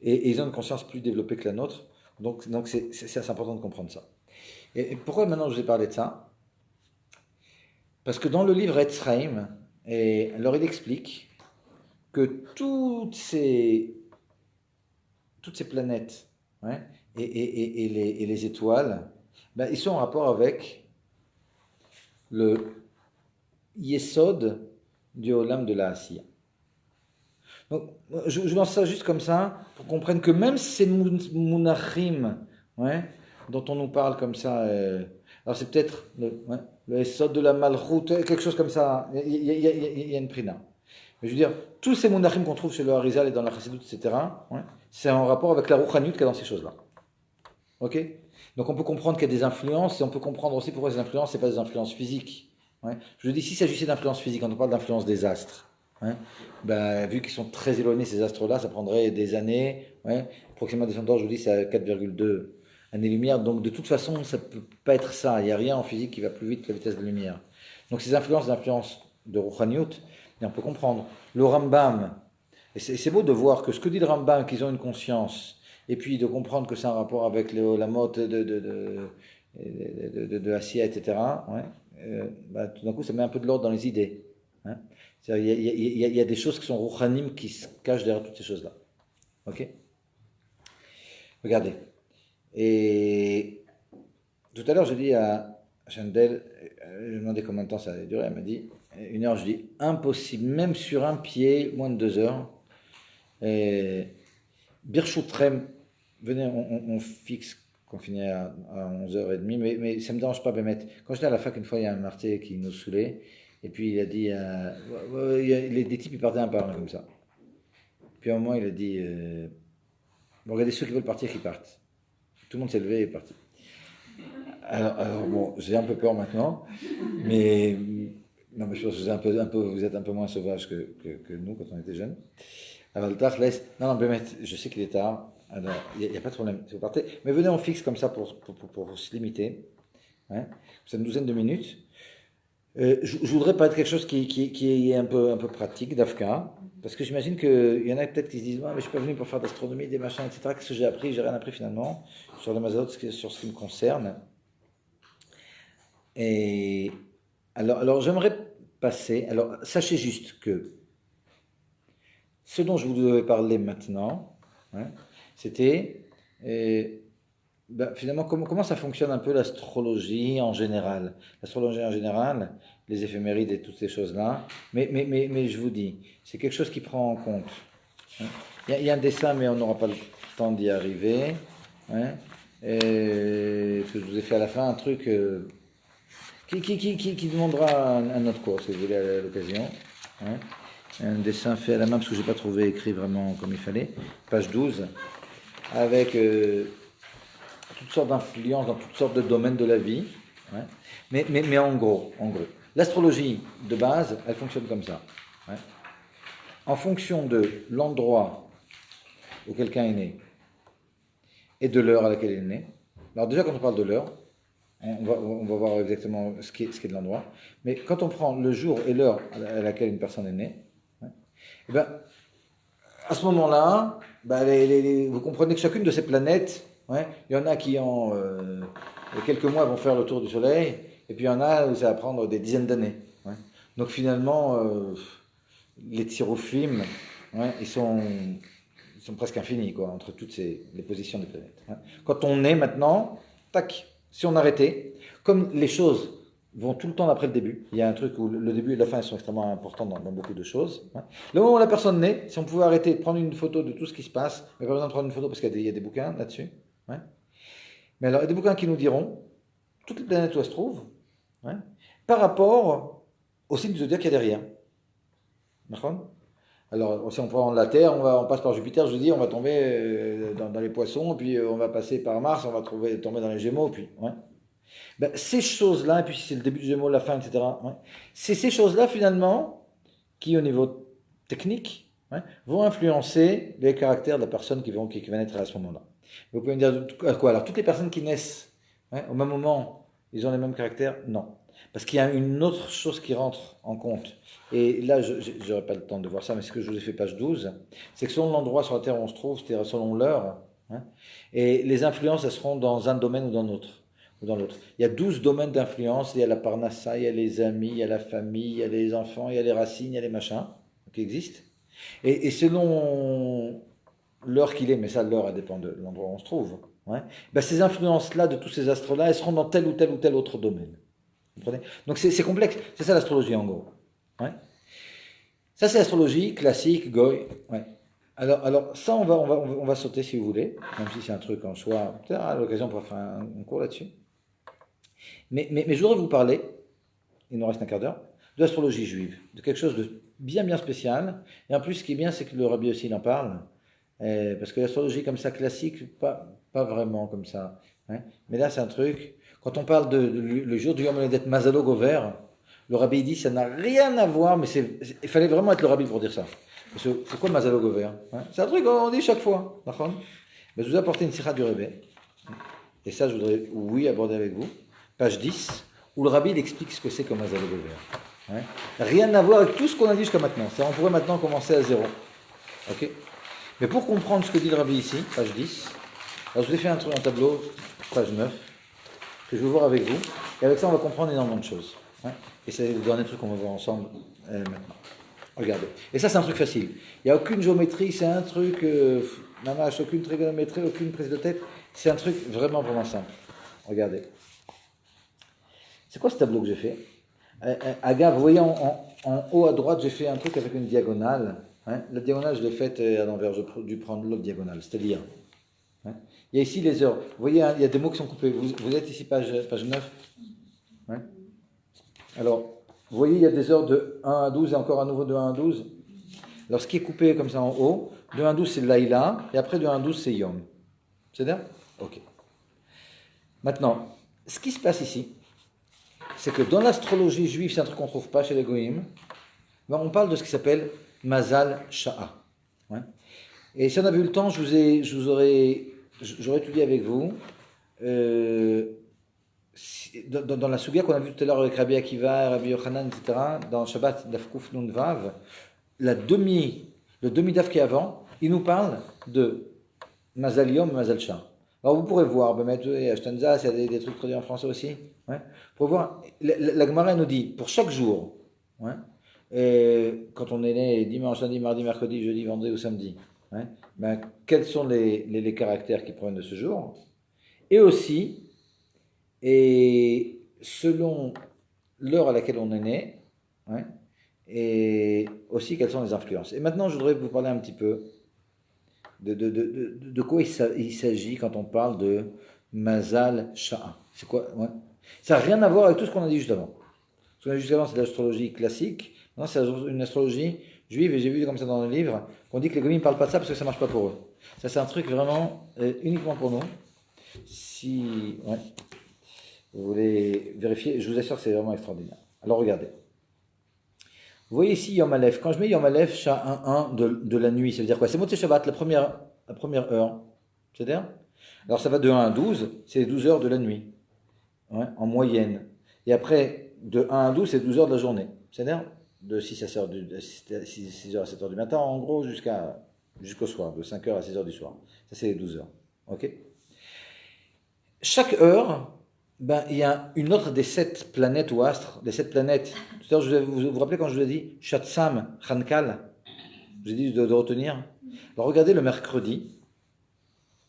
Et ils ont une conscience plus développée que la nôtre. Donc c'est assez important de comprendre ça. Et pourquoi maintenant je vous ai parlé de ça? Parce que dans le livre Etzraim, alors il explique que toutes ces planètes, ouais, et les étoiles, ben, ils sont en rapport avec le Yesod du Olam de la Asiya. Donc, je lance ça juste comme ça, pour qu'on comprenne que même ces Munachim, ouais, dont on nous parle comme ça, alors c'est peut-être le Yesod de la Malchut, quelque chose comme ça, il y a une prina. Mais je veux dire, tous ces Munachim qu'on trouve chez le Harizal et dans la Chassidut, etc., ouais, c'est en rapport avec la Rouchaniyut qu'il y a dans ces choses-là. Ok? Donc on peut comprendre qu'il y a des influences, et on peut comprendre aussi pourquoi ces influences, ce n'est pas des influences physiques. Ouais. Je dis, s'il s'agissait d'influences physiques, quand on parle d'influence des astres, hein, ben, vu qu'ils sont très éloignés, ces astres-là, ça prendrait des années. Ouais. Approximativement des sondages, je vous dis, c'est à 4,2 années-lumière. Donc de toute façon, ça ne peut pas être ça. Il n'y a rien en physique qui va plus vite que la vitesse de la lumière. Donc ces influences de Rouchaniyut, on peut comprendre. Le Rambam, et c'est beau de voir que ce que dit le Rambam, qu'ils ont une conscience, et puis de comprendre que c'est un rapport avec la mode de Asiya, etc. Ouais. Bah, tout d'un coup, ça met un peu de l'ordre dans les idées. Hein. Il y a des choses qui sont rouchanim qui se cachent derrière toutes ces choses-là. Ok? Regardez. Et tout à l'heure, j'ai dit à Chandel, je lui ai demandé combien de temps ça allait durer. Elle m'a dit 1 heure. Je dis impossible, même sur un pied, moins de 2 heures. Birchoutrem, venez, on fixe qu'on finit à 11h30, mais ça ne me dérange pas, Bémet. Quand j'étais à la fac, une fois, il y a un marté qui nous saoulait, et puis il a dit, des types, ils partaient un par un comme ça. Puis à un moment, il a dit, bon, regardez ceux qui veulent partir, qui partent. Tout le monde s'est levé et est parti. Alors bon, j'ai un peu peur maintenant, mais non, mais je pense que vous êtes un peu moins sauvage que nous quand on était jeunes. Alors le tard laisse. Non, non, Bémet, je sais qu'il est tard. Alors, il n'y a pas de problème. Si vous partez, mais venez, on fixe comme ça pour se limiter. Hein. C'est une douzaine de minutes. Je voudrais parler de quelque chose qui est un peu pratique, d'Afka, parce que j'imagine qu'il y en a peut-être qui se disent, ouais, mais je suis pas venu pour faire d'astronomie, des machins, etc. Qu'est-ce que j'ai appris? J'ai rien appris finalement sur le Mazalot, sur ce qui me concerne. Et alors j'aimerais passer. Alors, sachez juste que ce dont je vous devais parler maintenant, hein, c'était finalement comment ça fonctionne un peu l'astrologie en général. L'astrologie en général, les éphémérides et toutes ces choses-là. Mais je vous dis, c'est quelque chose qui prend en compte. Hein. Il y a un dessin, mais on n'aura pas le temps d'y arriver. Hein, que je vous ai fait à la fin un truc qui demandera un autre cours, si vous voulez, à l'occasion. Hein. Un dessin fait à la main, parce que je n'ai pas trouvé écrit vraiment comme il fallait. Page 12, avec toutes sortes d'influences dans toutes sortes de domaines de la vie. Hein. Mais en gros, l'astrologie de base, elle fonctionne comme ça. Hein. En fonction de l'endroit où quelqu'un est né et de l'heure à laquelle il est né. Alors déjà, quand on parle de l'heure, on va voir exactement ce qui est de l'endroit. Mais quand on prend le jour et l'heure à laquelle une personne est née, hein, et ben, à ce moment-là, vous comprenez que chacune de ces planètes, ouais, il y en a qui en quelques mois vont faire le tour du Soleil, et puis il y en a où ça va prendre des dizaines d'années. Ouais. Donc finalement, les tirophim, ouais, ils sont presque infinis, quoi, entre toutes les positions des planètes. Ouais. Quand on est maintenant, tac, si on arrêtait, comme les choses vont tout le temps après le début, il y a un truc où le début et la fin sont extrêmement importants dans beaucoup de choses. Hein. Le moment où la personne naît, si on pouvait arrêter de prendre une photo de tout ce qui se passe, mais pas besoin de prendre une photo parce qu'il y a des bouquins là-dessus. Ouais. Mais alors, il y a des bouquins qui nous diront toutes les planètes où elles se trouvent, ouais, par rapport au signe du zodiaque qu'il y a derrière. D'accord ? Alors, si on prend la Terre, on passe par Jupiter, je vous dis, on va tomber dans les poissons, puis on va passer par Mars, on va tomber dans les Gémeaux, puis... Ouais. Ben, ces choses-là, et puis c'est le début du Gémeaux, la fin, etc., ouais, c'est ces choses-là, finalement, qui, au niveau technique, ouais, vont influencer les caractères de la personne qui va naître à ce moment-là. Vous pouvez me dire, quoi? Alors, toutes les personnes qui naissent, ouais, au même moment, ils ont les mêmes caractères? Non. Parce qu'il y a une autre chose qui rentre en compte. Et là, je n'aurai pas le temps de voir ça, mais ce que je vous ai fait page 12, c'est que selon l'endroit sur la Terre où on se trouve, c'est-à-dire selon l'heure, hein, et les influences, elles seront dans un domaine ou dans l'autre. Il y a 12 domaines d'influence, il y a la parnassa, il y a les amis, il y a la famille, il y a les enfants, il y a les racines, il y a les machins qui existent. Et selon l'heure qu'il est, mais ça, l'heure, elle dépend de l'endroit où on se trouve, ouais, ben ces influences-là, de tous ces astres-là, elles seront dans tel ou tel autre domaine. Vous comprenez? Donc c'est complexe, c'est ça l'astrologie en gros. Ouais. Ça c'est l'astrologie classique, goy. Ouais. Alors ça on va sauter si vous voulez, même si c'est un truc en soi. Peut-être à l'occasion on pourra faire un cours là-dessus. Mais je voudrais vous parler, il nous reste un quart d'heure, de l'astrologie juive, de quelque chose de bien spécial. Et en plus ce qui est bien c'est que le Rabbi aussi il en parle, parce que l'astrologie comme ça classique, pas vraiment comme ça. Hein. Mais là c'est un truc. Quand on parle le jour du Yom Haledet Mazalo Gover, le rabbi dit ça n'a rien à voir, mais il fallait vraiment être le rabbi pour dire ça. Parce que c'est quoi Mazalo Gover, hein? C'est un truc qu'on dit chaque fois. D'accord? Je vous ai apporté une sikha du Rebbe. Et ça, je voudrais, oui, aborder avec vous. Page 10, où le rabbi il explique ce que c'est comme Mazalo Gover. Hein? Rien à voir avec tout ce qu'on a dit jusqu'à maintenant. On pourrait maintenant commencer à zéro. Ok? Mais pour comprendre ce que dit le rabbi ici, page 10, alors je vous ai fait un tableau, page 9. Que je vais voir avec vous, et avec ça on va comprendre énormément de choses. Hein, et c'est le dernier truc qu'on va voir ensemble maintenant. Regardez. Et ça c'est un truc facile. Il n'y a aucune géométrie, c'est un truc, aucune trigonométrie, aucune prise de tête, c'est un truc vraiment simple. Regardez. C'est quoi ce tableau que j'ai fait? Aga, vous voyez en haut à droite, j'ai fait un truc avec une diagonale. Hein, la diagonale je l'ai faite à l'envers, j'ai dû prendre l'autre diagonale, c'est-à-dire... Hein, il y a ici les heures. Vous voyez, hein, il y a des mots qui sont coupés. Vous êtes ici, page 9. Ouais. Alors, vous voyez, il y a des heures de 1 à 12 et encore à nouveau de 1 à 12. Alors, ce qui est coupé comme ça en haut, de 1 à 12, c'est Laïla, et après de 1 à 12, c'est Yom. C'est bien? Ok. Maintenant, ce qui se passe ici, c'est que dans l'astrologie juive, c'est un truc qu'on ne trouve pas chez les Goïm, ben, on parle de ce qui s'appelle Mazal Sha'a. Ouais. Et si on avait eu le temps, j'aurais étudié avec vous dans la Sugia qu'on a vue tout à l'heure avec Rabbi Akiva, Rabbi Yochanan, etc., dans Shabbat Dafkuf Nun Vav, le demi-daf qui est avant, il nous parle de Mazal Yom et Mazal Shah. Alors vous pourrez voir, Ashtanza, il y a des trucs traduits en français aussi. Ouais. Vous pourrez voir, la Gemara nous dit, pour chaque jour, ouais, quand on est né dimanche, lundi, mardi, mercredi, jeudi, vendredi ou samedi, ouais, ben, quels sont les caractères qui proviennent de ce jour, et aussi, et selon l'heure à laquelle on est né, ouais, et aussi quelles sont les influences. Et maintenant, je voudrais vous parler un petit peu de quoi il s'agit quand on parle de Mazal Sha'a. C'est quoi, ouais. Ça n'a rien à voir avec tout ce qu'on a dit juste avant. Ce qu'on a dit juste avant, c'est l'astrologie classique. Non, c'est une astrologie juive, et j'ai vu comme ça dans le livre, qu'on dit que les goïms ne parlent pas de ça parce que ça ne marche pas pour eux. Ça, c'est un truc vraiment uniquement pour nous. Si ouais, vous voulez vérifier, je vous assure que c'est vraiment extraordinaire. Alors regardez. Vous voyez ici Yom Aleph. Quand je mets Yom Aleph, Shah 1 de la nuit, ça veut dire quoi? C'est Motzei Shabbat, la première heure. C'est-à-dire? Alors ça va de 1 à 12, c'est les 12 heures de la nuit, ouais, en moyenne. Et après, de 1 à 12, c'est 12 heures de la journée. C'est-à-dire de 6 à 6 heures à 7 heures du matin, en gros, jusqu'au soir, de 5 heures à 6 heures du soir. Ça, c'est les 12 heures. Ok? Chaque heure, ben, il y a une autre des 7 planètes ou astres, des 7 planètes. Tout à l'heure, vous vous rappelez quand je vous ai dit Shatsam, Khankal, je vous ai dit de retenir. Alors regardez le mercredi,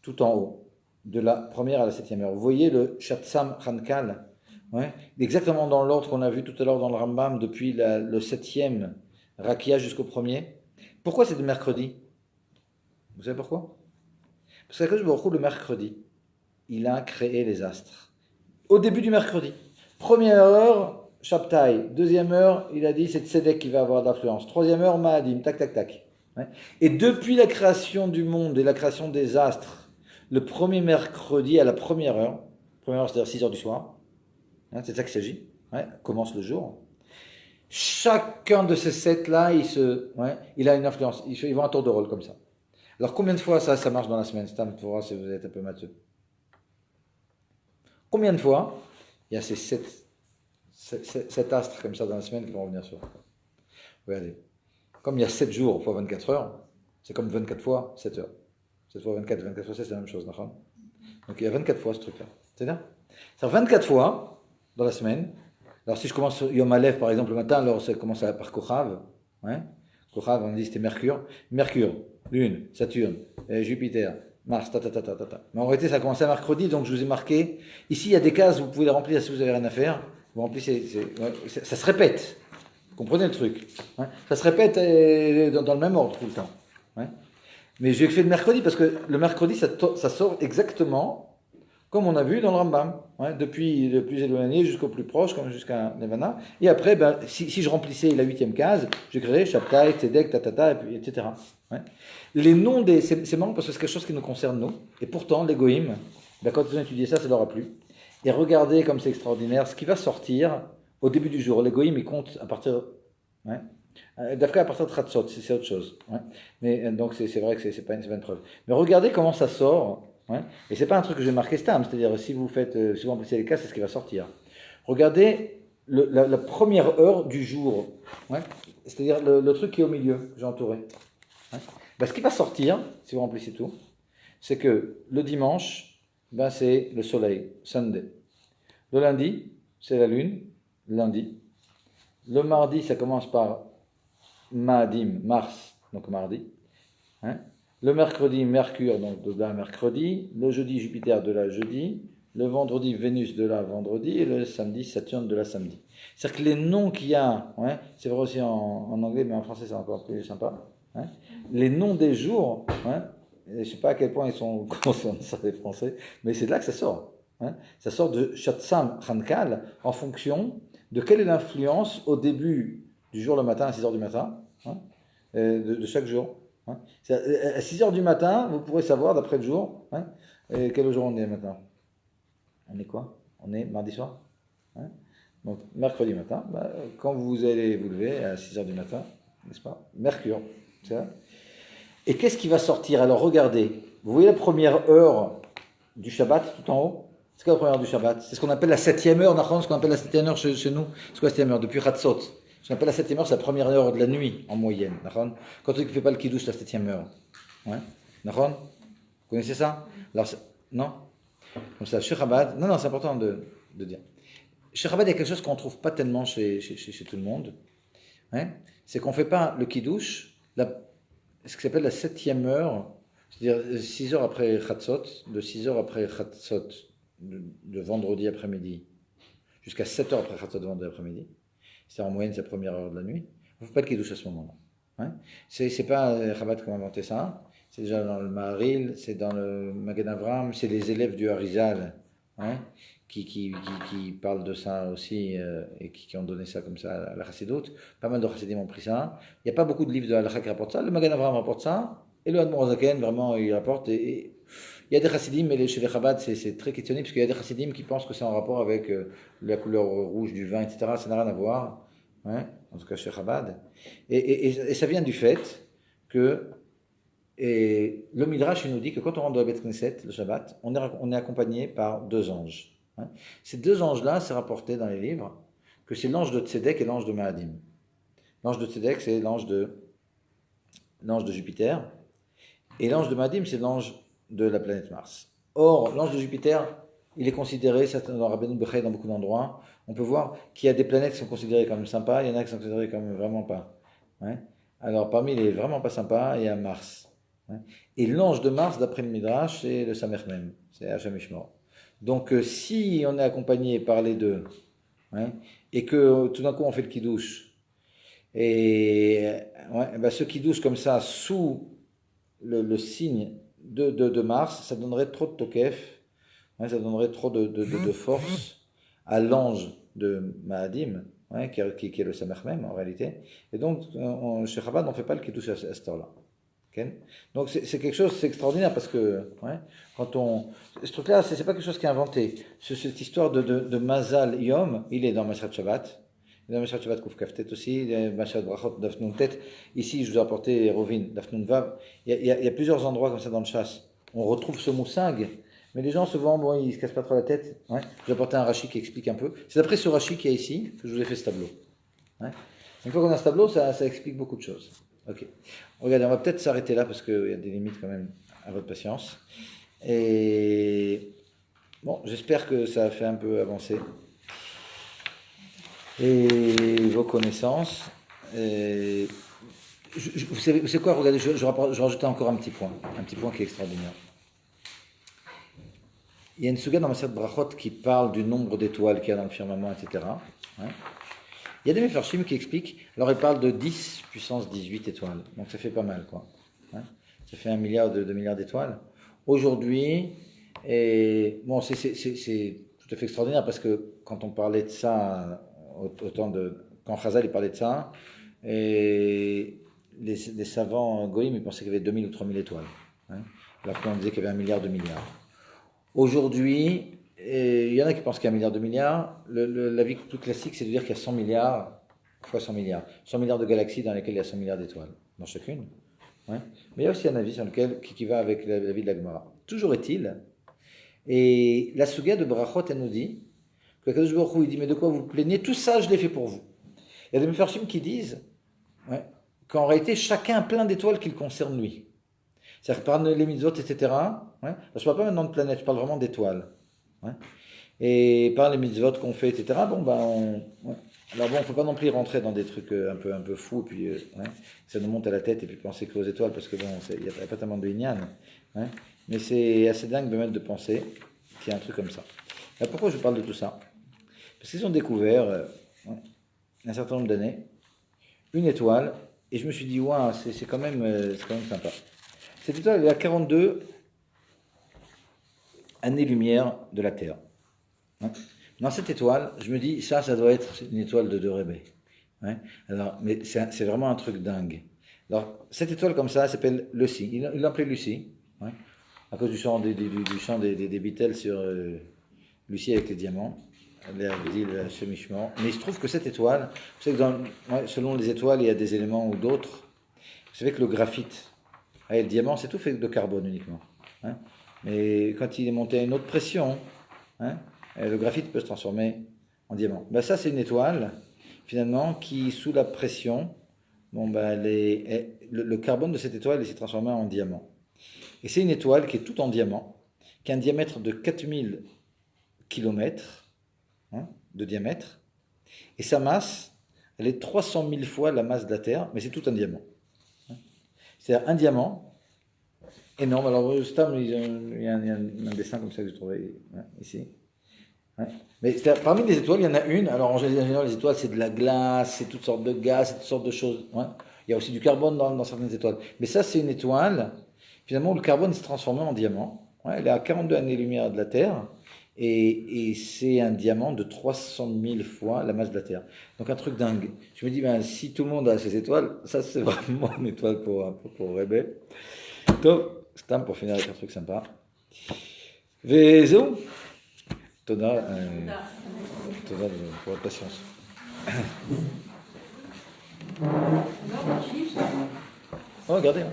tout en haut, de la première à la 7e heure. Vous voyez le Shatsam, Khankal, ouais, exactement dans l'ordre qu'on a vu tout à l'heure dans le Rambam, depuis le 7e Rakia jusqu'au premier. Pourquoi c'est le mercredi? Vous savez pourquoi? Parce que le mercredi, il a créé les astres. Au début du mercredi. Première heure, Shabtai. Deuxième heure, il a dit c'est Tzedek qui va avoir de l'influence. Troisième heure, Maadim. Tac, tac, tac. Ouais. Et depuis la création du monde et la création des astres, le premier mercredi à la première heure c'est-à-dire 6 heures du soir, hein, c'est ça qu'il s'agit, ouais, commence le jour. Chacun de ces 7-là, il a une influence. Ils vont un tour de rôle comme ça. Alors combien de fois ça marche dans la semaine? Stam, pour voir si vous êtes un peu matheux. Combien de fois il y a ces 7 astres comme ça dans la semaine qui vont revenir sur? Regardez. Comme il y a 7 jours fois 24 heures, c'est comme 24 fois 7 heures. 7 fois 24, 24 fois 7, c'est la même chose. Donc il y a 24 fois ce truc-là. C'est-à-dire 24 fois dans la semaine. Alors si je commence Yom Aleph par exemple le matin, alors ça commence par Kochav. Ouais. Kochav, on dit c'était Mercure. Mercure, Lune, Saturne, Jupiter, Mars, Mais en réalité, ça a commencé à mercredi, donc je vous ai marqué. Ici, il y a des cases, vous pouvez les remplir si vous avez rien à faire. Vous remplissez, ça se répète. Vous comprenez le truc, hein? Ça se répète dans le même ordre tout le temps. Ouais. Mais j'ai fait le mercredi parce que le mercredi, ça sort exactement comme on a vu dans le Rambam. Ouais, depuis le plus éloigné jusqu'au plus proche, comme jusqu'à Nevana. Et après, ben, si je remplissais la 8e case, je créerais Shabtai, Tzedek, et puis, etc. Ouais. Les noms c'est marrant parce que c'est quelque chose qui nous concerne nous. Et pourtant, les Goïm, ben, quand ils ont étudié ça, ça leur a plu. Et regardez comme c'est extraordinaire, ce qui va sortir au début du jour. Les Goïm, ils comptent à partir... Ouais. D'après à partir de Tratzot, c'est autre chose. Ouais. Mais donc c'est vrai que c'est pas une preuve. Mais regardez comment ça sort. Ouais. Et c'est pas un truc que j'ai marqué stam, c'est-à-dire si vous remplissez les cas, c'est ce qui va sortir. Regardez la première heure du jour, ouais. C'est-à-dire le truc qui est au milieu, que j'ai entouré. Ouais. Ben, ce qui va sortir, si vous remplissez tout, c'est que le dimanche, ben, c'est le soleil, Sunday. Le lundi, c'est la lune, lundi. Le mardi, ça commence par Maadim, Mars, donc mardi. Hein. Le mercredi, Mercure, donc de là mercredi. Le jeudi, Jupiter, de là jeudi. Le vendredi, Vénus, de là vendredi. Et le samedi, Saturne, de là samedi. C'est-à-dire que les noms qu'il y a, ouais, c'est vrai aussi en anglais, mais en français, c'est encore plus sympa. Hein, les noms des jours, ouais, je ne sais pas à quel point ils sont conscients de ça, les Français, mais c'est de là que ça sort. Hein. Ça sort de Shatsam Khankal en fonction de quelle est l'influence au début du jour le matin, à 6 heures du matin, hein, de chaque jour. Hein. À 6 heures du matin, vous pourrez savoir, d'après le jour, hein, quel jour on est maintenant. On est quoi? On est mardi soir, hein? Donc mercredi matin, quand vous allez vous lever à 6h du matin, n'est-ce pas? Mercure, c'est ça? Et qu'est-ce qui va sortir? Alors regardez, vous voyez la première heure du Shabbat tout en haut? C'est quoi la première heure du Shabbat? C'est ce qu'on appelle la 7e heure, ce qu'on appelle la 7e heure chez nous. C'est quoi la 7e heure? Depuis Chatzot. Ce qu'on appelle la 7e heure, c'est la première heure de la nuit en moyenne. Quand tu ne fais pas le kiddush, la 7e heure. Ouais? Vous connaissez ça? Alors, non? Comme ça, chez Chabad, non, c'est important de dire. Chez Chabad, il y a quelque chose qu'on ne trouve pas tellement chez tout le monde. Hein? C'est qu'on ne fait pas le kiddush, ce qui s'appelle la 7e heure, c'est-à-dire 6 heures après Chatzot, de 6 heures après Chatzot de vendredi après-midi jusqu'à 7 heures après Chatzot de vendredi après-midi. C'est-à-dire en moyenne, c'est la première heure de la nuit. On ne fait pas le kiddush à ce moment-là. Hein? C'est pas Chabad qui a inventé ça. C'est déjà dans le Maharil, c'est dans le Magen Avram, c'est les élèves du Harizal, hein, qui parlent de ça aussi et qui ont donné ça comme ça à la Chassidoute. Pas mal de Chassidim ont pris ça. Il n'y a pas beaucoup de livres de Halakha qui rapportent ça. Le Magen Avram rapporte ça et le Admor Zaken, vraiment, il rapporte. Et il y a des Chassidim, mais chez les Chabad, c'est très questionné parce qu'il y a des Chassidim qui pensent que c'est en rapport avec la couleur rouge du vin, etc. Ça n'a rien à voir, hein, en tout cas chez Chabad. Et ça vient du fait que. Et le Midrash il nous dit que quand on rentre dans la Beth Knesset, le Shabbat, on est accompagné par 2 anges. Hein. Ces 2 anges-là, c'est rapporté dans les livres que c'est l'ange de Tzedek et l'ange de Maadim. L'ange de Tzedek, c'est l'ange de Jupiter. Et l'ange de Maadim, c'est l'ange de la planète Mars. Or, l'ange de Jupiter, il est considéré, ça dans Rabbeinu Bechai, dans beaucoup d'endroits, on peut voir qu'il y a des planètes qui sont considérées comme sympas, il y en a qui sont considérées comme vraiment pas. Hein. Alors, parmi les vraiment pas sympas, il y a Mars. Et l'ange de Mars, d'après le Midrash, c'est le Samer Mem, c'est Hachem Ishmor. Donc, si on est accompagné par les deux, hein, et que tout d'un coup on fait le kiddush, et ce kiddush comme ça, sous le signe de Mars, ça donnerait trop de tokef, hein, ça donnerait trop de force à l'ange de Maadim, hein, qui est le Samer Mem en réalité. Et donc, chez Chabad, on ne fait pas le kiddush à cette heure-là. Donc c'est quelque chose, c'est extraordinaire parce que ce truc-là, c'est pas quelque chose qui est inventé. Cette histoire de Mazal Yom, il est dans Mashat Shabbat, il est dans Mashat Shabbat Kouf Kaftet aussi, Mashat Brachot Daf Nun Tet. Ici, je vous ai apporté Rovin Daf Nun Vav. Il y a plusieurs endroits comme ça dans le chasse. On retrouve ce moussing, mais les gens souvent, ils se cassent pas trop la tête. Ouais. Je vais apporter un Rashi qui explique un peu. C'est d'après ce Rashi qui est ici que je vous ai fait ce tableau. Ouais. Une fois qu'on a ce tableau, ça explique beaucoup de choses. Ok. Regardez, on va peut-être s'arrêter là parce qu'il y a des limites quand même à votre patience. Et bon, j'espère que ça a fait un peu avancer et vos connaissances. Et vous savez quoi? Regardez, je rajoutais encore un petit point qui est extraordinaire. Il y a une suga dans Masechet Brachot qui parle du nombre d'étoiles qu'il y a dans le firmament, etc. Hein. Il y a des Mefarshim qui expliquent, alors ils parlent de 10 puissance 18 étoiles, donc ça fait pas mal, quoi. Hein, ça fait 1 milliard, 2 milliards d'étoiles. Aujourd'hui, bon, c'est tout à fait extraordinaire parce que quand on parlait de ça, quand Chazal il parlait de ça, et les savants goïm, ils pensaient qu'il y avait 2000 ou 3000 étoiles. Hein, alors qu'on disait qu'il y avait 1 milliard, 2 milliards. Aujourd'hui, et il y en a qui pensent qu'il y a 1 milliard, 2 milliards. L'avis plus classique, c'est de dire qu'il y a 100 milliards fois 100 milliards. 100 milliards de galaxies dans lesquelles il y a 100 milliards d'étoiles, dans chacune. Ouais. Mais il y a aussi un avis sur lequel, qui va avec l'avis de la Gemara. Toujours est-il, et la Suga de Brachot, elle nous dit, que Kadosh Baruch Hu, il dit, mais de quoi vous vous plaignez? Tout ça, je l'ai fait pour vous. Il y a des Mefarshim qui disent qu'en réalité, chacun a plein d'étoiles qui le concernent lui. C'est-à-dire que par les mitzvot, etc. Je ne parle pas maintenant de planète, je parle vraiment d'étoiles. Ouais. Et par les mitzvot qu'on fait, etc. Bon, alors bon, il ne faut pas non plus rentrer dans des trucs un peu fous, et puis ça nous monte à la tête, et puis penser qu'aux étoiles, parce que bon, il n'y a pas tellement de inyan. Mais c'est assez dingue de mettre de penser qu'il y a un truc comme ça. Alors pourquoi je parle de tout ça? Parce qu'ils ont découvert, un certain nombre d'années, une étoile, et je me suis dit, waouh, c'est quand même sympa. Cette étoile, elle est à 42 années-lumière de la Terre. Dans cette étoile, je me dis, ça doit être une étoile de Dorébé. Alors, mais c'est vraiment un truc dingue. Alors, cette étoile comme ça, elle s'appelle Lucy. Il l'appelait Lucy, à cause du chant des Beatles sur Lucie avec les diamants, Léa dit le chemichement. Mais il se trouve que cette étoile, vous savez que selon les étoiles, il y a des éléments ou d'autres. Vous savez que le graphite, le diamant, c'est tout fait de carbone uniquement. Hein. Mais quand il est monté à une autre pression, hein, le graphite peut se transformer en diamant. Ben, ça, c'est une étoile, finalement, qui, sous la pression, le carbone de cette étoile s'est transformé en diamant. Et c'est une étoile qui est toute en diamant, qui a un diamètre de 4000 km de diamètre, et sa masse, elle est 300 000 fois la masse de la Terre, mais c'est tout un diamant. C'est-à-dire un diamant énorme. Alors, il y a un dessin comme ça que j'ai trouvé ici. Mais parmi les étoiles, il y en a une. Alors, en général, les étoiles, c'est de la glace, c'est toutes sortes de gaz, c'est toutes sortes de choses. Il y a aussi du carbone dans certaines étoiles. Mais ça, c'est une étoile, finalement, où le carbone s'est transformé en diamant. Elle est à 42 années-lumière de la Terre. Et c'est un diamant de 300 000 fois la masse de la Terre. Donc, un truc dingue. Je me dis, si tout le monde a ces étoiles, ça, c'est vraiment une étoile pour rêver. Top. Stam pour finir avec un truc sympa. Vezou. Toda pour la patience. Oh, regardez.